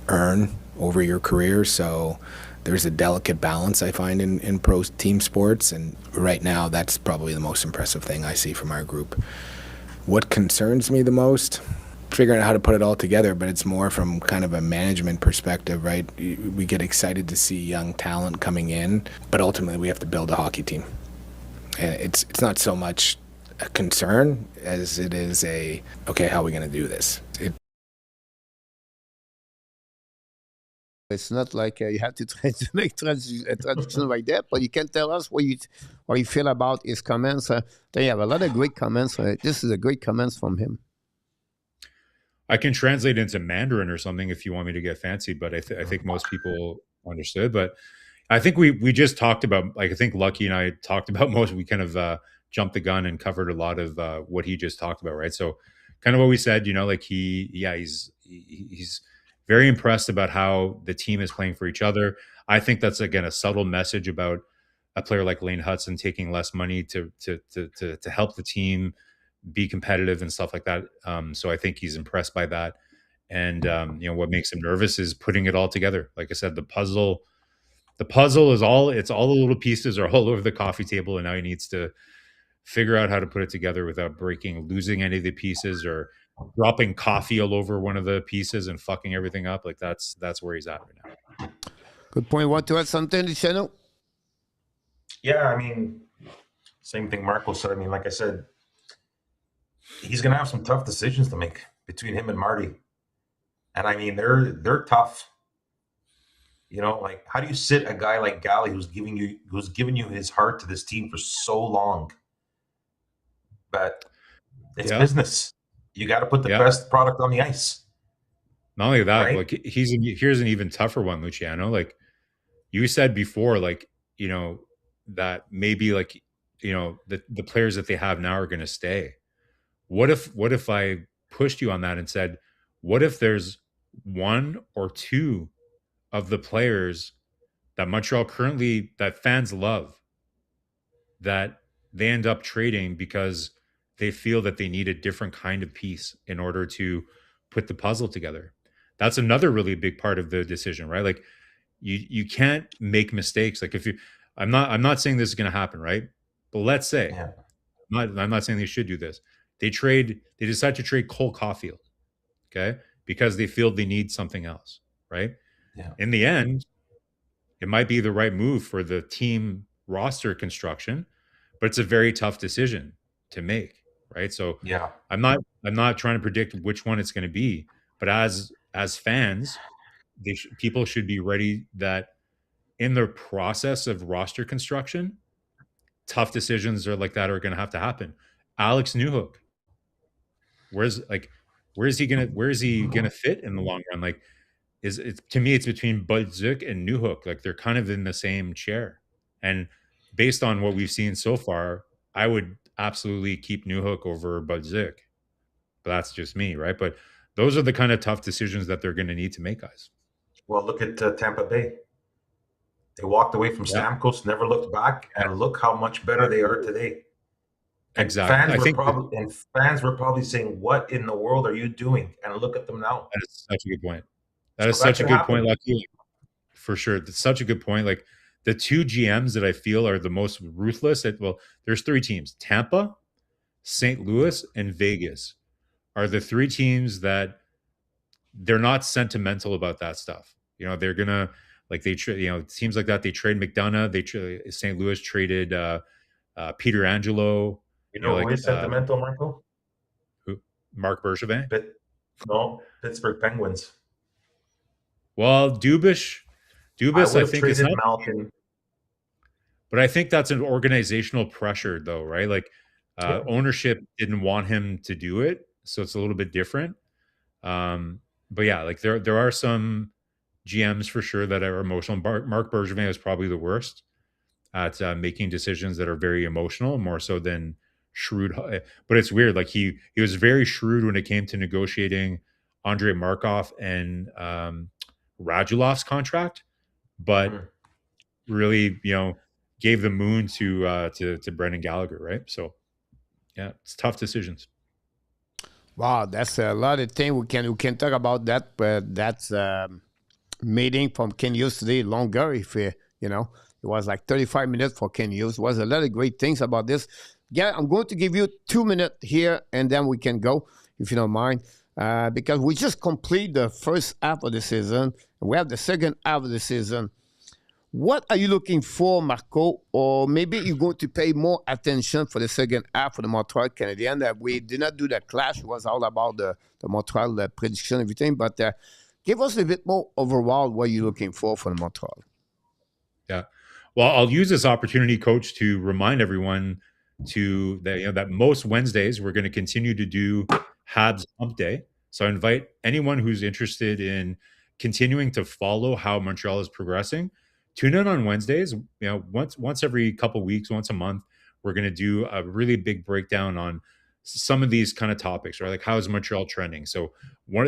earn over your career. So there's a delicate balance, I find, in pro team sports, and right now that's probably the most impressive thing I see from our group. What concerns me the most? Figuring out how to put it all together, but it's more from kind of a management perspective, right? We get excited to see young talent coming in, but ultimately we have to build a hockey team. And it's not so much a concern as it is okay, how are we going to do this? It's not like you have to try to make a transition like that, but you can tell us what you feel about his comments. They have a lot of great comments. This is a great comments from him. I can translate into Mandarin or something if you want me to get fancy, but I think most people understood. But I think we just talked about, like, I think Lucky and I talked about we kind of jumped the gun and covered a lot of what he just talked about, right? So kind of what we said, like he's very impressed about how the team is playing for each other. I think that's, again, a subtle message about a player like Lane Hutson taking less money to help the team be competitive and stuff like that. So I think he's impressed by that. And what makes him nervous is putting it all together. Like I said, the puzzle is all the little pieces are all over the coffee table, and now he needs to figure out how to put it together without losing any of the pieces or dropping coffee all over one of the pieces and fucking everything up. Like that's where he's at right now. Good point. Want to add something, Luciano? Yeah, I mean, same thing Marco said. I mean, like I said, he's going to have some tough decisions to make between him and Marty. And I mean, they're tough. Like, how do you sit a guy like Galley who's given you his heart to this team for so long? But it's business. You got to put the best product on the ice. Not only that, right? Like here's an even tougher one, Luciano. Like you said before, like, that maybe like, the players that they have now are going to stay. What if I pushed you on that and said, what if there's one or two of the players that Montreal currently, that fans love, that they end up trading because they feel that they need a different kind of piece in order to put the puzzle together? That's another really big part of the decision, right? Like you can't make mistakes. Like I'm not saying this is going to happen, right? But let's say, I'm not saying they should do this. They decide to trade Cole Caulfield, okay? Because they feel they need something else, right? Yeah. In the end, it might be the right move for the team roster construction, but it's a very tough decision to make, right? So yeah, I'm not trying to predict which one it's going to be, but as fans, people should be ready that in the process of roster construction, tough decisions are going to happen. Alex Newhook, where's he gonna fit in the long run? Like, to me, it's between Bolduc and Newhook. Like, they're kind of in the same chair. And based on what we've seen so far, I would absolutely keep Newhook over Bolduc. But that's just me, right? But those are the kind of tough decisions that they're going to need to make, guys. Well, look at Tampa Bay. They walked away from Stamkos, never looked back, and look how much better they are today. And exactly. Fans were probably saying, "What in the world are you doing?" And look at them now. That is such a good point. That is such a good point, Lucky. For sure, that's such a good point. Like, the two GMs that I feel are the most ruthless. There's three teams: Tampa, St. Louis, and Vegas are the three teams that they're not sentimental about that stuff. They're gonna, like, teams like that. They trade McDonough. St. Louis traded Peter Angelo. Who is sentimental, Marco? Who? Mark Bergevin? No, Pittsburgh Penguins. Well, Dubas, I think is not. Malkin. But I think that's an organizational pressure, though, right? Like, ownership didn't want him to do it, so it's a little bit different. But yeah, like there are some GMs for sure that are emotional. Mark Bergevin is probably the worst at making decisions that are very emotional, more so than shrewd. But it's weird. Like, he was very shrewd when it came to negotiating Andrei Markov and Radulov's contract, but really, gave the moon to Brendan Gallagher, right? So yeah, it's tough decisions. Wow, that's a lot of things we can talk about that, but that's meeting from Ken Hughes today longer. If it was like 35 minutes for Ken Hughes. It was a lot of great things about this. Yeah, I'm going to give you 2 minutes here, and then we can go, if you don't mind, because we just complete the first half of the season, and we have the second half of the season. What are you looking for, Marco? Or maybe you're going to pay more attention for the second half for the Montreal Canadiens. We did not do the clash. It was all about the Montreal prediction, everything. But give us a bit more overall what you're looking for the Montreal. Yeah. Well, I'll use this opportunity, Coach, to remind everyone that most Wednesdays we're going to continue to do Habs Hump Day. So I invite anyone who's interested in continuing to follow how Montreal is progressing. Tune in on Wednesdays. Once every couple of weeks, once a month, we're going to do a really big breakdown on some of these kind of topics, right? Like how is Montreal trending? So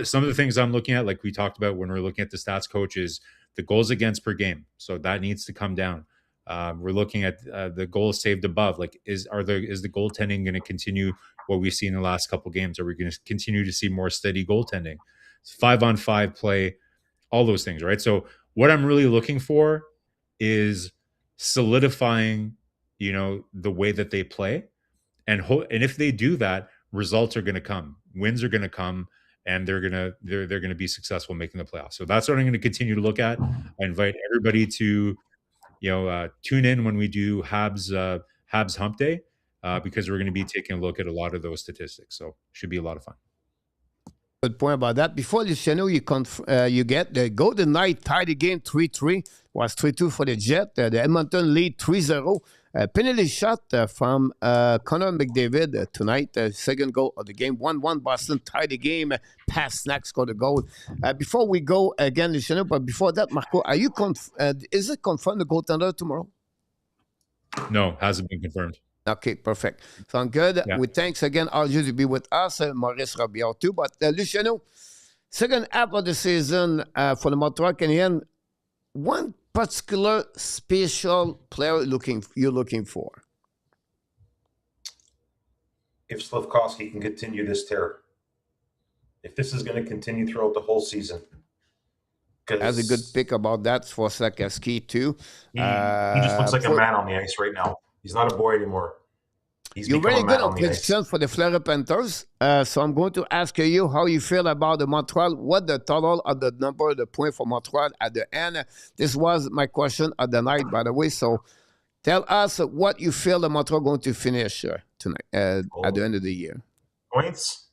some of the things I'm looking at, like we talked about when we're looking at the stats, Coach, is the goals against per game. So that needs to come down. We're looking at the goals saved above. Like, is the goaltending going to continue what we've seen in the last couple of games? Are we going to continue to see more steady goaltending? 5-on-5 play, all those things, right? So what I'm really looking for is solidifying, the way that they play, and if they do that, results are going to come, wins are going to come, and they're going to be successful making the playoffs. So that's what I'm going to continue to look at. I invite everybody to tune in when we do Habs Hump Day, because we're going to be taking a look at a lot of those statistics. So should be a lot of fun. Good point about that. Before Luciano, you get the Golden Knight tied the game 3-3. Was 3-2 for the Jet. The Edmonton lead 3-0. Penalty shot from Connor McDavid tonight. Second goal of the game. 1-1 Boston tied the game. Pasternak scored the goal. Before we go again, Luciano, but before that, Marco, are you is it confirmed the goaltender tomorrow? No, hasn't been confirmed. Okay, perfect. Sound good. Yeah. We thanks again, Arjun, to be with us, Maurice Robillard too. But Luciano, second half of the season for the Montreal Canadiens, one particular special player you're looking for? If Slafkovsky can continue this tear, if this is going to continue throughout the whole season. That's a good pick about that for Slafkovsky too. He just looks like a man on the ice right now. He's not a boy anymore. You're really good on prediction for the Florida Panthers. So I'm going to ask you how you feel about the Montreal. What the total of the number of the point for Montreal at the end? This was my question of the night, by the way. So tell us what you feel the Montreal going to finish tonight at the end of the year. Points?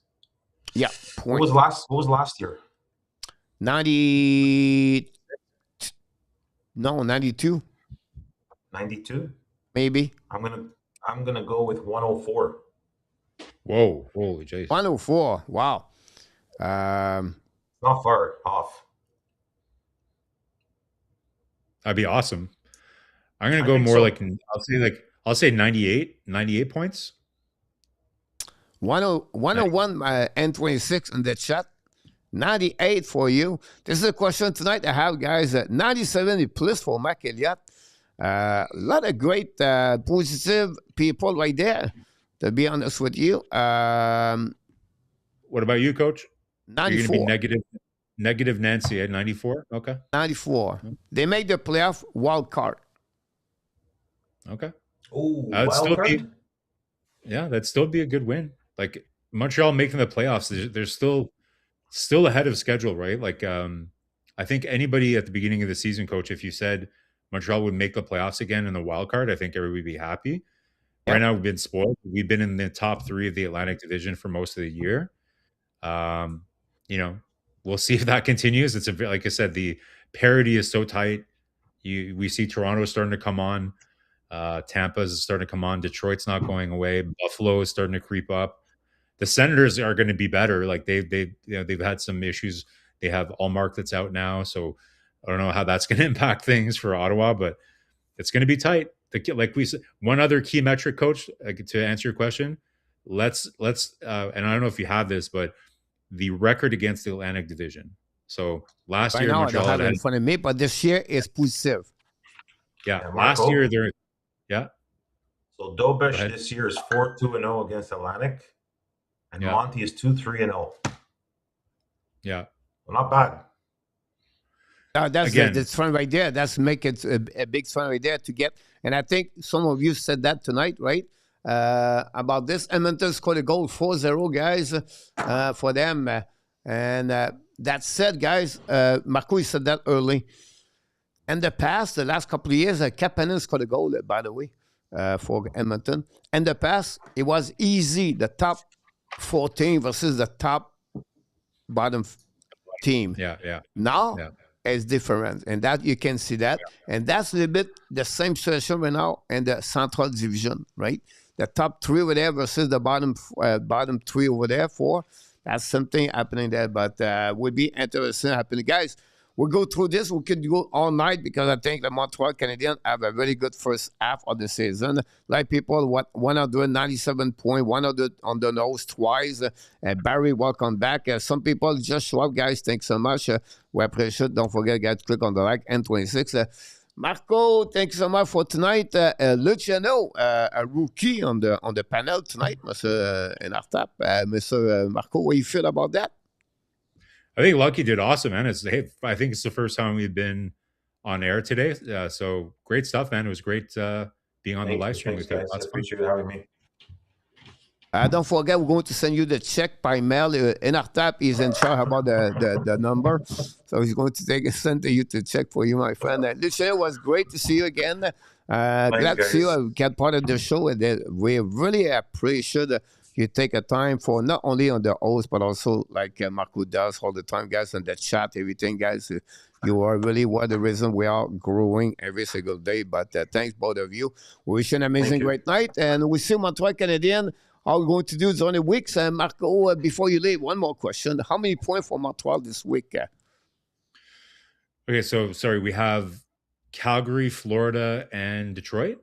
Yeah. Points. What was last year? 92. 92? Maybe. I'm gonna go with 104. Whoa, holy jeez. 104. Wow. Not far off. That'd be awesome. I'm gonna go more I'll say 98 points. 101 and 26 in the chat. 98 for you. This is a question tonight I have, guys. 97 plus for Mac Elliott. A lot of great positive people right there, to be honest with you. What about you, Coach? 94. You're going to be negative Nancy at 94? Okay. 94. They made the playoff wild card. Okay. Oh, wild card? That'd still be a good win. Like Montreal making the playoffs, they're still ahead of schedule, right? Like I think anybody at the beginning of the season, Coach, if you said Montreal would make the playoffs again in the wild card, I think everybody would be happy. Right now, we've been spoiled. We've been in the top 3 of the Atlantic Division for most of the year. We'll see if that continues. It's like I said, the parity is so tight. We see Toronto starting to come on. Tampa's starting to come on. Detroit's not going away. Buffalo is starting to creep up. The Senators are going to be better. Like they've had some issues. They have Allmark that's out now, so I don't know how that's going to impact things for Ottawa, but it's going to be tight. Like we said, one other key metric, Coach, to answer your question. Let's and I don't know if you have this, but the record against the Atlantic Division. So last year, Montreal I don't have it in front of me, but this year is positive. Yeah, last year they're So Dobesh this year is 4-2-0 against Atlantic, and Monty is 2-3-0. Yeah, well, not bad. That's fun right there. That's make it a big fun right there to get. And I think some of you said that tonight, right? About this. Edmonton scored a goal 4-0, guys, for them. And that said, guys, Marco said that early. In the past, the last couple of years, Kapanen scored a goal, by the way, for Edmonton. In the past, it was easy, the top 14 versus the top bottom team. Yeah. Now, it's different. And that you can see that. Yeah. And that's a little bit the same situation right now in the Central Division, right? The top 3 over there versus the bottom 3 over there, 4. That's something happening there, but would be interesting happening. Guys, we'll go through this. We could go all night because I think the Montreal Canadiens have a very good first half of the season. Like people, 197 points, 100 on the nose twice. Barry, welcome back. Some people just show up, guys. Thanks so much. We appreciate it. Don't forget, guys, click on the like. N26. Marco, thank you so much for tonight. Luciano, a rookie on the panel tonight, Mr. Enartap. Mr. Marco, what do you feel about that? I think Lucky did awesome, man. I think it's the first time we've been on air today. So great stuff, man. It was great being on the live stream with you. I appreciate you having me. Don't forget, we're going to send you the check by mail. Enartap is in charge about the number. So he's going to send you the check for you, my friend. Luciano, it was great to see you again. Glad to see you get part of the show. And we really appreciate you take a time for not only on the host, but also like Marco does all the time, guys, and the chat, everything, guys. You are really one of the reason we are growing every single day. But thanks, both of you. We wish you an amazing, great night. And we see Montreal Canadiens. How we're going to do during the weeks. Marco, before you leave, one more question. How many points for Montreal this week? Okay, so sorry, we have Calgary, Florida, and Detroit?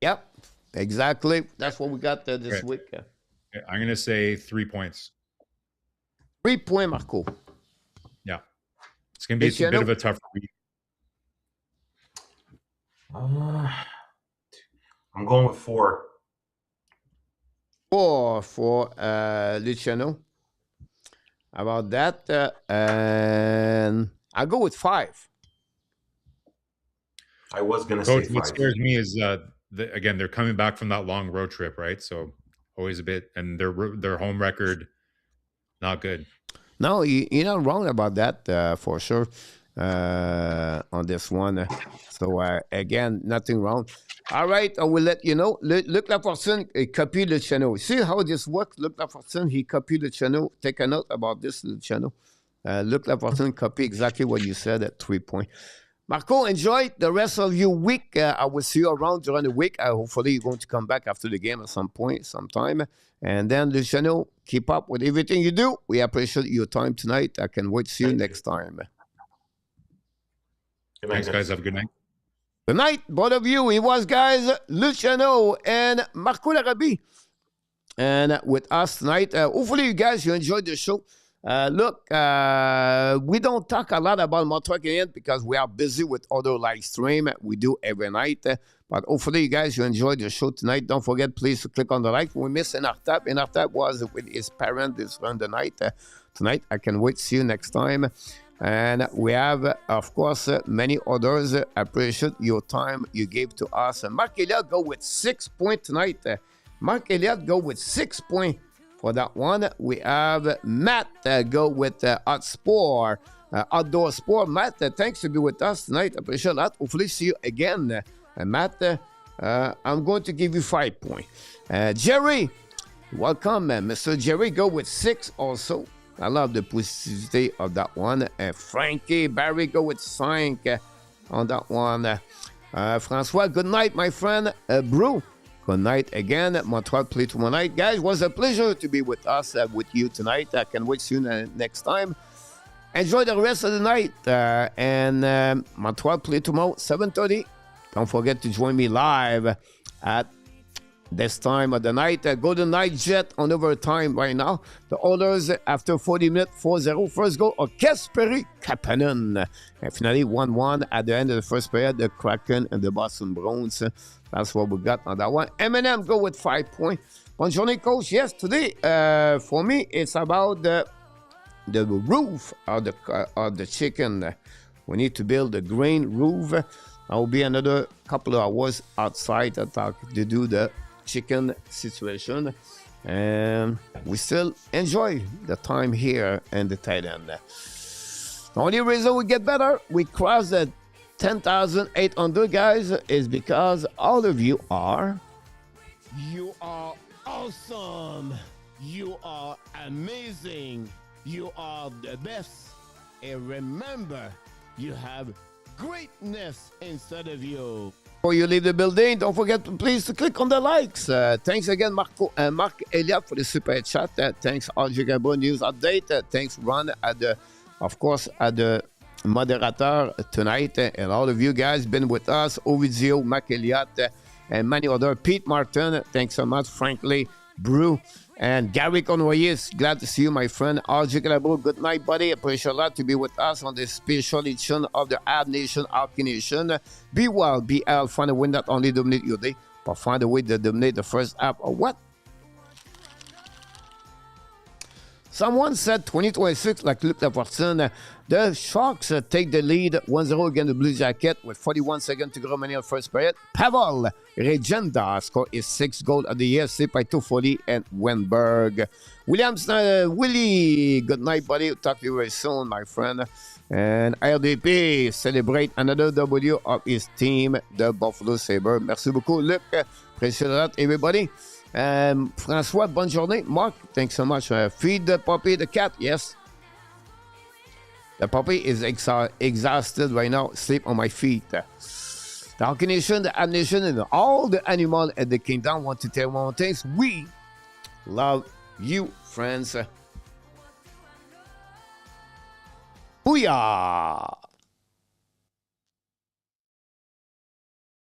Yep, exactly. That's what we got this week. Okay, I'm going to say 3 points. 3 points, Marco. Yeah. It's going to be a bit of a tougher week. I'm going with 4. 4 for Luciano. How about that? And I'll go with 5. I was going to say 5. What scares me is, again, they're coming back from that long road trip, right? So always a bit, and their home record, not good. No, you're not wrong about that, for sure, on this one. So, again, nothing wrong. All right, I will let you know. Luc Lafortune copy the channel. See how this works? Luc Lafortune, he copied the channel. Take a note about this channel. Luc Lafortune copy exactly what you said at 3 points. Marco, enjoy the rest of your week. I will see you around during the week. Hopefully, you're going to come back after the game at some point, sometime. And then, Luciano, keep up with everything you do. We appreciate your time tonight. I can wait to see you next time. Thanks, guys. Have a good night. Good night, both of you. It was, guys, Luciano and Marco Larabie. And with us tonight, hopefully you guys, you enjoyed the show. Look, we don't talk a lot about Montreal Canadiens because we are busy with other live stream we do every night. But hopefully you guys, you enjoyed the show tonight. Don't forget, please, to click on the like. We miss Enartap. Enartap was with his parents this Sunday night. Tonight, I can wait to see you next time. And we have, of course, many others. Appreciate your time you gave to us. Mark Elliott go with 6 points tonight. Mark Elliott go with 6 points for that one. We have Matt go with Outdoor Sport. Matt, thanks to be with us tonight. Appreciate that. Hopefully see you again. Matt, I'm going to give you 5 points. Jerry, welcome. Mr. Jerry go with 6 also. I love the positivity of that one. Frankie, Barry go with 5 on that one. Francois, good night, my friend. Brew, good night again. Montreal play tomorrow night. Guys, it was a pleasure to be with us, with you tonight. I can wait to see you next time. Enjoy the rest of the night. And Montreal play tomorrow, 7:30. Don't forget to join me live at this time of the night. Go to Night Jet on overtime right now. The others, after 40 minutes, 4-0. First goal, Kasperi Kapanen. And finally, 1-1 at the end of the first period, the Kraken and the Boston Bruins. That's what we got on that one. M&M go with 5 points. Bonjour, coach. Yes, today, for me, it's about the roof of the chicken. We need to build a grain roof. I will be another couple of hours outside to do the chicken situation, and we still enjoy the time here in the tight end. The only reason we get better, we cross the 10,800, guys, is because all of you are awesome. You are amazing. You are the best. And remember, you have greatness inside of you. Before you leave the building, don't forget please to click on the likes. Thanks again, Mark Elliott, for the super chat. Thanks, RJ Gabo News Update. Thanks, Ron, at the moderator tonight. And all of you guys been with us. Ovidio, Mark Elliott, and many other. Pete Martin, thanks so much. Frankly, Brew, and Gary Convoyes, glad to see you, my friend. RJ Gabo, good night, buddy. Appreciate a lot to be with us on this special edition of the Ab Nation, Hockey Nation. Be well, be healthy. Find a win that only dominate your day, but find a way to dominate the first half or what? Someone said 2026, like Luc Lafortune, the Sharks take the lead 1-0 against the Blue Jacket with 41 seconds to go remaining in the first period. Pavel Regenda scored his 6th goal of the year, saved by Toffoli and Wenberg. Willie, good night, buddy. Talk to you very soon, my friend. And RDP celebrate another W of his team, the Buffalo Sabres. Merci beaucoup, Luc. Appreciate that, everybody. François, bonne journée. Mark, thanks so much. Feed the puppy, the cat, yes. The puppy is exhausted right now. Sleep on my feet. The Hockey Nation, the Ab Nation, and all the animals at the kingdom want to tell one thing. We love you, friends. Booyah!